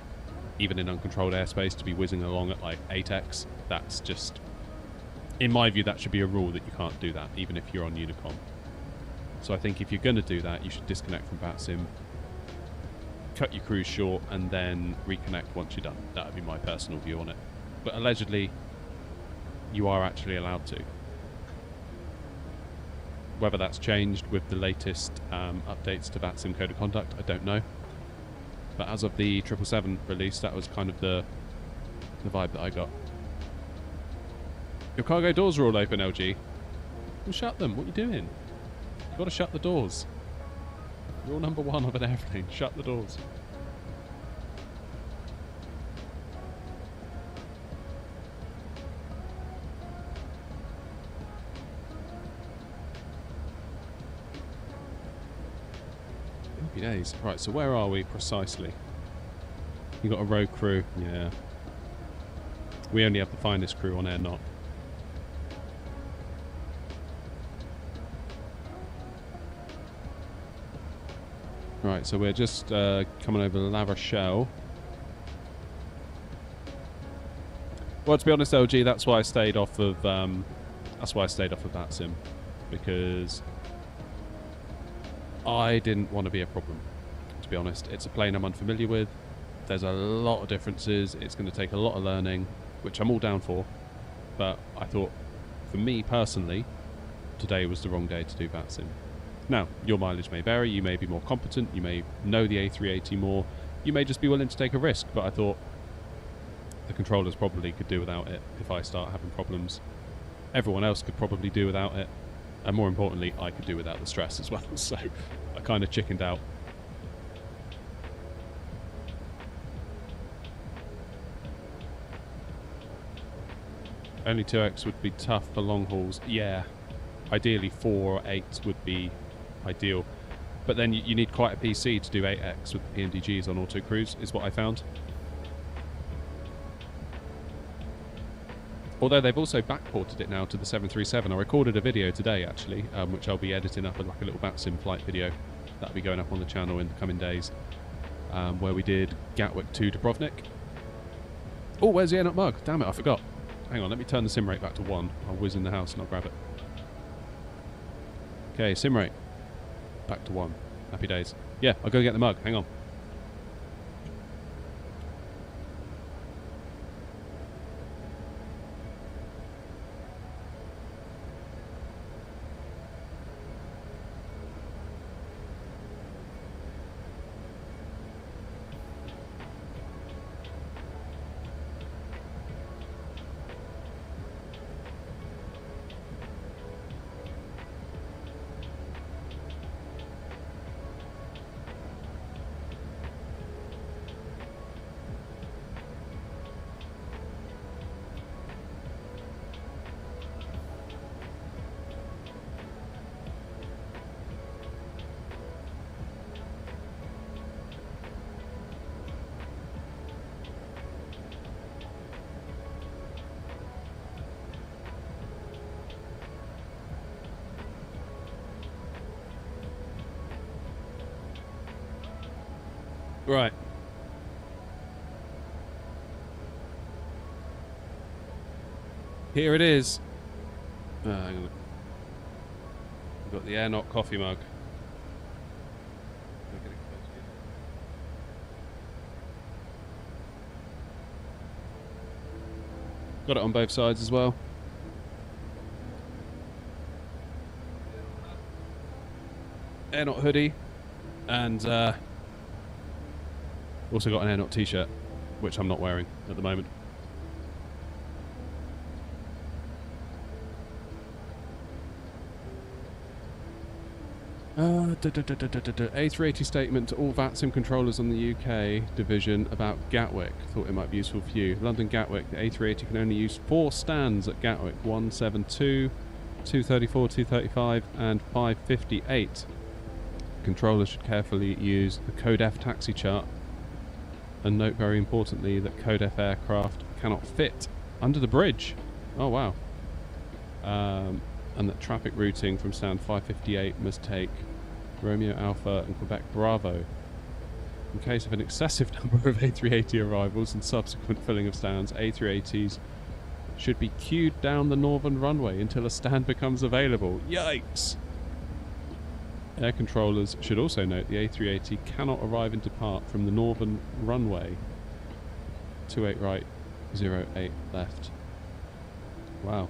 Speaker 1: even in uncontrolled airspace, to be whizzing along at like 8x. That's just, in my view, that should be a rule that you can't do that, even if you're on Unicom. So I think if you're going to do that, you should disconnect from VATSIM, cut your cruise short, and then reconnect once you're done. That would be my personal view on it. But allegedly, you are actually allowed to. Whether that's changed with the latest updates to VATSIM Code of Conduct, I don't know. But as of the 777 release, that was kind of the vibe that I got. Your cargo doors are all open, LG. Well, shut them. What are you doing? You've got to shut the doors. Rule number 1 of an airplane, shut the doors. Happy days. Right, so where are we precisely? You got a row crew, yeah. We only have the finest crew on AirNOTT. Right, so we're just coming over La Rochelle. Well, to be honest, LG, that's why I stayed off of VATSIM, because I didn't want to be a problem. To be honest, it's a plane I'm unfamiliar with. There's a lot of differences. It's going to take a lot of learning, which I'm all down for. But I thought, for me personally, today was the wrong day to do VATSIM. Now, your mileage may vary, you may be more competent, you may know the A380 more, you may just be willing to take a risk, but I thought the controllers probably could do without it if I start having problems. Everyone else could probably do without it, and more importantly, I could do without the stress as well, so I kind of chickened out. Only 2x would be tough for long hauls, yeah. Ideally 4 or 8 would be ideal, but then you need quite a PC to do 8x with the PNDGs on auto cruise, is what I found. Although they've also backported it now to the 737. I recorded a video today actually, which I'll be editing up as like a little VATSIM flight video. That'll be going up on the channel in the coming days, where we did Gatwick to Dubrovnik. Oh, where's the AirNOTT mug? Damn it, I forgot. Hang on, let me turn the sim rate back to 1. I'll whiz in the house and I'll grab it. Okay, sim rate. Back to 1. Happy days. Yeah, I'll go get the mug. Hang on. Right. Here it is. Hang on. We've got the AirNOTT coffee mug. Got it on both sides as well. AirNOTT hoodie, and also got an AirNOTT t-shirt, which I'm not wearing at the moment. A380 statement to all VATSIM controllers on the UK division about Gatwick. Thought it might be useful for you. London Gatwick, the A380 can only use 4 stands at Gatwick: 172, 234, 235 and 558. Controllers should carefully use the Code F taxi chart, and note very importantly that Code F aircraft cannot fit under the bridge. Oh wow. and that traffic routing from stand 558 must take Romeo Alpha and Quebec Bravo. In case of an excessive number of A380 arrivals and subsequent filling of stands, A380s should be queued down the northern runway until a stand becomes available. Yikes! Air controllers should also note the A380 cannot arrive and depart from the northern runway. 28 right, 08 left. Wow.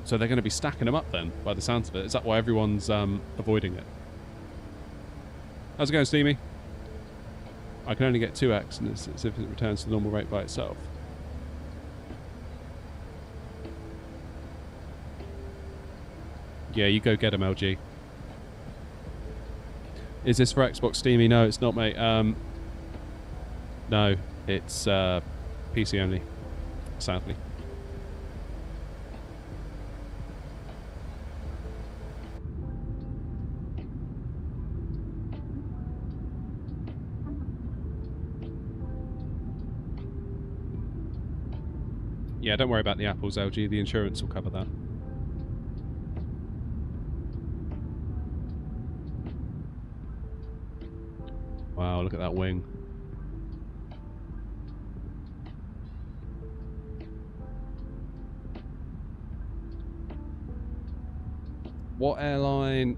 Speaker 1: So they're going to be stacking them up then, by the sounds of it. Is that why everyone's avoiding it? How's it going, Steamy? I can only get 2x, and it's as if it returns to the normal rate by itself. Yeah, you go get him, LG. Is this for Xbox Steamy? No, it's not, mate. No, it's PC only, sadly. Yeah, don't worry about the apples, LG. The insurance will cover that. Wow, look at that wing. What airline,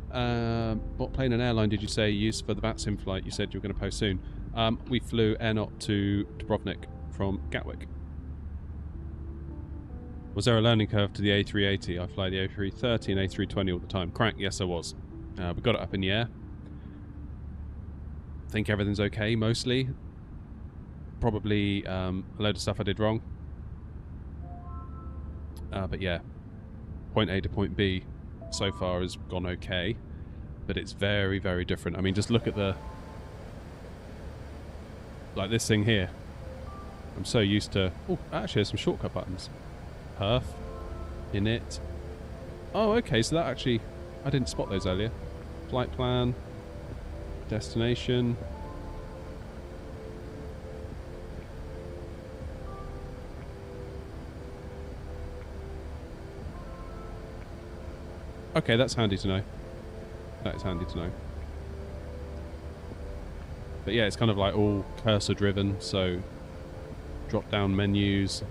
Speaker 1: what plane and airline did you say you used for the VATSIM flight you said you were going to post soon? We flew AirNOTT to Dubrovnik from Gatwick. Was there a learning curve to the A380? I fly the A330 and A320 all the time. Crank, yes there was. We got it up in the air. I think everything's okay, mostly. Probably a load of stuff I did wrong. But yeah, point A to point B so far has gone okay. But it's very, very different. I mean, just look at the... like this thing here. I'm so used to... oh, actually there's some shortcut buttons. Perf. Init. Oh, okay, so that actually... I didn't spot those earlier. Flight plan. Destination. Okay, that's handy to know. That is handy to know. But yeah, it's kind of like all cursor driven, so drop down menus.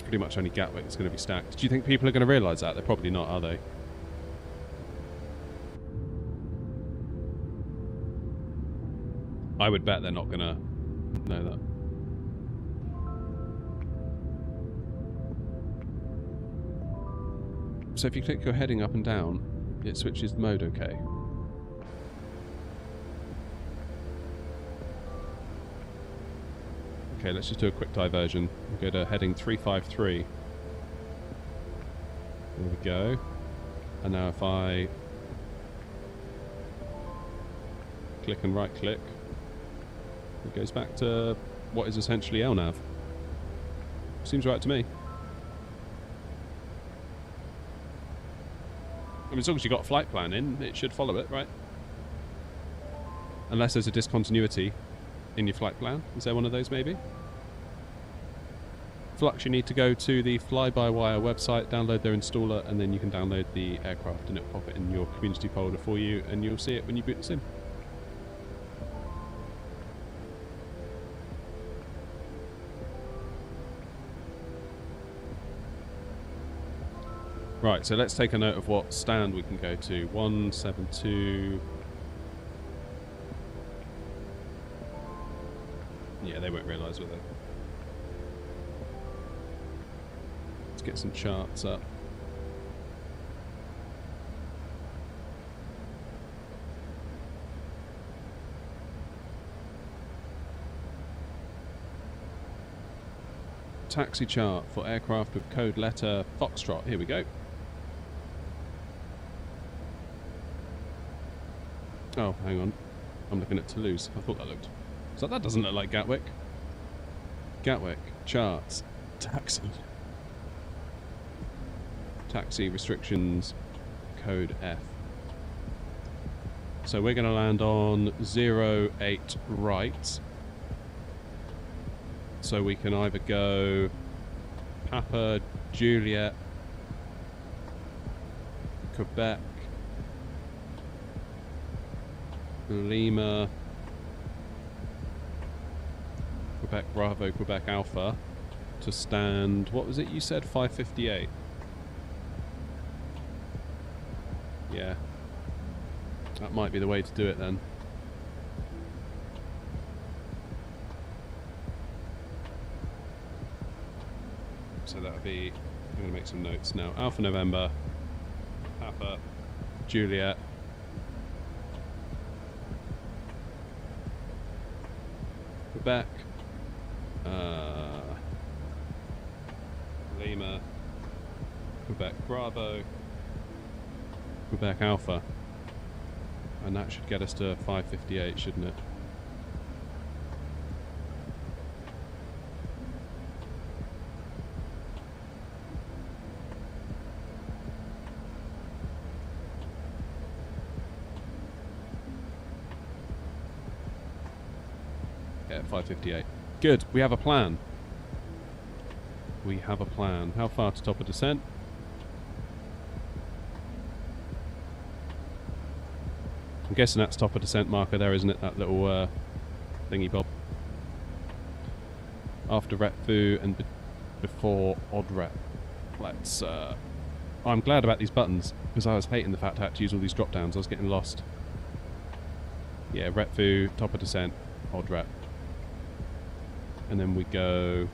Speaker 1: Pretty much only Gatwick that's going to be stacked. Do you think people are going to realise that? They're probably not, are they? I would bet they're not going to know that. So if you click your heading up and down, it switches the mode, okay? Okay, let's just do a quick diversion. We'll go to heading 353. There we go. And now if I click and right click, it goes back to what is essentially LNAV. Seems right to me. I mean, as long as you've got a flight plan in, it should follow it, right? Unless there's a discontinuity in your flight plan. Is there one of those maybe? Flux, you need to go to the fly-by-wire website, download their installer, and then you can download the aircraft and it'll pop it in your community folder for you, and you'll see it when you boot the sim. Right, so let's take a note of what stand we can go to. 172... yeah, they won't realise, will they? Let's get some charts up. Taxi chart for aircraft with code letter Foxtrot. Here we go. Oh, hang on. I'm looking at Toulouse. I thought that looked... so that doesn't look like Gatwick. Gatwick. Charts. Taxi. Taxi restrictions. Code F. So we're going to land on 08 right. So we can either go Papa, Juliet, Quebec, Lima, Quebec Bravo, Quebec Alpha to stand, what was it you said, 558? Yeah. That might be the way to do it then. So that would be, I'm going to make some notes now. Alpha November, Papa, Juliet, Quebec, Lima, Quebec Bravo, Quebec Alpha. And that should get us to 558, shouldn't it? Yeah, 558. Good, we have a plan. We have a plan. How far to top of descent? I'm guessing that's top of descent marker there, isn't it? That little thingy bob. After ret foo and before odd ret. Let's. I'm glad about these buttons because I was hating the fact I had to use all these drop downs. I was getting lost. Yeah, ret foo, top of descent, odd ret. And then we go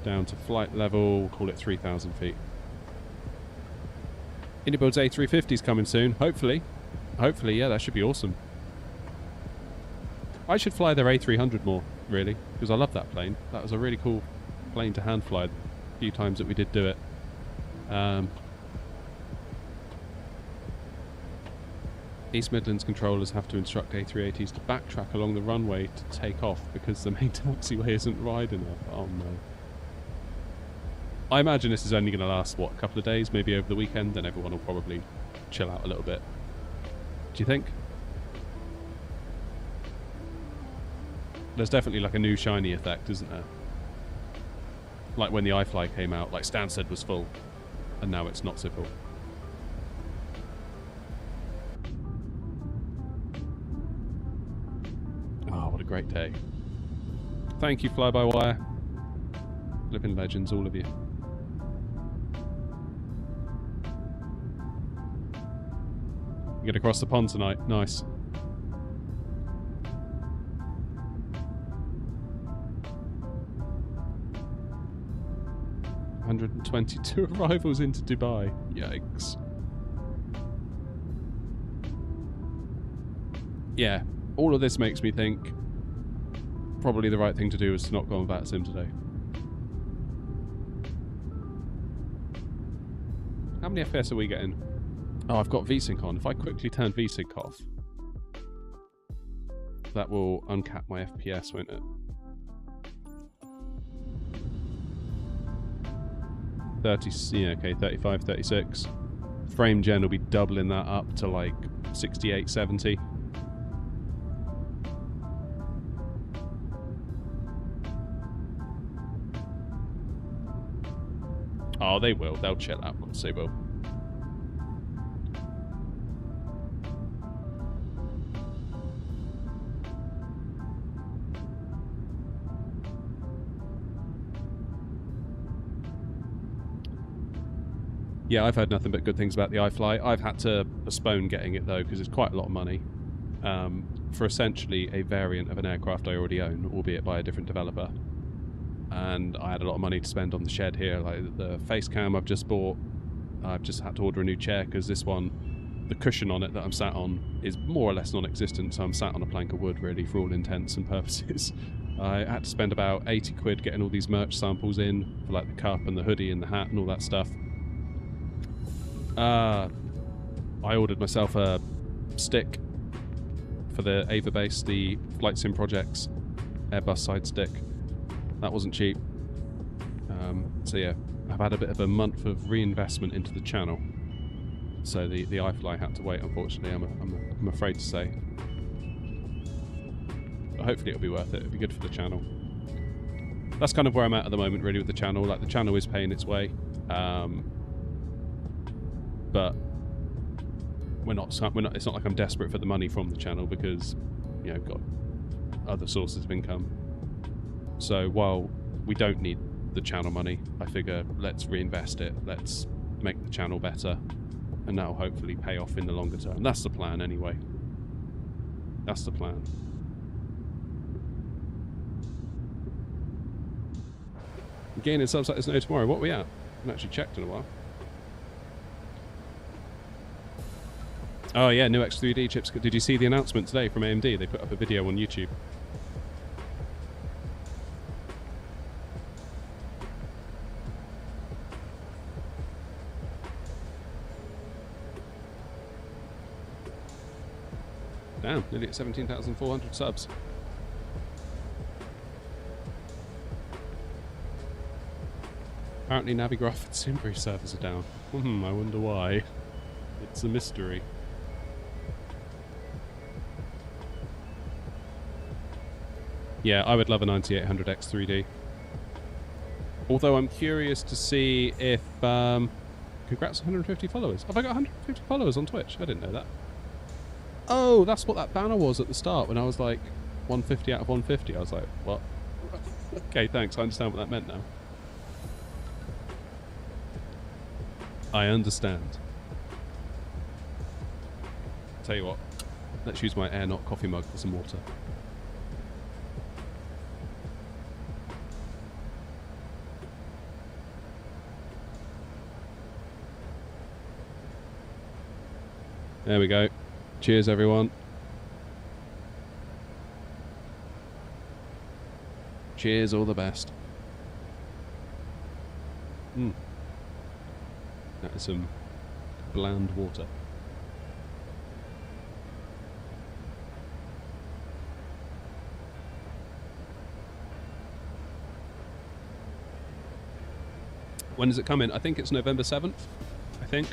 Speaker 1: down to flight level. We'll call it 3,000 feet. Indibuild's A350 is coming soon, hopefully. Hopefully, yeah, that should be awesome. I should fly their A300 more, really, because I love that plane. That was a really cool plane to hand fly the few times that we did do it. East Midlands controllers have to instruct A380s to backtrack along the runway to take off because the main taxiway isn't wide enough. Oh no. I imagine this is only going to last, what, a couple of days, maybe over the weekend, then everyone will probably chill out a little bit. Do you think? There's definitely like a new shiny effect, isn't there? Like when the iFly came out, like Stansted was full, and now it's not so full. Oh, what a great day. Thank you, Fly-by-Wire. Living legends, all of you. You get across the pond tonight. Nice. $122 arrivals into Dubai. Yikes. Yeah, all of this makes me think probably the right thing to do is to not go on VATSIM today. How many FPS are we getting? Oh, I've got VSync on. If I quickly turn VSync off, that will uncap my FPS, won't it? Yeah, okay, 35, 36. Frame gen will be doubling that up to like 68, 70. Oh, they will. They'll chill out once they will. Yeah, I've heard nothing but good things about the iFly. I've had to postpone getting it though because it's quite a lot of money for essentially a variant of an aircraft I already own, albeit by a different developer. And I had a lot of money to spend on the shed here, like the face cam I've just bought. I've just had to order a new chair because this one, the cushion on it that I'm sat on is more or less non-existent, so I'm sat on a plank of wood really for all intents and purposes. I had to spend about 80 quid getting all these merch samples in for like the cup and the hoodie and the hat and all that stuff. I ordered myself a stick for the Ava base, the Flight Sim Projects Airbus side stick. That wasn't cheap. So yeah, I've had a bit of a month of reinvestment into the channel. So the iFly had to wait, unfortunately, I'm afraid to say. but hopefully it'll be worth it. It'll be good for the channel. That's kind of where I'm at the moment, really, with the channel. Like, the channel is paying its way, but we're not. It's not like I'm desperate for the money from the channel because, you know, I've got other sources of income. So while we don't need the channel money, I figure let's reinvest it. Let's make the channel better, and that'll hopefully pay off in the longer term. That's the plan, anyway. That's the plan. Gaining subs like there's no tomorrow. What are we at? I haven't actually checked in a while. Oh yeah, new X3D chips. Did you see the announcement today from AMD? They put up a video on YouTube. Damn, nearly at 17,400 subs. Apparently Navigraph and Simbrief servers are down. I wonder why. It's a mystery. Yeah, I would love a 9800X 3D. Although I'm curious to see if... congrats 150 followers. Have I got 150 followers on Twitch? I didn't know that. Oh, that's what that banner was at the start when I was like 150 out of 150. I was like, what? Okay, thanks. I understand what that meant now. I understand. Tell you what, let's use my AirNOTT coffee mug for some water. There we go. Cheers, everyone. Cheers, all the best. That is some bland water. When does it come in? I think it's November 7th, I think.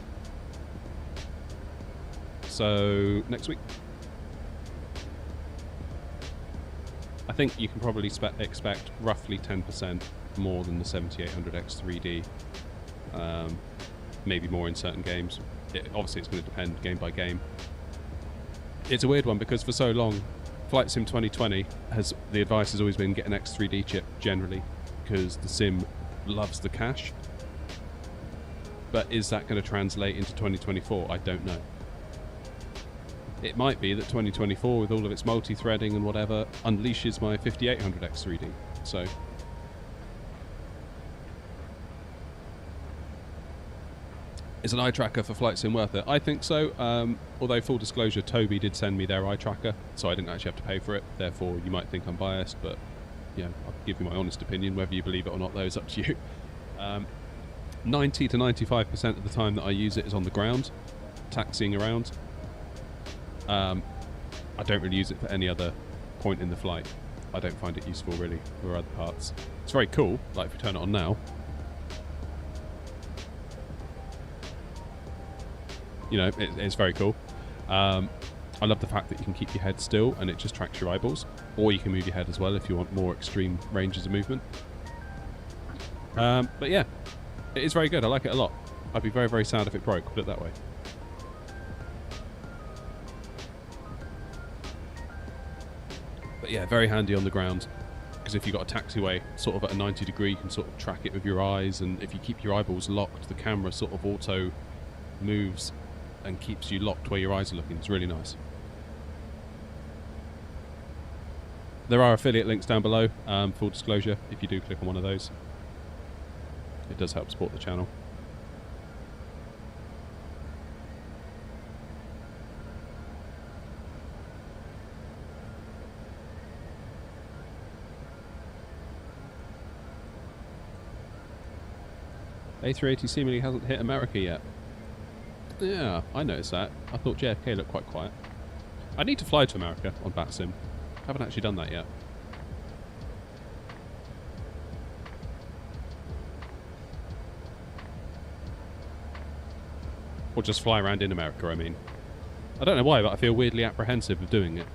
Speaker 1: So, next week. I think you can probably expect roughly 10% more than the 7800X 3D. Maybe more in certain games. Obviously, it's going to depend game by game. It's a weird one because for so long, Flight Sim 2020 the advice has always been get an X3D chip generally because the sim loves the cache. But is that going to translate into 2024? I don't know. It might be that 2024, with all of its multi-threading and whatever, unleashes my 5800X 3D. So, is an eye tracker for Flight Sim worth it? I think so. Although, full disclosure, Toby did send me their eye tracker, so I didn't actually have to pay for it. Therefore, you might think I'm biased, but yeah, I'll give you my honest opinion. Whether you believe it or not, though, is up to you. 90 to 95% of the time that I use it is on the ground, taxiing around. I don't really use it for any other point in the flight. I don't find it useful really for other parts. It's very cool, like if you turn it on now. You know, it's very cool. I love the fact that you can keep your head still and it just tracks your eyeballs. Or you can move your head as well if you want more extreme ranges of movement. But yeah, it is very good. I like it a lot. I'd be very, very sad if it broke, put it that way. But yeah, very handy on the ground. Because if you've got a taxiway sort of at a 90 degree, you can sort of track it with your eyes. And if you keep your eyeballs locked, the camera sort of auto moves and keeps you locked where your eyes are looking. It's really nice. There are affiliate links down below, full disclosure, if you do click on one of those. It does help support the channel. A380 seemingly hasn't hit America yet. Yeah, I noticed that. I thought JFK looked quite quiet. I need to fly to America on BatSim. Haven't actually done that yet. Or just fly around in America, I mean. I don't know why, but I feel weirdly apprehensive of doing it.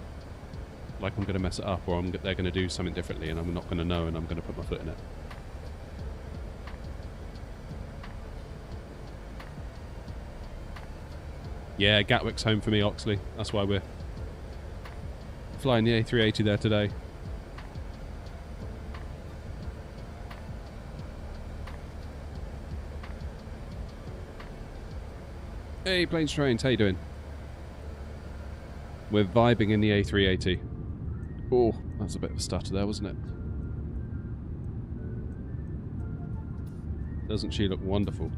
Speaker 1: like I'm going to mess it up, or they're going to do something differently and I'm not going to know, and I'm going to put my foot in it. Yeah, Gatwick's home for me, Oxley. That's why we're flying the A380 there today. Hey, Planes Trains, how you doing? We're vibing in the A380. Oh, that's a bit of a stutter there, wasn't it? Doesn't she look wonderful?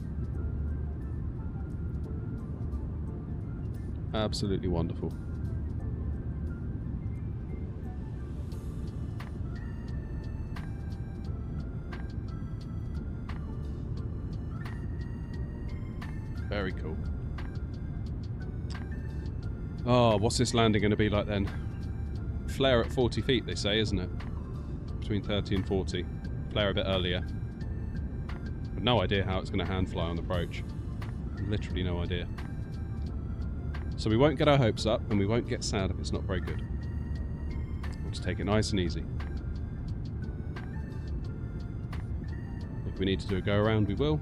Speaker 1: Absolutely wonderful. Very cool. Oh, what's this landing going to be like then? Flare at 40 feet, they say, isn't it? Between 30 and 40. Flare a bit earlier. But no idea how it's going to hand fly on approach. Literally no idea. So we won't get our hopes up, and we won't get sad if it's not very good. We'll just take it nice and easy. If we need to do a go around, we will.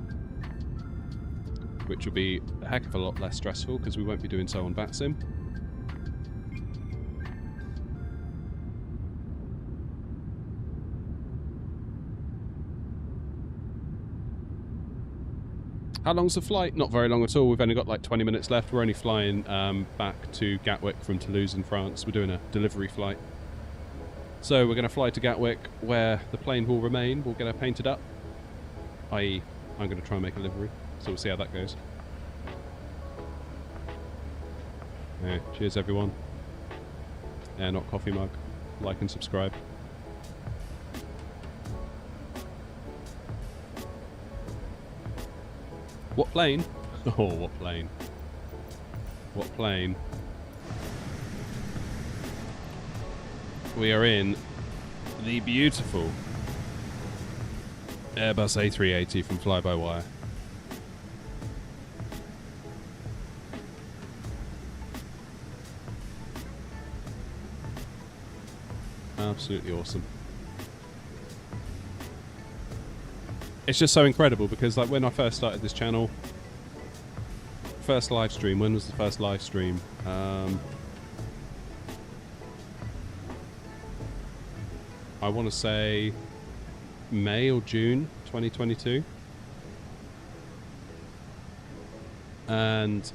Speaker 1: Which will be a heck of a lot less stressful, because we won't be doing so on VATSIM. How long's the flight? Not very long at all. We've only got like 20 minutes left. We're only flying back to Gatwick from Toulouse in France. We're doing a delivery flight. So we're going to fly to Gatwick, where the plane will remain. We'll get her painted up. I.e., I'm going to try and make a livery. So we'll see how that goes. Yeah, cheers everyone. AirNOTT coffee mug. Like and subscribe. What plane? Oh, what plane? What plane? We are in the beautiful Airbus A380 from Fly-by-Wire. Absolutely awesome. It's just so incredible because, like, when I first started this channel, first live stream, when was the first live stream? I want to say May or June 2022. And,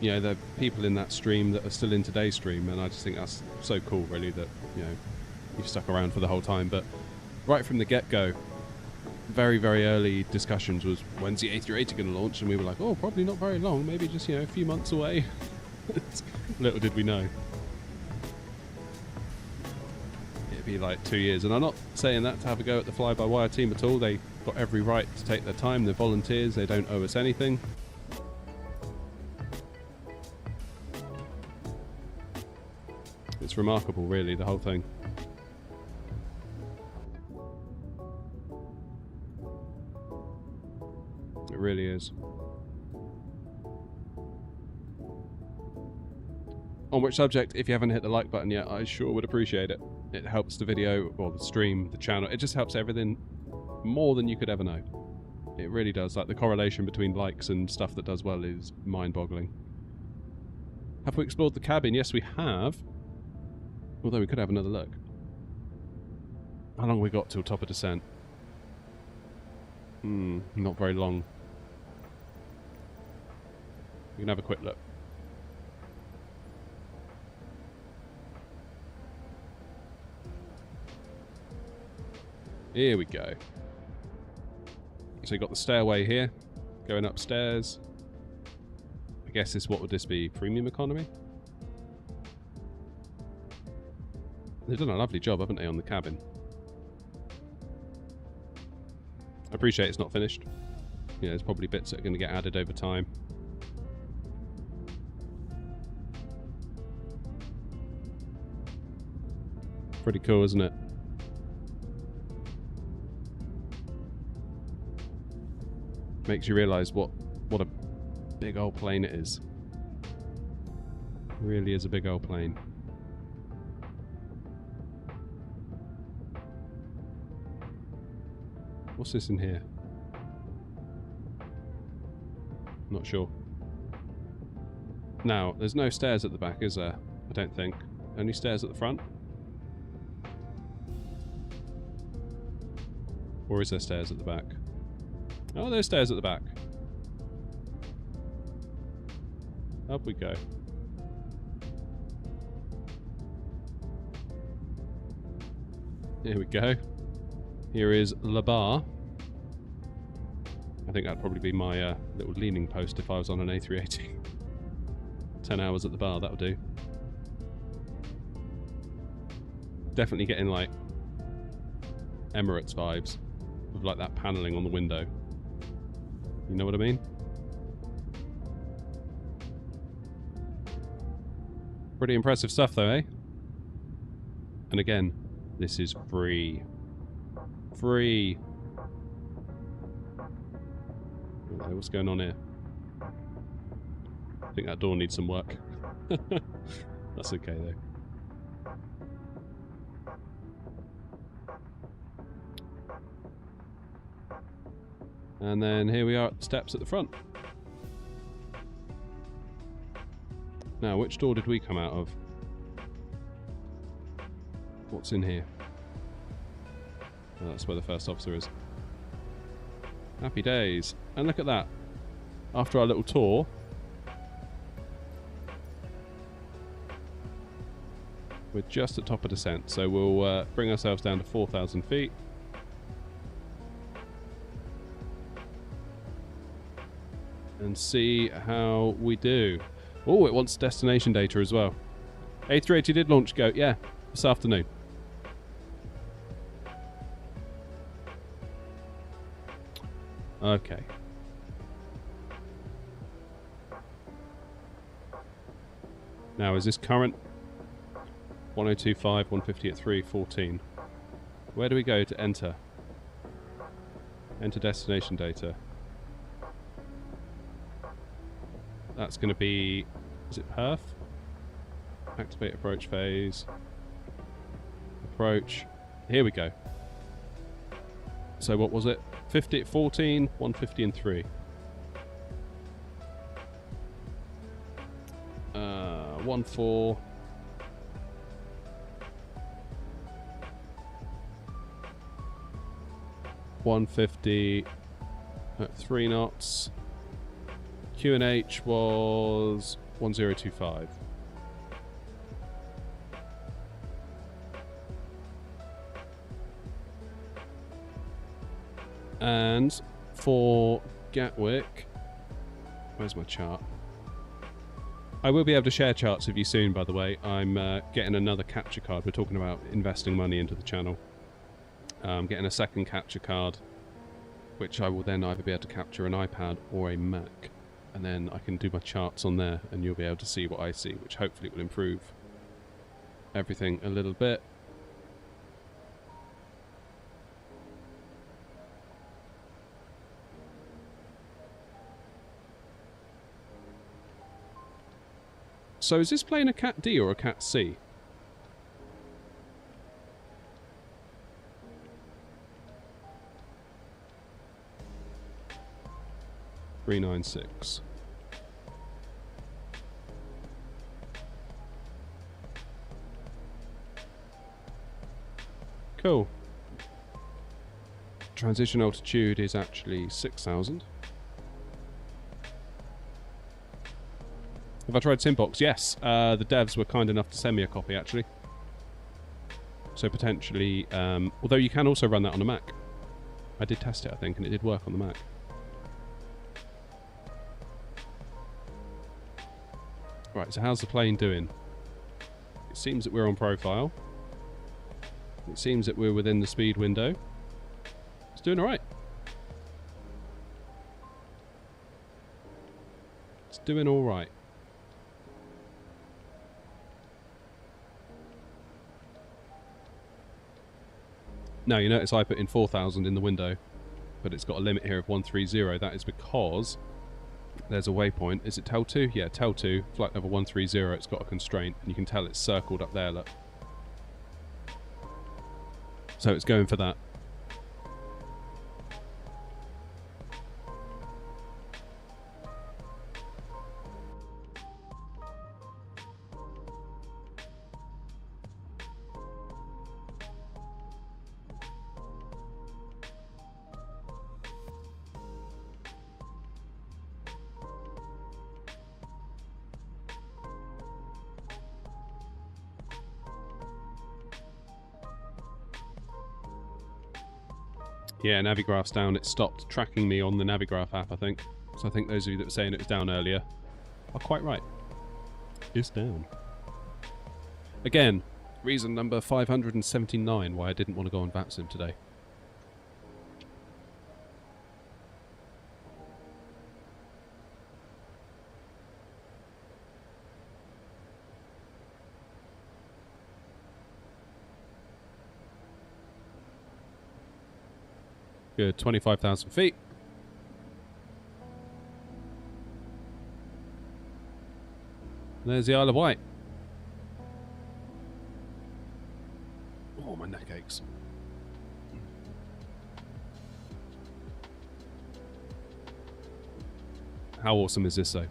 Speaker 1: you know, there are people in that stream that are still in today's stream, and I just think that's so cool, really, that, you know, you've stuck around for the whole time. But right from the get-go, very, very early discussions was, when's the A380 going to launch? And we were like, oh, probably not very long, maybe just, you know, a few months away. Little did we know. It'd be like 2 years. And I'm not saying that to have a go at the Fly-by-Wire team at all. They got every right to take their time. They're volunteers. They don't owe us anything. It's remarkable, really, the whole thing. It really is. On which subject, if you haven't hit the like button yet, I sure would appreciate it. It helps the video, or the stream, the channel. It just helps everything more than you could ever know. It really does. Like, the correlation between likes and stuff that does well is mind-boggling. Have we explored the cabin? Yes, we have. Although we could have another look. How long have we got till top of descent? Not very long. We can have a quick look. Here we go. So you've got the stairway here, going upstairs. I guess what would this be? Premium economy? They've done a lovely job, haven't they, on the cabin? I appreciate it's not finished. You know, there's probably bits that are going to get added over time. Pretty cool, isn't it? Makes you realise what a big old plane it is. It really is a big old plane. What's this in here? Not sure. Now, there's no stairs at the back, is there? I don't think. Only stairs at the front? Or is there stairs at the back? Oh, there's stairs at the back. Up we go. Here we go. Here is La Bar. I think that'd probably be my little leaning post if I was on an A380. 10 hours at the bar, that'll do. Definitely getting like Emirates vibes with like that panelling on the window. You know what I mean? Pretty impressive stuff though, eh? And again, this is free. Free. Hello, what's going on here? I think that door needs some work. That's okay though. And then here we are at the steps at the front. Now, which door did we come out of? What's in here? Oh, that's where the first officer is. Happy days. And look at that. After our little tour, we're just at top of descent, so we'll bring ourselves down to 4,000 feet. And see how we do. Oh, it wants destination data as well. A380 did launch go, yeah, this afternoon. Okay. Now, is this current? 1025, 150 at 314. Where do we go to enter? Enter destination data. That's going to be... Is it perf? Activate approach phase. Approach. Here we go. So what was it? 50 at 14, 150 and 3. 14. 150 at 3 knots. QNH was 1025. And for Gatwick, where's my chart? I will be able to share charts with you soon, by the way. I'm getting another capture card. We're talking about investing money into the channel. I'm getting a second capture card, which I will then either be able to capture an iPad or a Mac. And then I can do my charts on there, and you'll be able to see what I see, which hopefully will improve everything a little bit. So is this plane a Cat D or a Cat C? .396. Cool. Transition altitude is actually 6,000. Have I tried Simbox? Yes. The devs were kind enough to send me a copy, actually. So potentially... although you can also run that on a Mac. I did test it, I think, and it did work on the Mac. Right, so how's the plane doing? It seems that we're on profile. It seems that we're within the speed window. It's doing alright. It's doing alright. Now, you notice I put in 4,000 in the window, but it's got a limit here of 130. That is because there's a waypoint. Is it TEL 2? Yeah, TEL 2, flight level 130. It's got a constraint, and you can tell it's circled up there, look. So it's going for that. Yeah, Navigraph's down. It stopped tracking me on the Navigraph app, I think. So I think those of you that were saying it was down earlier are quite right. It's down. Again, reason number 579 why I didn't want to go on VATSIM today. Good, 25,000 feet. There's the Isle of Wight. Oh, my neck aches. How awesome is this, though?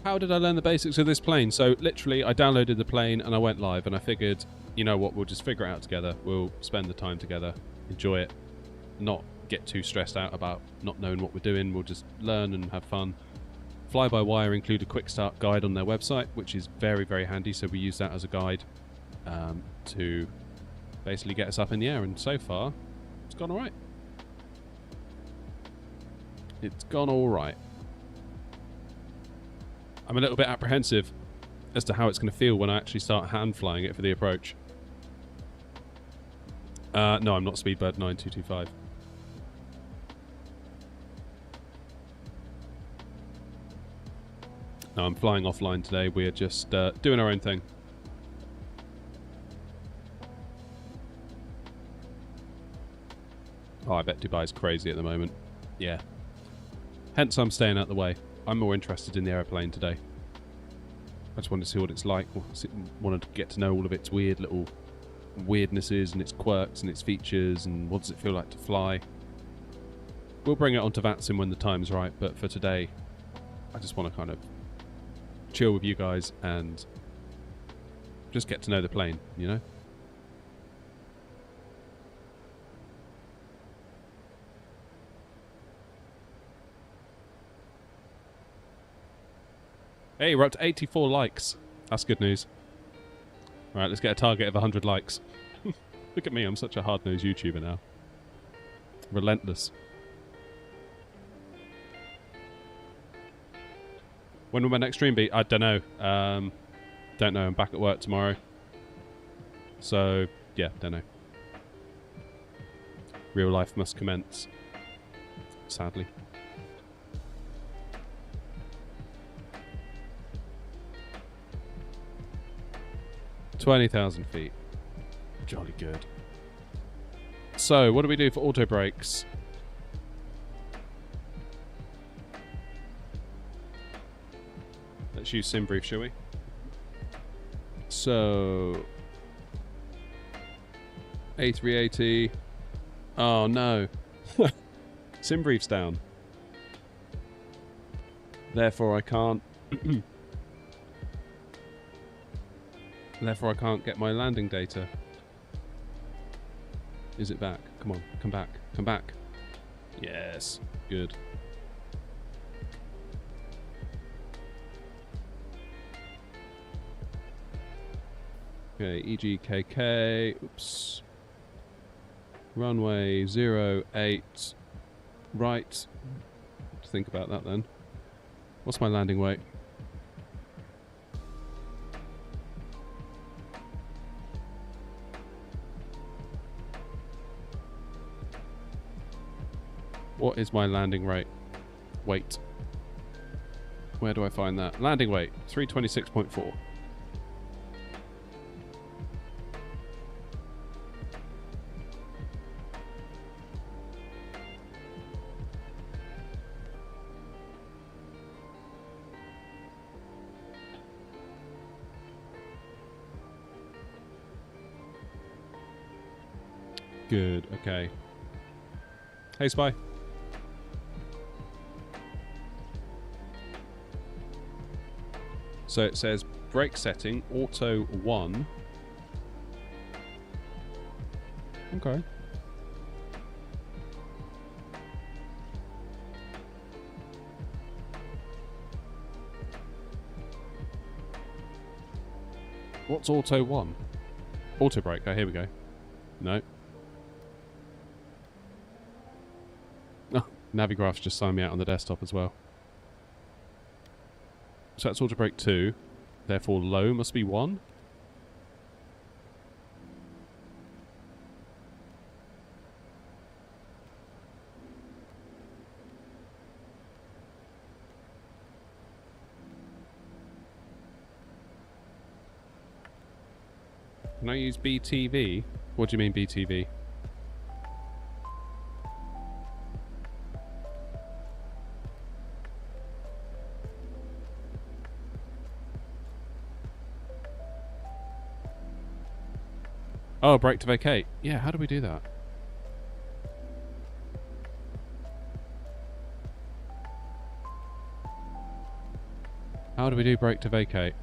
Speaker 1: How did I learn the basics of this plane? So, literally, I downloaded the plane and I went live, and I figured, you know what, we'll just figure it out together. We'll spend the time together, enjoy it, not get too stressed out about not knowing what we're doing. We'll just learn and have fun. Fly-by-wire include a quick start guide on their website, which is very, very handy. So we use that as a guide to basically get us up in the air. And so far, it's gone all right. It's gone all right. I'm a little bit apprehensive as to how it's going to feel when I actually start hand flying it for the approach. No, I'm not Speedbird 9225. No, I'm flying offline today. We're just doing our own thing. Oh, I bet Dubai's crazy at the moment. Yeah. Hence I'm staying out the way. I'm more interested in the aeroplane today. I just wanted to see what it's like. Wanted to get to know all of its weird little weirdnesses and its quirks and its features and what does it feel like to fly. We'll bring it onto VATSIM when the time's right, but for today, I just want to kind of chill with you guys and just get to know the plane, you know? Hey, we're up to 84 likes. That's good news. Alright, let's get a target of 100 likes. Look at me, I'm such a hard-nosed YouTuber now. Relentless. When will my next stream be? I don't know. Don't know, I'm back at work tomorrow. So, yeah, don't know. Real life must commence. Sadly. 20,000 feet. Jolly good. So, what do we do for auto brakes? Let's use SimBrief, shall we? So, A380. Oh no. SimBrief's down. Therefore I can't Therefore I can't get my landing data. Is it back? Come on, come back, come back. Yes, good. Okay, EGKK, oops. Runway 08, right. Think about that then. What's my landing weight? What is my landing rate? Weight. Where do I find that? Landing weight, 326.4. Good, okay. Hey, Spy. So it says brake setting, auto 1. Okay. What's auto 1? Auto brake. Oh, here we go. No. Oh, Navigraph's just signed me out on the desktop as well. So that's auto brake 2. Therefore low must be 1. Can I use BTV? What do you mean BTV? Oh, brake to vacate. Yeah, how do we do that? How do we do brake to vacate?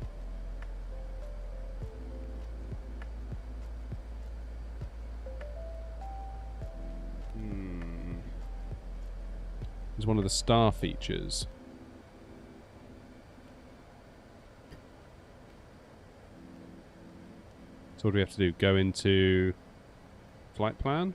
Speaker 1: It's one of the star features. So what do we have to do? Go into flight plan?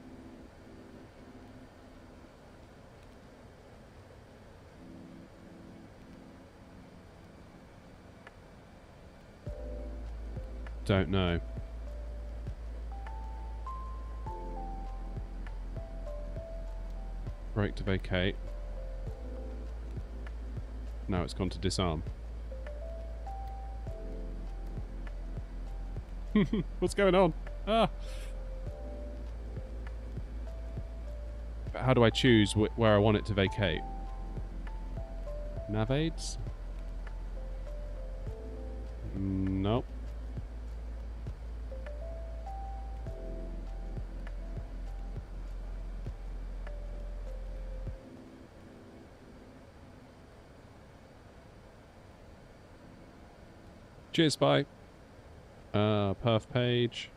Speaker 1: Don't know. Brake to vacate. Now it's gone to disarm. What's going on? Ah! But how do I choose where I want it to vacate? Nav aids? Nope. Cheers, bye. Perf page.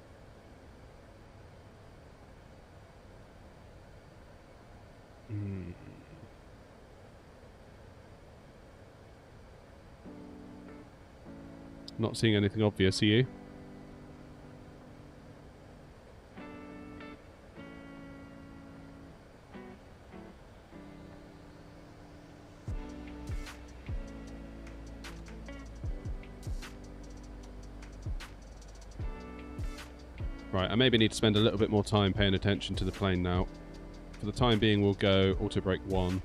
Speaker 1: Not seeing anything obvious, are you? Right, I maybe need to spend a little bit more time paying attention to the plane now. For the time being, we'll go auto brake 1.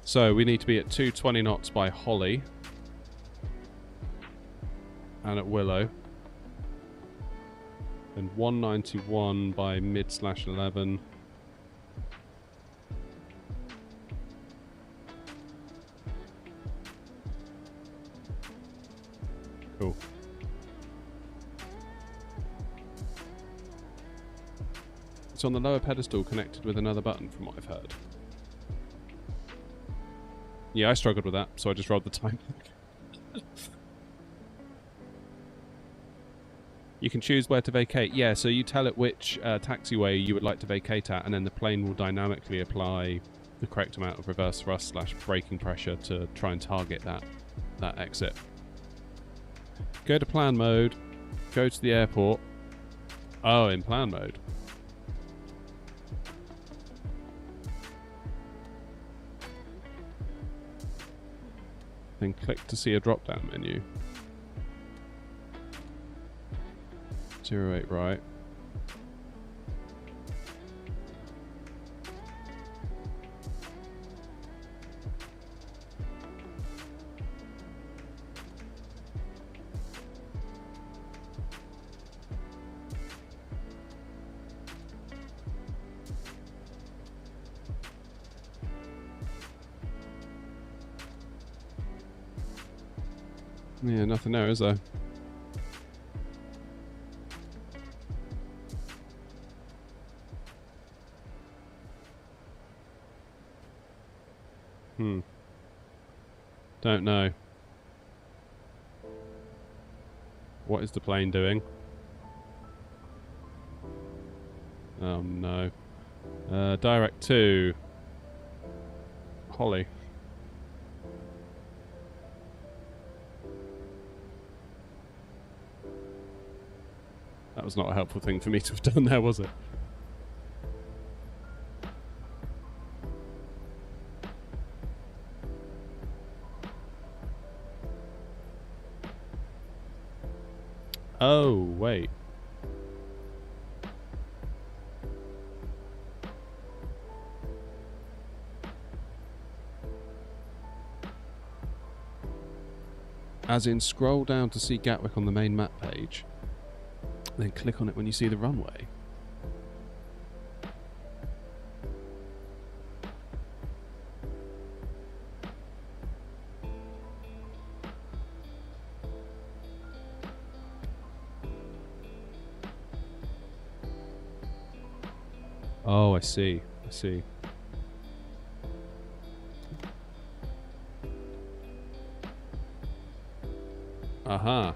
Speaker 1: So we need to be at 220 knots by Holly. And at Willow. And 191 by mid/11. Cool. It's on the lower pedestal connected with another button from what I've heard. Yeah, I struggled with that, so I just rolled the time back. You can choose where to vacate. Yeah, so you tell it which taxiway you would like to vacate at, and then the plane will dynamically apply the correct amount of reverse thrust / braking pressure to try and target that exit. Go to plan mode. Go to the airport. Oh, in plan mode. Then click to see a drop-down menu. 08 right. Yeah, nothing there, is there? Don't know. What is the plane doing? Oh no. Direct to Holly. That was not a helpful thing for me to have done there, was it? Oh, wait. As in, scroll down to see Gatwick on the main map page, then click on it when you see the runway. Oh, I see. I see. Aha.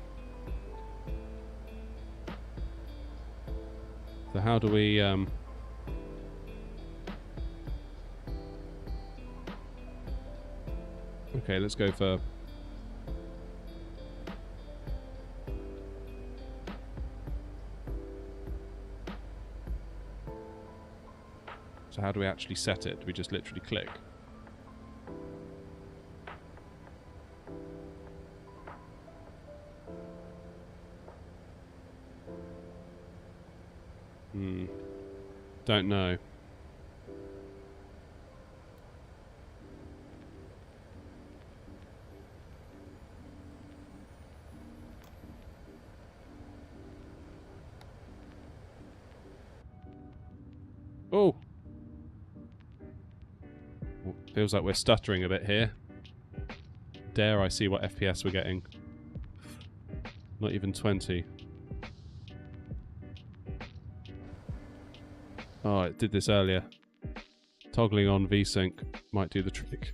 Speaker 1: So how do we okay, let's go for so how do we actually set it? Do we just literally click? Don't know. Oh! Well, feels like we're stuttering a bit here. Dare I see what FPS we're getting? Not even 20. Oh, it did this earlier. Toggling on VSync might do the trick.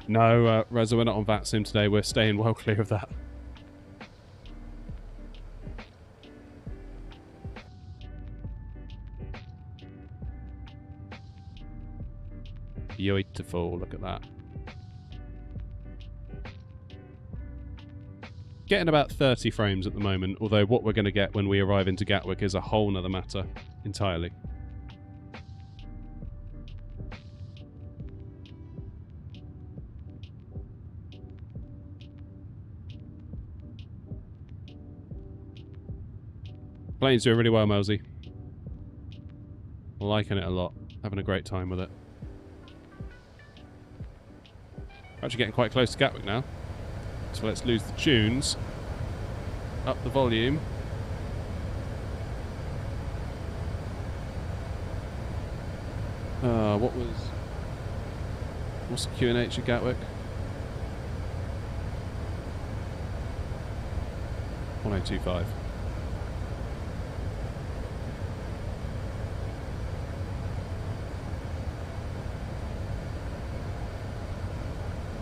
Speaker 1: No, Reza, we're not on VATSIM today. We're staying well clear of that. Beautiful, look at that. Getting about 30 frames at the moment, although what we're going to get when we arrive into Gatwick is a whole nother matter entirely. Plane's doing really well, Mosey. Liking it a lot. Having a great time with it. We're actually getting quite close to Gatwick now. So let's lose the tunes. Up the volume. What's the QNH at Gatwick? 1025.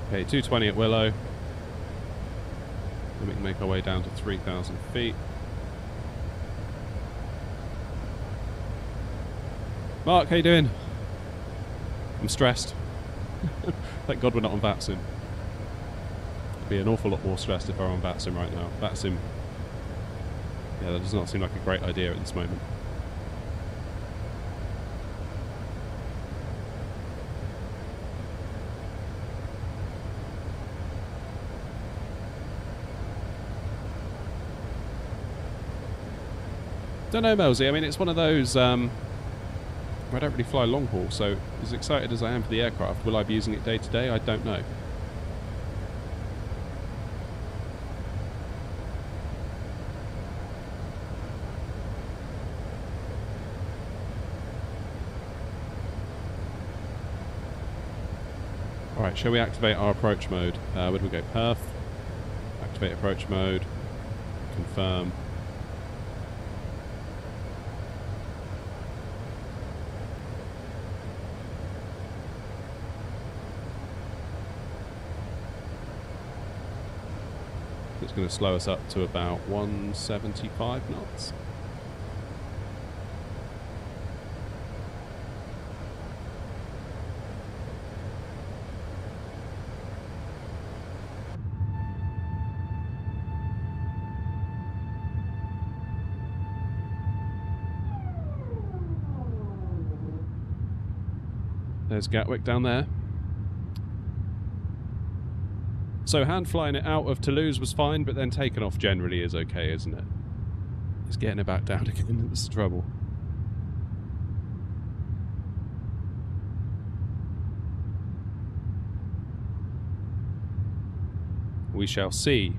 Speaker 1: Okay, 220 at Willow. Then we can make our way down to 3,000 feet. Mark, how you doing? I'm stressed. Thank God we're not on VATSIM. I'd be an awful lot more stressed if I were on VATSIM right now. VATSIM, yeah, that does not seem like a great idea at this moment. Don't know, Melsey. I mean, it's one of those. I don't really fly long haul, so as excited as I am for the aircraft, will I be using it day to day? I don't know. Alright, shall we activate our approach mode? Where do we go? Perf. Activate approach mode. Confirm. It's going to slow us up to about 175 knots. There's Gatwick down there. So hand flying it out of Toulouse was fine, but then taking off generally is okay, isn't it? It's getting it back down again that's the trouble. We shall see.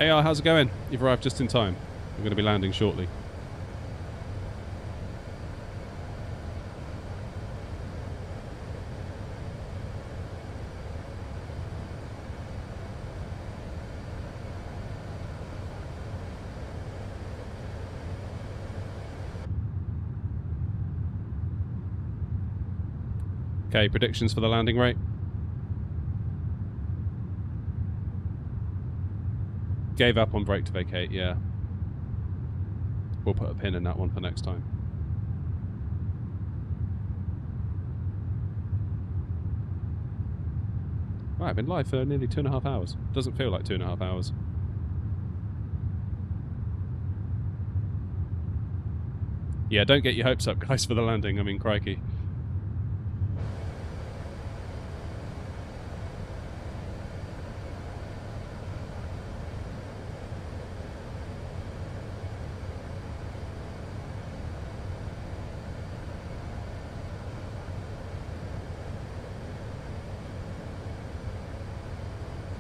Speaker 1: AR, how's it going? You've arrived just in time. We're going to be landing shortly. Okay, predictions for the landing rate. Gave up on brake to vacate, yeah. We'll put a pin in that one for next time. Right, I've been live for nearly 2.5 hours. Doesn't feel like 2.5 hours. Yeah, don't get your hopes up, guys, for the landing. I mean, crikey.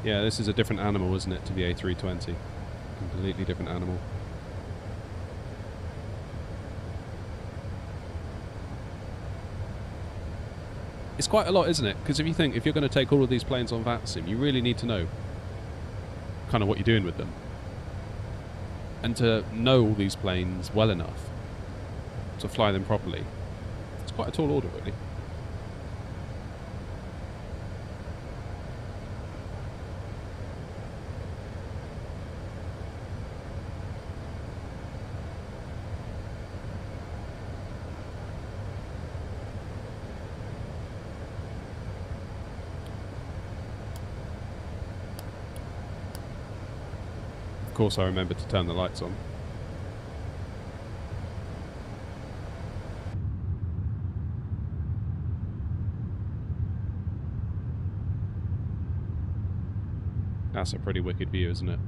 Speaker 1: Yeah, this is a different animal, isn't it, to the A320? Completely different animal. It's quite a lot, isn't it? Because if you think, if you're going to take all of these planes on VATSIM, you really need to know kind of what you're doing with them. And to know all these planes well enough to fly them properly. It's quite a tall order, really. Of course, I remembered to turn the lights on. That's a pretty wicked view, isn't it?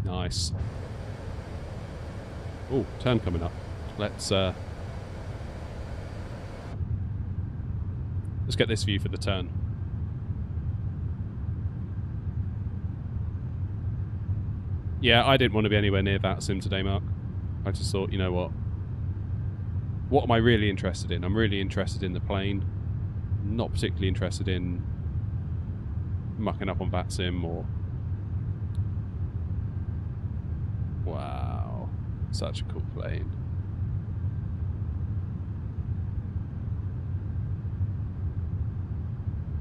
Speaker 1: Nice. Oh, turn coming up. Let's get this view for the turn. Yeah, I didn't want to be anywhere near VATSIM today, Mark. I just thought, you know what? What am I really interested in? I'm really interested in the plane. Not particularly interested in mucking up on VATSIM or... Wow. Such a cool plane.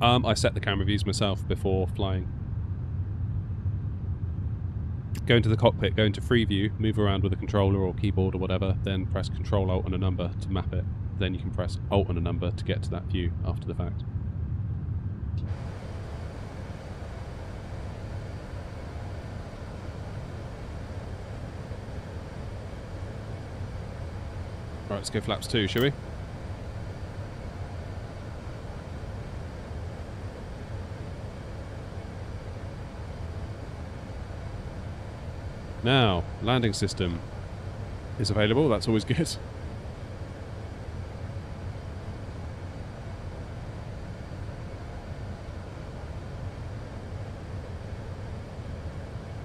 Speaker 1: I set the camera views myself before flying. Go into the cockpit, go into free view, move around with a controller or keyboard or whatever, then press Control Alt and a number to map it. Then you can press Alt and a number to get to that view after the fact. Right, let's go flaps 2, shall we? Now, landing system is available, that's always good.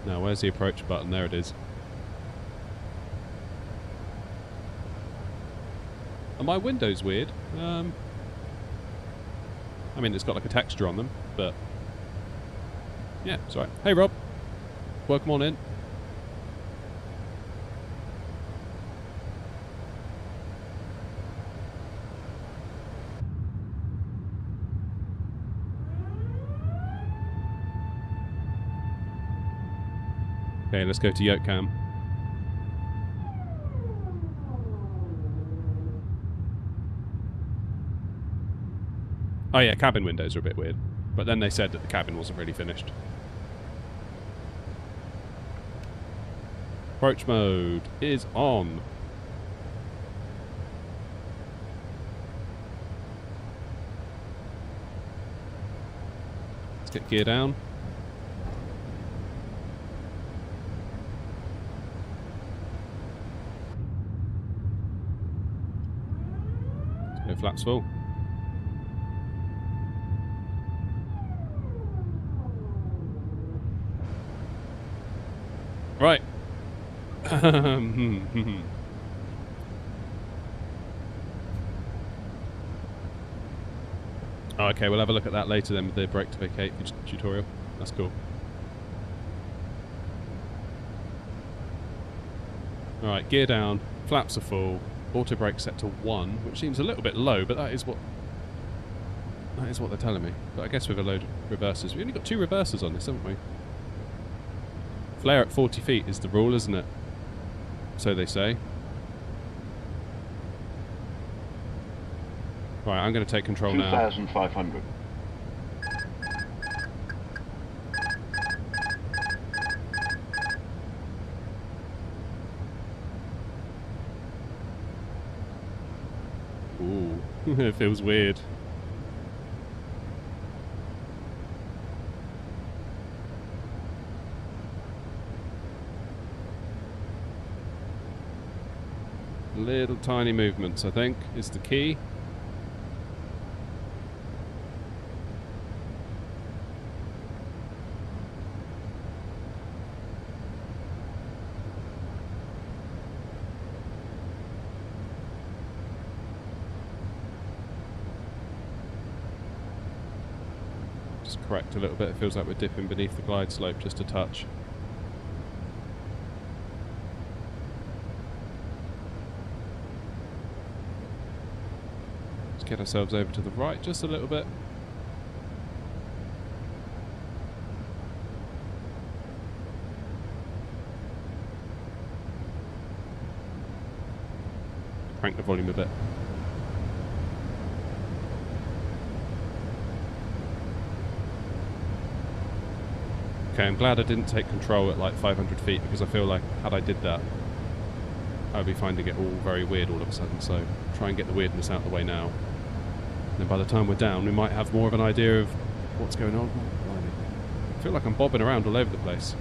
Speaker 1: Now, where's the approach button? There it is. Are my windows weird? I mean, it's got like a texture on them, but... yeah, it's alright. Hey, Rob. Welcome on in. Okay, let's go to yoke cam. Oh yeah, cabin windows are a bit weird. But then they said that the cabin wasn't really finished. Approach mode is on. Let's get gear down. Let's go flaps full. Right. Oh, okay, we'll have a look at that later then with the brake to vacate tutorial. That's cool. Alright, gear down, flaps are full, auto brake set to 1, which seems a little bit low, but that is what they're telling me. But I guess with a load of reversers. We've only got 2 reversers on this, haven't we? Flare at 40 feet is the rule, isn't it? So they say. Right, I'm going to take control now.
Speaker 2: 2,500.
Speaker 1: Ooh, it feels weird. Little tiny movements, I think, is the key. Just correct a little bit. It feels like we're dipping beneath the glide slope just a touch. Get ourselves over to the right just a little bit. Crank the volume a bit. Okay, I'm glad I didn't take control at like 500 feet because I feel like had I did that I'd be finding it all very weird all of a sudden, so try and get the weirdness out of the way now. Then by the time we're down, we might have more of an idea of what's going on. I feel like I'm bobbing around all over the place.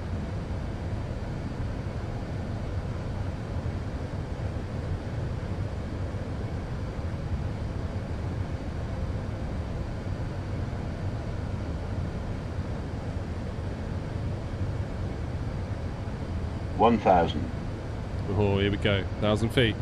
Speaker 2: $1,000.
Speaker 1: Oh, here we go. 1,000 feet.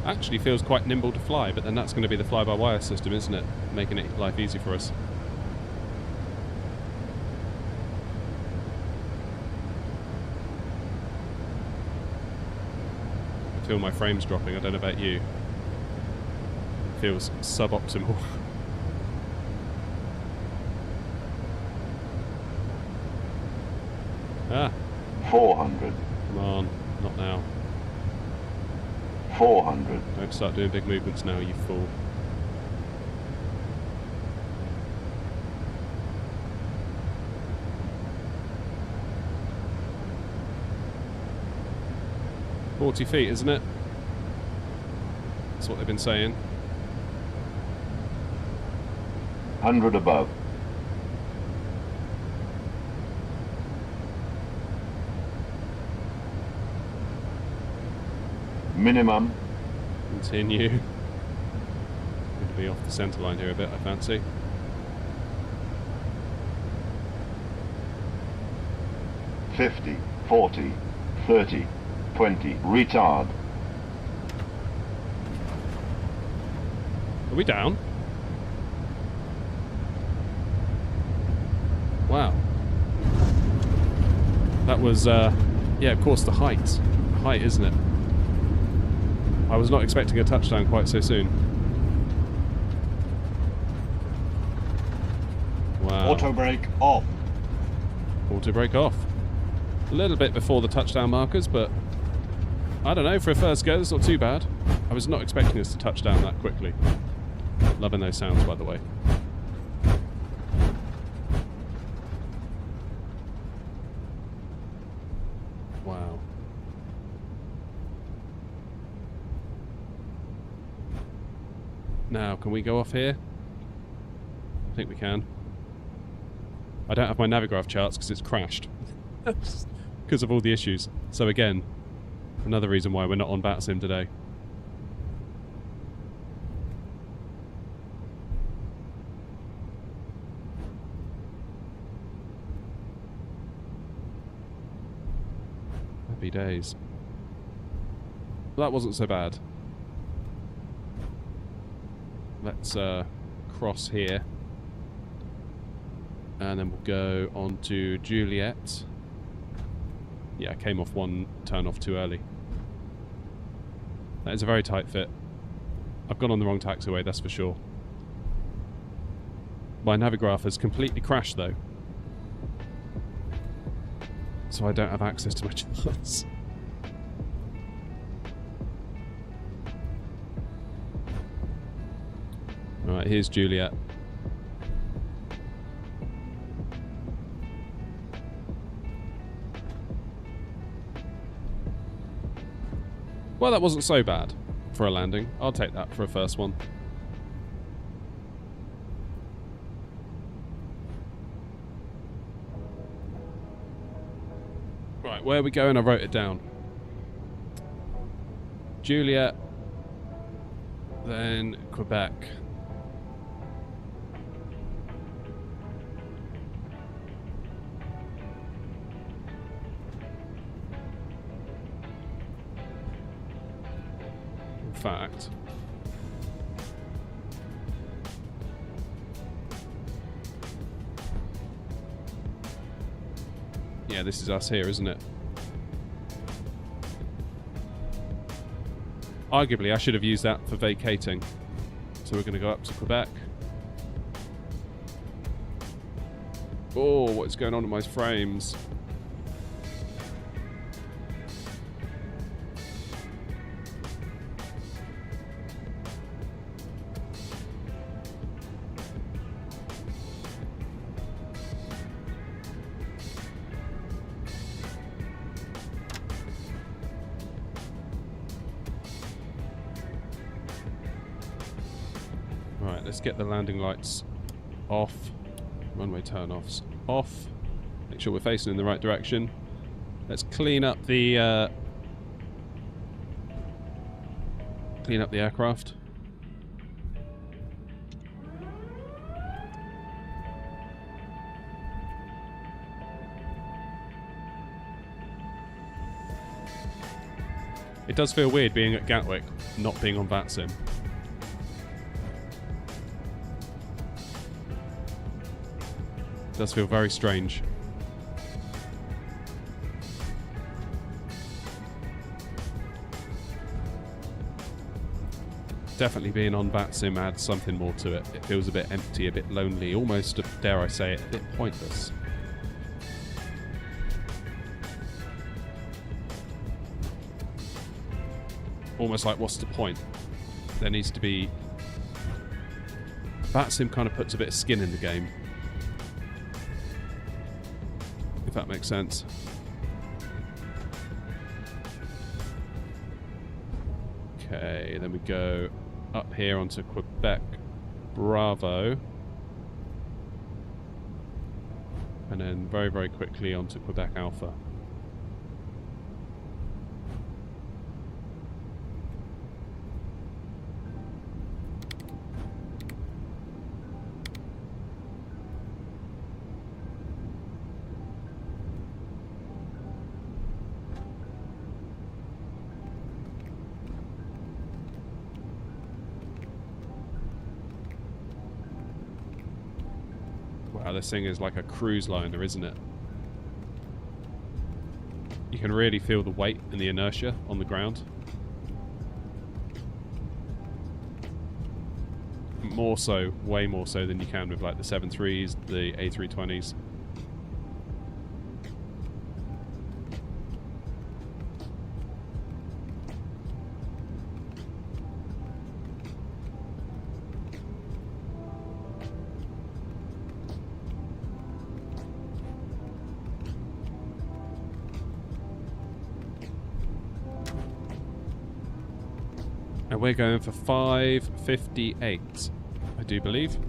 Speaker 1: Actually feels quite nimble to fly, but then that's going to be the fly-by-wire system, isn't it? Making it life easy for us. I feel my frames dropping, I don't know about you. It feels suboptimal. Ah.
Speaker 2: 400.
Speaker 1: Come on, not now.
Speaker 2: 400.
Speaker 1: Don't start doing big movements now, you fool. $40 feet, isn't it? That's what they've been saying.
Speaker 2: 100 above. Minimum.
Speaker 1: Continue. Going to be off the centre line here a bit, I fancy.
Speaker 2: $50, $40, $30, $20. Retard.
Speaker 1: Are we down? Wow. That was, yeah, of course, the height. Height, isn't it? I was not expecting a touchdown quite so soon. Wow.
Speaker 4: Auto brake off.
Speaker 1: Auto brake off. A little bit before the touchdown markers, but I don't know, for a first go, it's not too bad. I was not expecting us to touch down that quickly. Loving those sounds, by the way. Wow. Now, can we go off here? I think we can. I don't have my Navigraph charts because it's crashed. Because of all the issues. So again, another reason why we're not on BatSim today. Happy days. Well, that wasn't so bad. Let's cross here. And then we'll go on to Juliet. Yeah, I came off one turn off too early. That is a very tight fit. I've gone on the wrong taxiway, that's for sure. My Navigraph has completely crashed though. So I don't have access to my charts. Alright, here's Juliet. Well, that wasn't so bad for a landing. I'll take that for a first one. Right, where are we going? I wrote it down. Juliet, then Quebec. Fact. Yeah, this is us here, isn't it? Arguably, I should have used that for vacating. So we're going to go up to Quebec. Oh, what's going on with my frames? Right, let's get the landing lights off. Runway turn-offs off. Make sure we're facing in the right direction. Let's clean up the aircraft. It does feel weird being at Gatwick, not being on BatSim. It does feel very strange. Definitely being on BatSim adds something more to it. It feels a bit empty, a bit lonely, almost, dare I say it, a bit pointless. Almost like, what's the point? There needs to be... BatSim kind of puts a bit of skin in the game. If that makes sense. Okay, then we go up here onto Quebec Bravo. And then very, very quickly onto Quebec Alpha. Wow, this thing is like a cruise liner, isn't it? You can really feel the weight and the inertia on the ground. More so, way more so than you can with like the 7.3s, the A320s. And we're going for 5:58, I do believe.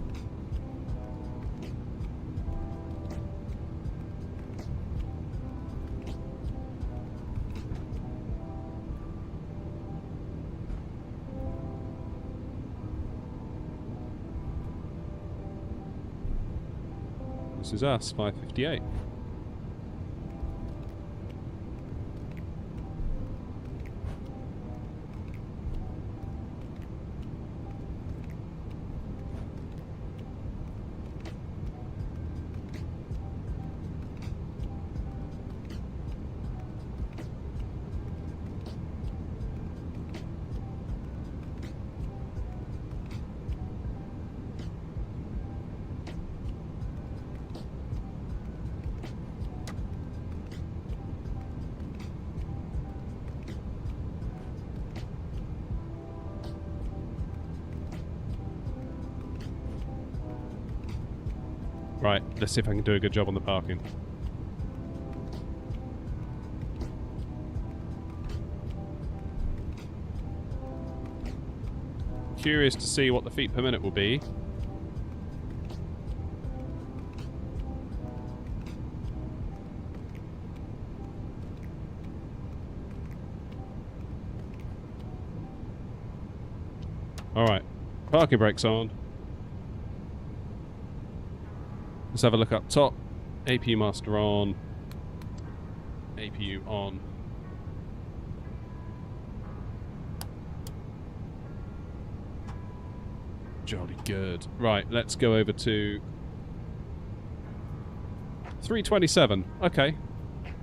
Speaker 1: This is us, 5:58. Right, let's see if I can do a good job on the parking. Curious to see what the feet per minute will be. Alright, parking brakes on. Let's have a look up top. APU master on. APU on. Jolly good. Right, let's go over to 327. Okay.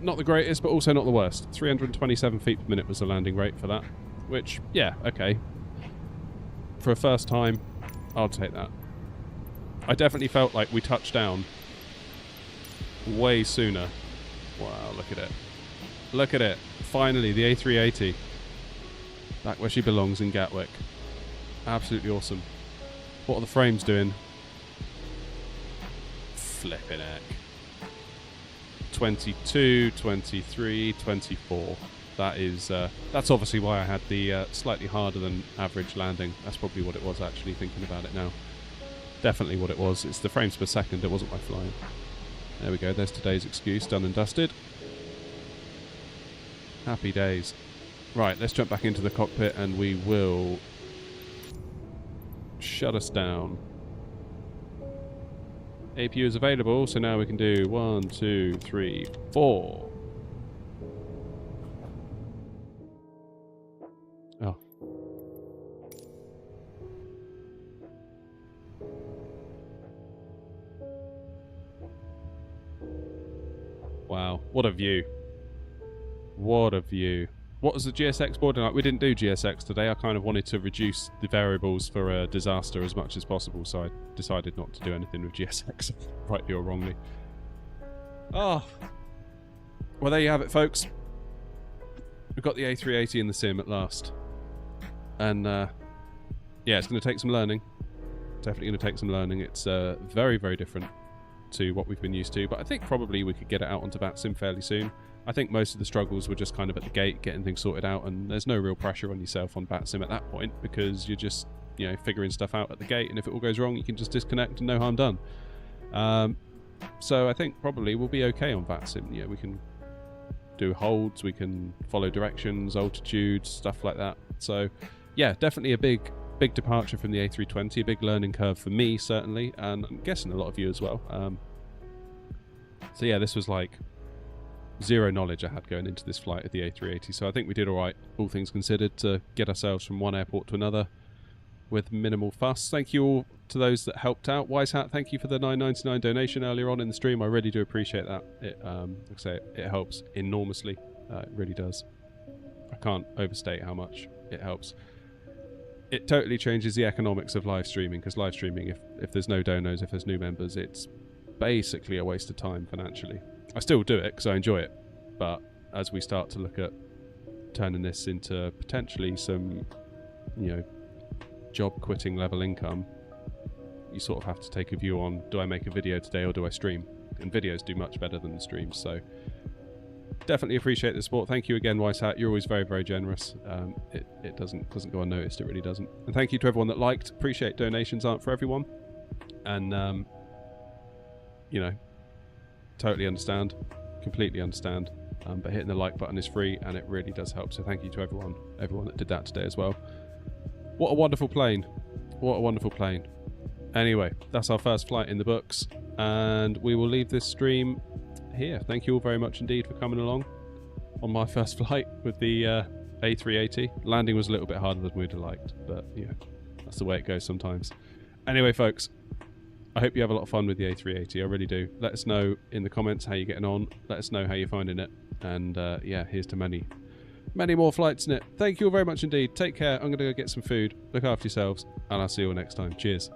Speaker 1: Not the greatest, but also not the worst. 327 feet per minute was the landing rate for that. Which, yeah, okay. For a first time, I'll take that. I definitely felt like we touched down way sooner. Wow, look at it. Look at it. Finally, the A380. Back where she belongs in Gatwick. Absolutely awesome. What are the frames doing? Flipping heck. 22, 23, 24. That is, that's obviously why I had the slightly harder than average landing. That's probably what it was, actually, thinking about it now. Definitely what it was. It's the frames per second. It wasn't my flying. There we go. There's today's excuse. Done and dusted. Happy days. Right, let's jump back into the cockpit and we will shut us down. APU is available, so now we can do 1, 2, 3, 4. Oh. Wow, what a view. What a view. What was the GSX board like? We didn't do GSX today. I kind of wanted to reduce the variables for a disaster as much as possible, so I decided not to do anything with GSX, rightly or wrongly. Oh. Well, there you have it, folks. We've got the A380 in the sim at last. And, yeah, it's going to take some learning. Definitely going to take some learning. It's very, very different to what we've been used to, but I think probably we could get it out onto VATSIM fairly soon. I think most of the struggles were just kind of at the gate, getting things sorted out, and there's no real pressure on yourself on VATSIM at that point, because you're just, you know, figuring stuff out at the gate, and if it all goes wrong, you can just disconnect and no harm done. So I think probably we'll be okay on VATSIM. Yeah, we can do holds, we can follow directions, altitudes, stuff like that. So yeah, definitely a big departure from the A320, a big learning curve for me, certainly, and I'm guessing a lot of you as well. So yeah, this was like zero knowledge I had going into this flight of the A380, so I think we did alright, all things considered, to get ourselves from one airport to another. with minimal fuss. Thank you all to those that helped out. Wise Hat, thank you for the $9.99 donation earlier on in the stream. I really do appreciate that. It, like I say, it helps enormously. It really does. I can't overstate how much it helps. It totally changes the economics of live streaming, because live streaming, if there's no donos, if there's new members, it's basically a waste of time financially. I still do it because I enjoy it, but as we start to look at turning this into potentially some, you know, job quitting level income, you sort of have to take a view on, do I make a video today or do I stream? And videos do much better than the streams, so definitely appreciate the support. Thank you again, Wise Hat. You're always very, very generous. It doesn't go unnoticed. It really doesn't. And thank you to everyone that liked. Appreciate donations aren't for everyone, and you know, totally understand, completely understand. But hitting the like button is free, and it really does help. So thank you to everyone that did that today as well. What a wonderful plane! What a wonderful plane. Anyway, that's our first flight in the books, and we will leave this stream here. Thank you all very much indeed for coming along on my first flight with the A380. Landing was a little bit harder than we'd have liked, but you know, that's the way it goes sometimes. Anyway, folks, I hope you have a lot of fun with the A380. I really do. Let us know in the comments how you're getting on. Let us know how you're finding it. And yeah, here's to many, many more flights in it. Thank you all very much indeed. Take care. I'm going to go get some food. Look after yourselves, and I'll see you all next time. Cheers.